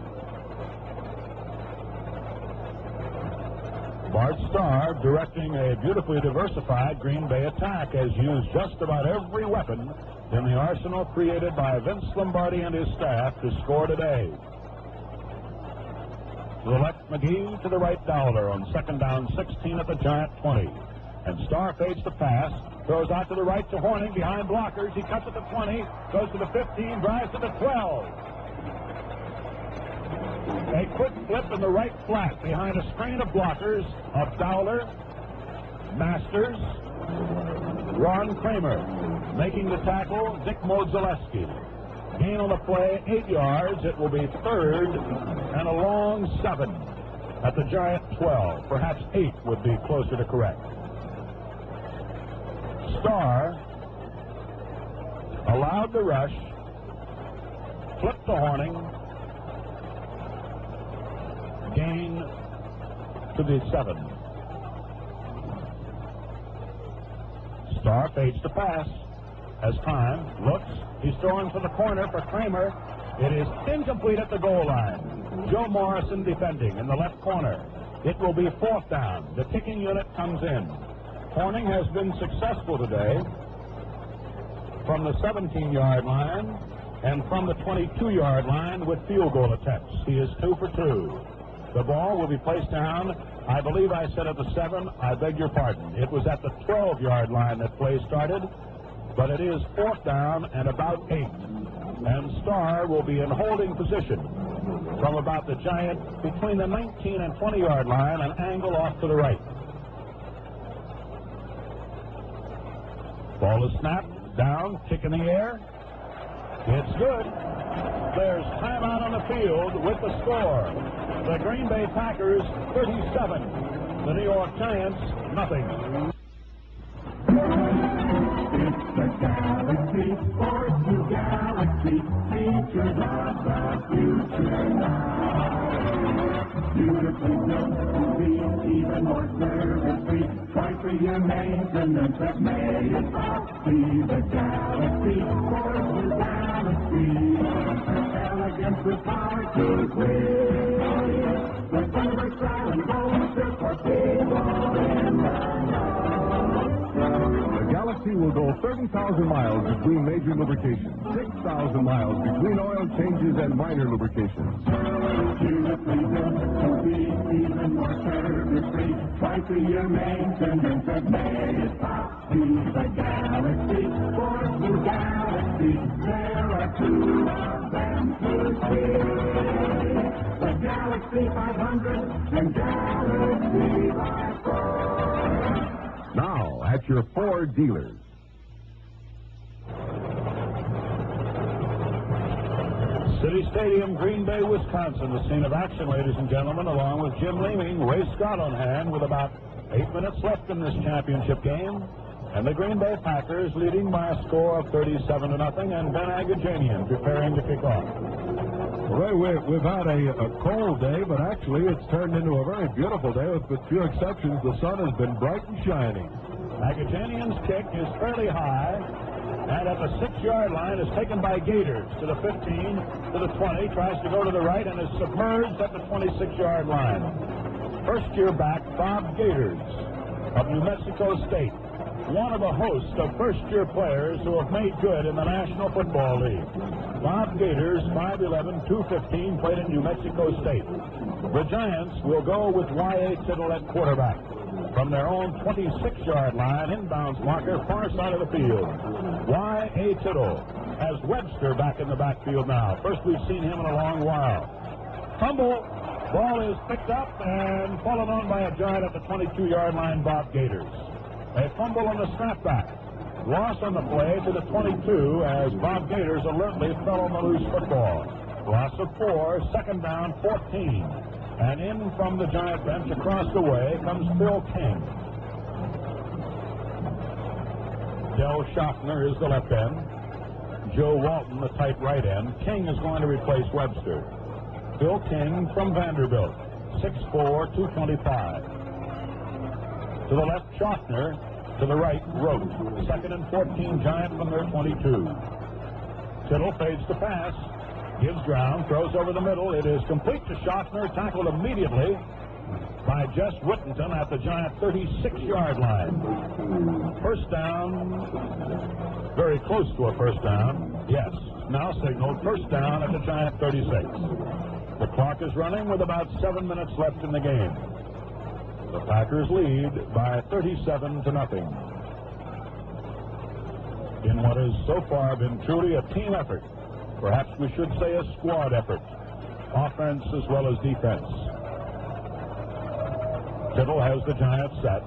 Bart Starr, directing a beautifully diversified Green Bay attack, has used just about every weapon in the arsenal created by Vince Lombardi and his staff to score today. To the left, McGee. To the right, Dowler on second down, 16 at the Giant 20. And Starr fades the pass, throws out to the right to Horning behind blockers. He cuts at the 20, goes to the 15, drives to the 12. A quick flip in the right flat behind a screen of blockers of Dowler, Masters, Ron Kramer. Making the tackle, Dick Modzelewski. Gain on the play, 8 yards. It will be third and a long 7 at the Giant 12. Perhaps 8 would be closer to correct. Starr allowed the rush, flipped to Horning, gain to the 7. Starr fades the pass, has time, looks, he's throwing to the corner for Kramer. It is incomplete at the goal line. Joe Morrison defending in the left corner. It will be fourth down. The kicking unit comes in. Horning has been successful today from the 17-yard line and from the 22-yard line with field goal attempts. He is 2 for 2. The ball will be placed down. I believe I said at the 7. I beg your pardon. It was at the 12-yard line that play started, but it is fourth down and about 8. And Starr will be in holding position from about the Giant between the 19 and 20-yard line, an angle off to the right. Ball is snapped, down, kick in the air. It's good. There's timeout on the field with the score. The Green Bay Packers 37. The New York Giants nothing. It's the Galaxy, Sports New Galaxy, features of the future now. Beautifully built to be even more service-free. Twice a year maintenance that made it pop. See the Galaxy, Sports New Galaxy. Elegance with power to clear. The Thunderbird Silent Roadster for people in the The Galaxy will go 30,000 miles between major lubrications, 6,000 miles between oil changes and minor lubrications. Beautifully built to be even more service-free. Twice a year maintenance that made it pop. See the Galaxy, Sports New Galaxy. There are 2 of them to see. The Galaxy 500 and Galaxy 500. Now, at your Ford dealers. City Stadium, Green Bay, Wisconsin, the scene of action, ladies and gentlemen, along with Jim Leeming, Ray Scott on hand with about 8 minutes left in this championship game. And the Green Bay Packers leading by a score of 37-0, and Ben Agajanian preparing to kick off. Ray, we've had a cold day, but actually it's turned into a very beautiful day. With few exceptions, the sun has been bright and shining. Agajanian's kick is fairly high, and at the 6-yard line is taken by Gators to the 15, to the 20, tries to go to the right, and is submerged at the 26-yard line. First year back, Bob Gators of New Mexico State. one of a host of first-year players who have made good in the National Football League. Bob Gators, 5'11", 215, played in New Mexico State. The Giants will go with Y.A. Tittle at quarterback. From their own 26-yard line, inbounds marker, far side of the field. Y.A. Tittle has Webster back in the backfield now. First we've seen him in a long while. Fumble. Ball is picked up and fallen on by a Giant at the 22-yard line, Bob Gators. A fumble on the snapback. Loss on the play to the 22 as Bob Gators alertly fell on the loose football. Loss of 4, second down, 14. And in from the Giant bench across the way comes Phil King. Del Schaffner is the left end. Joe Walton, the tight right end. King is going to replace Webster. Phil King from Vanderbilt, 6'4", 225. To the left, Schaffner. To the right, Rote. Second and 14, Giant from their 22. Tittle fades to pass. Gives ground, throws over the middle. It is complete to Schaffner, tackled immediately by Jess Whittington at the Giant 36-yard line. First down, very close to a first down. Yes, now signaled first down at the Giant 36. The clock is running with about 7 minutes left in the game. The Packers lead by 37-0. In what has so far been truly a team effort. Perhaps we should say a squad effort. Offense as well as defense. Tittle has the Giants set.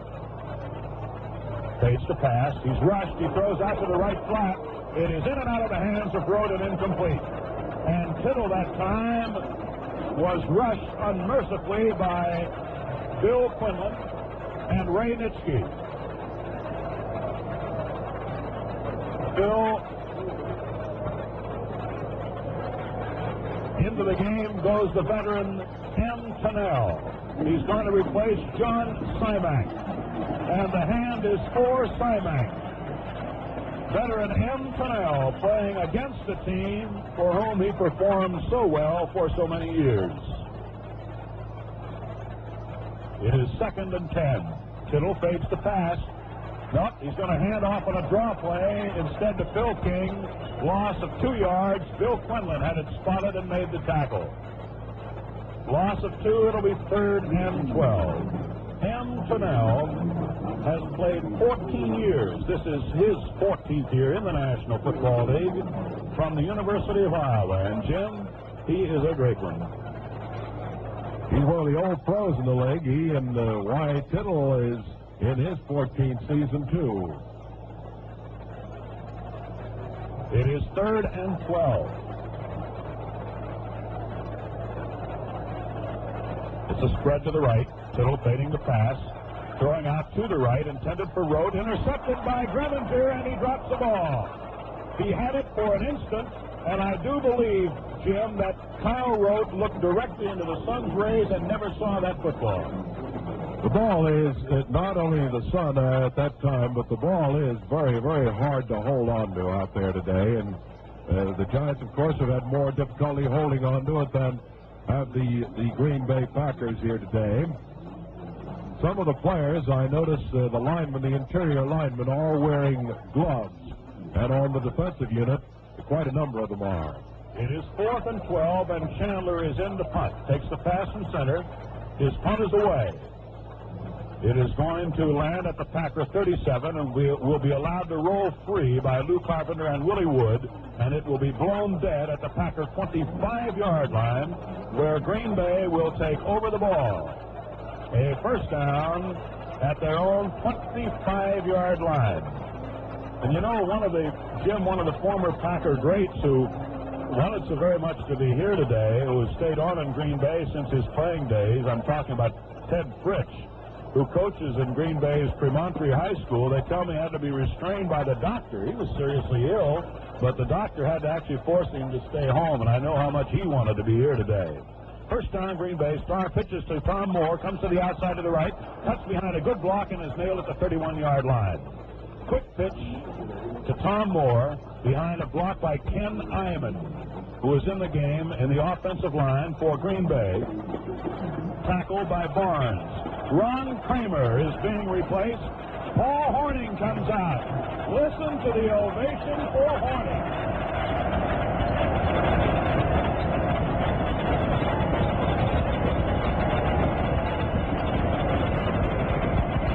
Fades to pass. He's rushed. He throws out to the right flat. It is in and out of the hands of Rote and incomplete. And Tittle that time was rushed unmercifully by Bill Quinlan and Ray Nitschke. Bill, into the game goes the veteran M. Tunnell. He's going to replace John Simak. And the hand is for Simak. Veteran M. Tunnell playing against the team for whom he performed so well for so many years. It is second and 10. Tittle fades the pass. Nope, he's going to hand off on a draw play instead to Phil King. Loss of 2 yards. Bill Quinlan had it spotted and made the tackle. Loss of 2, it'll be third and 12. M. Tunnell has played 14 years. This is his 14th year in the National Football League from the University of Iowa. And Jim, he is a great one. He's one of the old pros in the league. He and Y.A. Tittle is in his 14th season, too. It is third and 12. It's a spread to the right. Tittle fading the pass. Throwing out to the right, intended for Rote. Intercepted by Greminger, and he drops the ball. He had it for an instant, and I do believe, Jim, that Kyle Rote looked directly into the sun's rays and never saw that football. The ball is not only the sun at that time, but the ball is very, very hard to hold on to out there today. And the Giants, of course, have had more difficulty holding on to it than have the Green Bay Packers here today. Some of the players, I notice the linemen, the interior linemen, are wearing gloves. And on the defensive unit, quite a number of them are. It is 4th and 12, and Chandler is in to punt. Takes the pass from center. His punt is away. It is going to land at the Packer 37, and will be allowed to roll free by Lou Carpenter and Willie Wood, and it will be blown dead at the Packer 25-yard line, where Green Bay will take over the ball. A first down at their own 25-yard line. And you know, one of the former Packer greats who wanted so very much to be here today, who has stayed on in Green Bay since his playing days, I'm talking about Ted Fritsch, who coaches in Green Bay's Premontory High School. They tell me he had to be restrained by the doctor. He was seriously ill, but the doctor had to actually force him to stay home, and I know how much he wanted to be here today. First down, Green Bay. Star pitches to Tom Moore, comes to the outside to the right, cuts behind a good block, and is nailed at the 31-yard line. Quick pitch to Tom Moore behind a block by Ken Iman, who is in the game in the offensive line for Green Bay. Tackled by Barnes. Ron Kramer is being replaced. Paul Hornung comes out. Listen to the ovation for Hornung.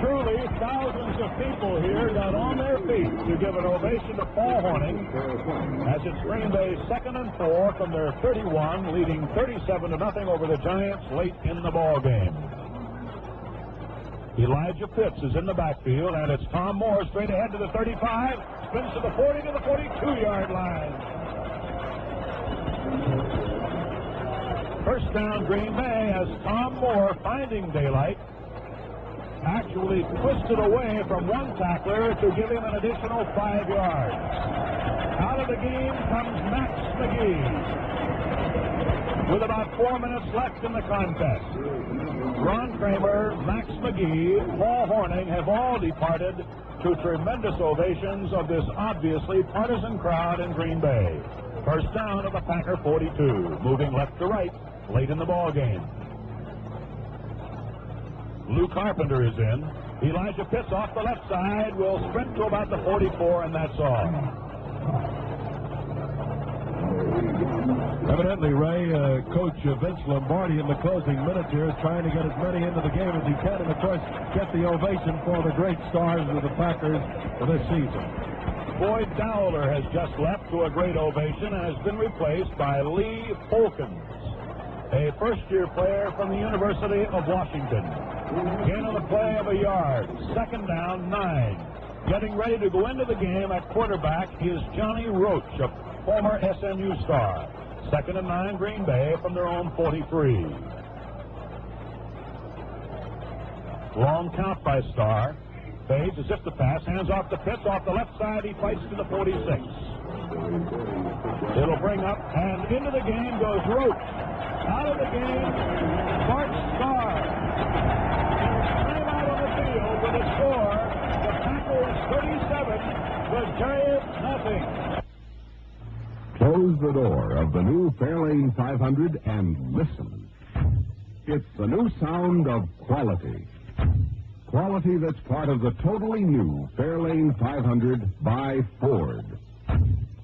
Truly, thousands of people here got on their feet to give an ovation to Paul Hornung as it's Green Bay's 2nd and 4 from their 31, leading 37-0 over the Giants late in the ball game. Elijah Pitts is in the backfield, and it's Tom Moore straight ahead to the 35, spins to the 40 to the 42-yard line. First down, Green Bay, as Tom Moore, finding daylight, actually twisted away from one tackler to give him an additional 5 yards. Out of the game comes Max McGee with about 4 minutes left in the contest. Ron Kramer, Max McGee, Paul Hornung have all departed to tremendous ovations of this obviously partisan crowd in Green Bay. First down of the Packer 42, moving left to right late in the ball game. Lou Carpenter is in. Elijah Pitts off the left side will sprint to about the 44, and that's all. Evidently, Ray, Coach Vince Lombardi in the closing minutes here is trying to get as many into the game as he can, and of course, get the ovation for the great stars of the Packers for this season. Boyd Dowler has just left to a great ovation and has been replaced by Lee Folkins, a first-year player from the University of Washington. In on the play of a yard, 2nd down, 9. Getting ready to go into the game at quarterback is Johnny Roach, a former SMU star. 2nd and 9, Green Bay from their own 43. Long count by Starr. Fades as if the pass, hands off to Pitts off the left side. He fights to the 46. It'll bring up, and into the game goes Roach. Out of the game, Bart Starr. Time out on the field with a score. The Packers 37, the Giants nothing. Close the door of the new Fairlane 500 and listen. It's the new sound of quality. Quality that's part of the totally new Fairlane 500 by Ford.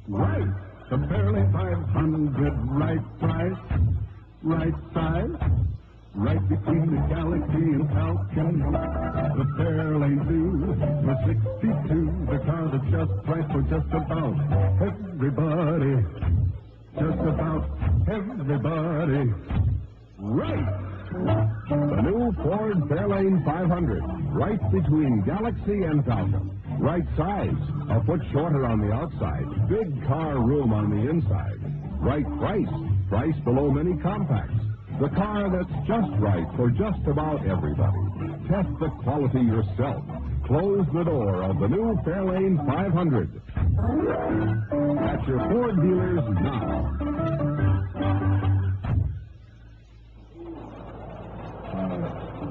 Right, the Fairlane 500, right price, right size, right between the Galaxy and Falcon. The Fairlane 2 for 62, the car that's just right for just about everybody. Just about everybody. Right. The new Ford Fairlane 500, right between Galaxy and Falcon. Right size, a foot shorter on the outside, big car room on the inside. Right price, price below many compacts. The car that's just right for just about everybody. Test the quality yourself. Close the door of the new Fairlane 500. At your Ford dealers now.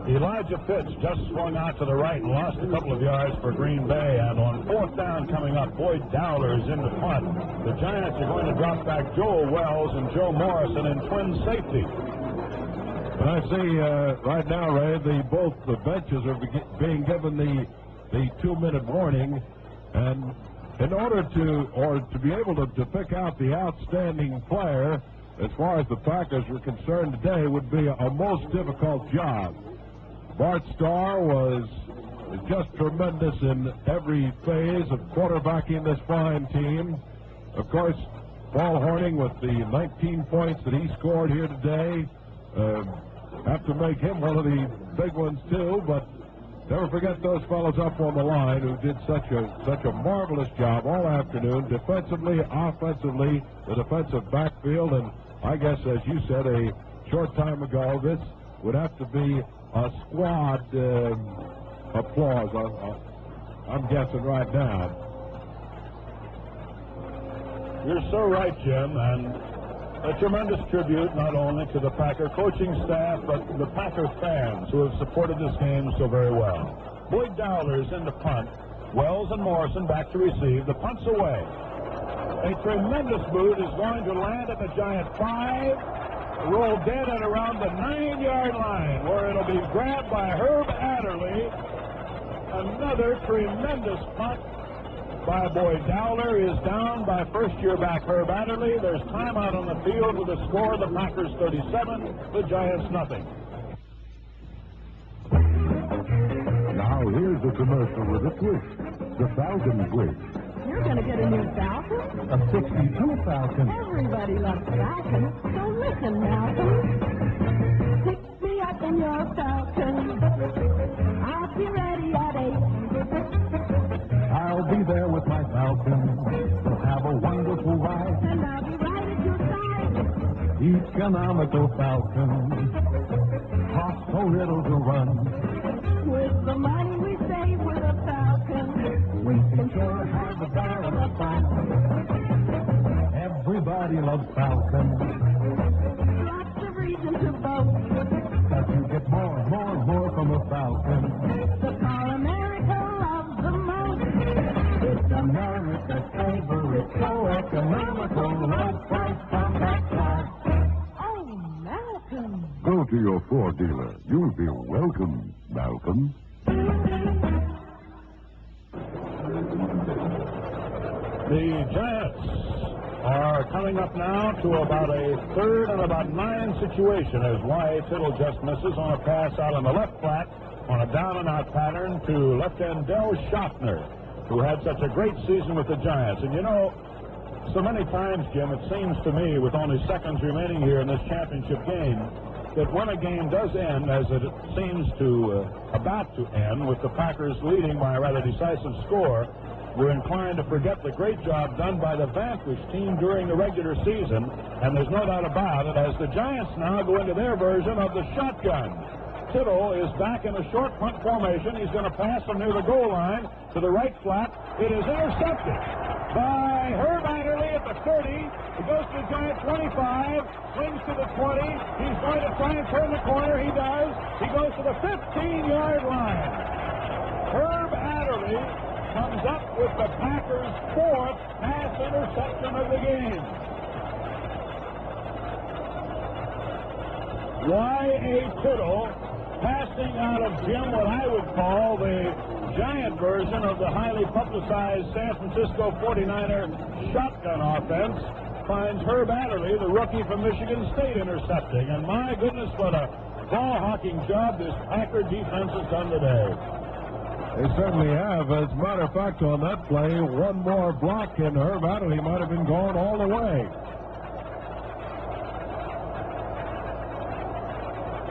Elijah Pitts just swung out to the right and lost a couple of yards for Green Bay. And on 4th down coming up, Boyd Dowler is in the punt. The Giants are going to drop back Joel Wells and Joe Morrison in twin safety. And I see right now, Ray, both the benches are being given the 2-minute warning, and in order to be able to pick out the outstanding player, as far as the Packers were concerned today, would be a most difficult job. Bart Starr was just tremendous in every phase of quarterbacking this fine team. Of course, Paul Hornung with the 19 points that he scored here today. Have to make him one of the big ones too, but never forget those fellows up on the line who did such a marvelous job all afternoon, defensively, offensively, the defensive backfield, and I guess, as you said a short time ago, this would have to be a squad applause. I'm guessing right now. You're so right, Jim, and a tremendous tribute not only to the Packer coaching staff, but the Packer fans who have supported this game so very well. Boyd Dowler is in the punt. Wells and Morrison back to receive. The punt's away. A tremendous boot is going to land at the Giant 5, roll dead at around the 9-yard line, where it'll be grabbed by Herb Adderley. A another tremendous punt by Boyd Dowler is down by first-year back Herb Adderley. There's time out on the field with the score: the Packers 37, the Giants nothing. Now here's a commercial with a twist. The Falcon twist. You're going to get a new Falcon? A 62 Falcon. Everybody loves Falcon. So listen, Malcolm. Pick me up in your Falcon. I'll be ready at 8. I'll be there with my Falcon. We'll have a wonderful ride. And I'll be right at your side. Economical Falcon. Cost so little to run. With the money we save with a Falcon, we can sure have a barrel of fun. Everybody loves Falcon. Lots of reason to vote. But you get more from a Falcon. The car America loves the most. It's America's favorite, so economical, low price compact car. Oh, Malcolm. Go to your Ford dealer. You'll be welcome, Malcolm. The Giants are coming up now to about a 3rd and about 9 situation as Y.A. Tittle just misses on a pass out on the left flat on a down-and-out pattern to left end Del Schaffner, who had such a great season with the Giants. And you know, so many times, Jim, it seems to me, with only seconds remaining here in this championship game, that when a game does end, as it seems to about to end, with the Packers leading by a rather decisive score, we're inclined to forget the great job done by the vanquished team during the regular season. And there's no doubt about it, as the Giants now go into their version of the shotgun. Tittle is back in a short punt formation. He's going to pass from near the goal line to the right flat. It is intercepted by Herb Adderley at the 30. He goes to the Giant 25, swings to the 20. He's going to try and turn the corner. He does. He goes to the 15-yard line. Herb Adderley comes up with the Packers' 4th pass interception of the game. Y.A. Tittle passing out of Jim what I would call the Giant version of the highly publicized San Francisco 49er shotgun offense, finds Herb Adderley, the rookie from Michigan State, intercepting. And my goodness, what a ball-hawking job this Packer defense has done today. They certainly have. As a matter of fact, on that play, one more block and Herb Adderley might have been gone all the way.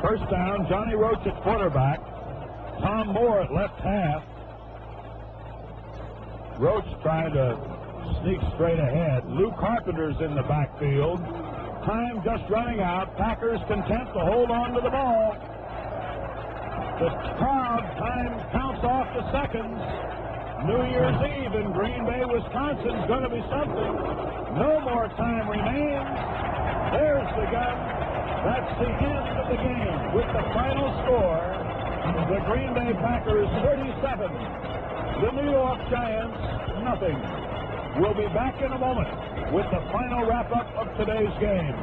First down, Johnny Roach at quarterback. Tom Moore at left half. Roach trying to sneak straight ahead. Lou Carpenter's in the backfield. Time just running out. Packers content to hold on to the ball. The crowd time counts off the seconds. New Year's Eve in Green Bay, Wisconsin is going to be something. No more time remains. There's the gun. That's the end of the game with the final score. The Green Bay Packers 37. The New York Giants nothing. We'll be back in a moment with the final wrap-up of today's game.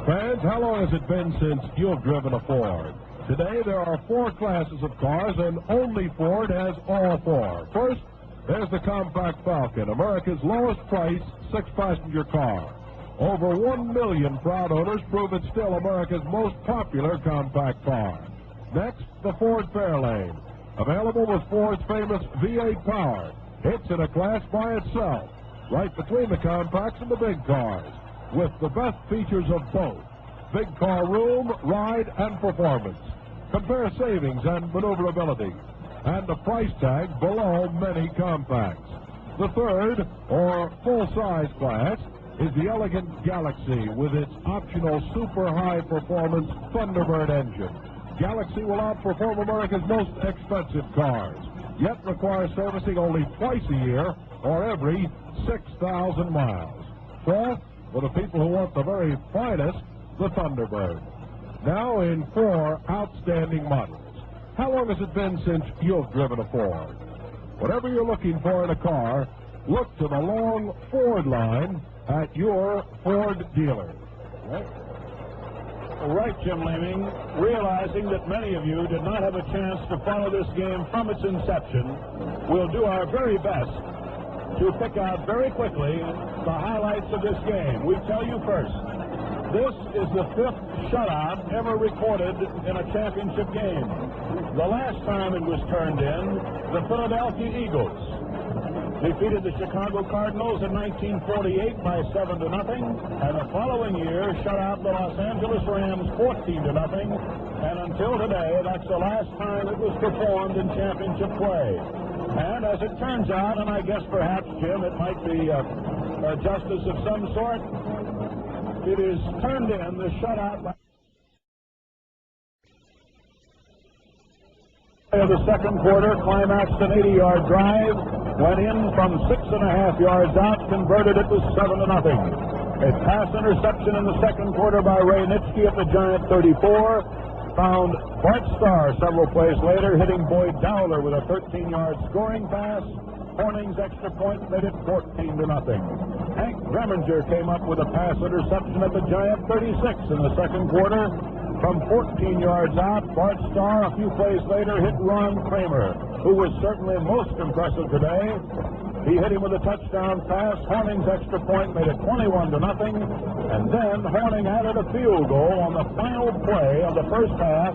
Fans, how long has it been since you've driven a Ford? Today there are 4 classes of cars, and only Ford has all 4. First, there's the Compact Falcon, America's lowest price 6-passenger car. Over 1 million proud owners prove it's still America's most popular compact car. Next, the Ford Fairlane, available with Ford's famous V8 power. It's in a class by itself, right between the compacts and the big cars, with the best features of both: big car room, ride, and performance. Compare savings and maneuverability, and a price tag below many compacts. The third, or full-size class, is the elegant Galaxy with its optional super high-performance Thunderbird engine. Galaxy will outperform America's most expensive cars, yet requires servicing only twice a year or every 6,000 miles. Fourth, for the people who want the very finest, the Thunderbird. Now in 4 outstanding models. How long has it been since you've driven a Ford? Whatever you're looking for in a car, look to the long Ford line at your Ford dealer. Right? right, Jim Leeming. Realizing that many of you did not have a chance to follow this game from its inception, we'll do our very best to pick out very quickly the highlights of this game. We tell you first, this is the 5th shutout ever recorded in a championship game. The last time it was turned in, the Philadelphia Eagles defeated the Chicago Cardinals in 1948 by 7-0, and the following year shut out the Los Angeles Rams 14-0, and until today, that's the last time it was performed in championship play. And as it turns out, and I guess perhaps, Jim, it might be a justice of some sort, it is turned in, the shutout by the second quarter, climaxed an 80-yard drive, went in from 6.5 yards out, converted it to 7-0. A pass interception in the second quarter by Ray Nitschke at the Giant 34, found Bart Starr several plays later, hitting Boyd Dowler with a 13-yard scoring pass. Horning's extra point made it 14-0. Hank Greminger came up with a pass interception at the Giant 36 in the second quarter. From 14 yards out, Bart Starr, a few plays later, hit Ron Kramer, who was certainly most impressive today. He hit him with a touchdown pass. Horning's extra point made it 21-0, and then Horning added a field goal on the final play of the first half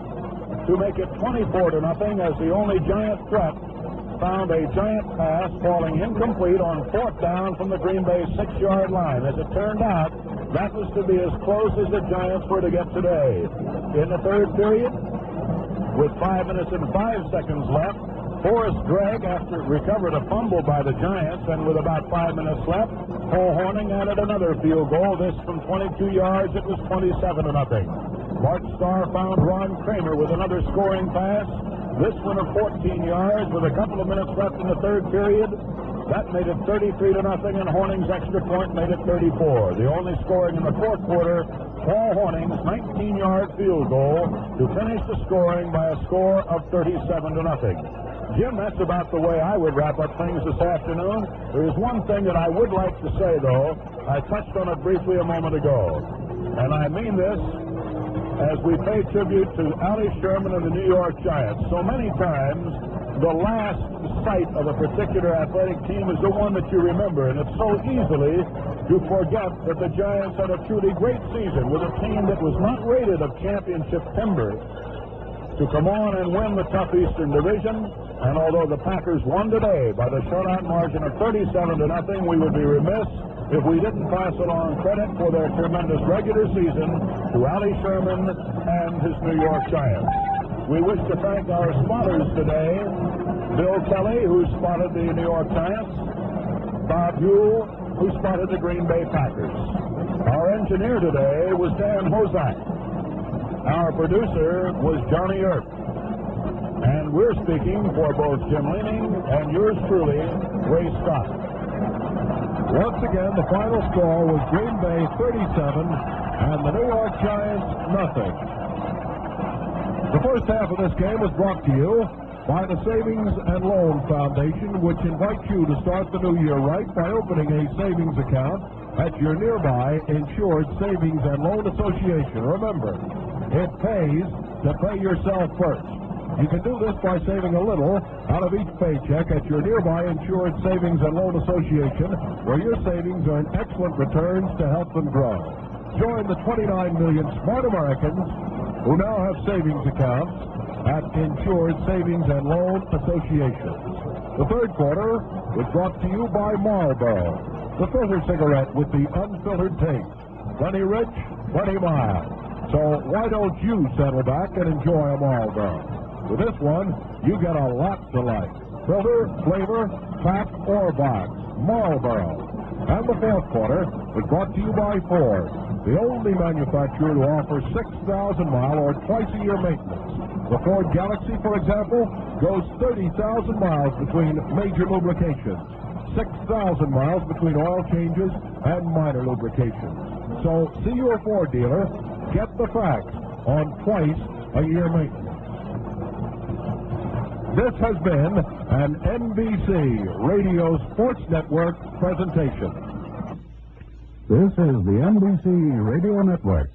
to make it 24-0 as the only Giant threat found a Giant pass falling incomplete on 4th down from the Green Bay 6-yard line. As it turned out, that was to be as close as the Giants were to get today. In the third period, with 5 minutes and 5 seconds left, Forrest Gregg, after recovered a fumble by the Giants, and with about 5 minutes left, Paul Horning added another field goal. This from 22 yards, it was 27-0. Bart Starr found Ron Kramer with another scoring pass. This one of 14 yards with a couple of minutes left in the third period. That made it 33-0, and Horning's extra point made it 34. The only scoring in the fourth quarter, Paul Horning's 19-yard field goal to finish the scoring by a score of 37-0. Jim, that's about the way I would wrap up things this afternoon. There is one thing that I would like to say, though. I touched on it briefly a moment ago, and I mean this as we pay tribute to Allie Sherman and the New York Giants. So many times, the last sight of a particular athletic team is the one that you remember, and it's so easily to forget that the Giants had a truly great season with a team that was not rated of championship timber to come on and win the tough Eastern Division. And although the Packers won today by the shutout margin of 37-0, we would be remiss if we didn't pass along credit for their tremendous regular season to Allie Sherman and his New York Giants. We wish to thank our spotters today, Bill Kelly, who spotted the New York Giants, Bob Buell, who spotted the Green Bay Packers. Our engineer today was Dan Hozak. Our producer was Johnny Earp. And we're speaking for both Jim Leeming and yours truly, Ray Scott. Once again, the final score was Green Bay 37 and the New York Giants nothing. The first half of this game was brought to you by the Savings and Loan Foundation, which invites you to start the new year right by opening a savings account at your nearby Insured Savings and Loan Association. Remember, it pays to pay yourself first. You can do this by saving a little out of each paycheck at your nearby Insured Savings and Loan Association, where your savings earn excellent returns to help them grow. Join the 29 million smart Americans who now have savings accounts at Insured Savings and Loan Association. The third quarter was brought to you by Marlboro, the filter cigarette with the unfiltered taste. Plenty rich, plenty mild. So why don't you settle back and enjoy a Marlboro? With this one, you get a lot to like. Filter, flavor, pack, or box. Marlboro. And the fourth quarter was brought to you by Ford, the only manufacturer to offer 6,000-mile or twice-a-year maintenance. The Ford Galaxy, for example, goes 30,000 miles between major lubrications, 6,000 miles between oil changes and minor lubrications. So see your Ford dealer, get the facts on twice-a-year maintenance. This has been an NBC Radio Sports Network presentation. This is the NBC Radio Network.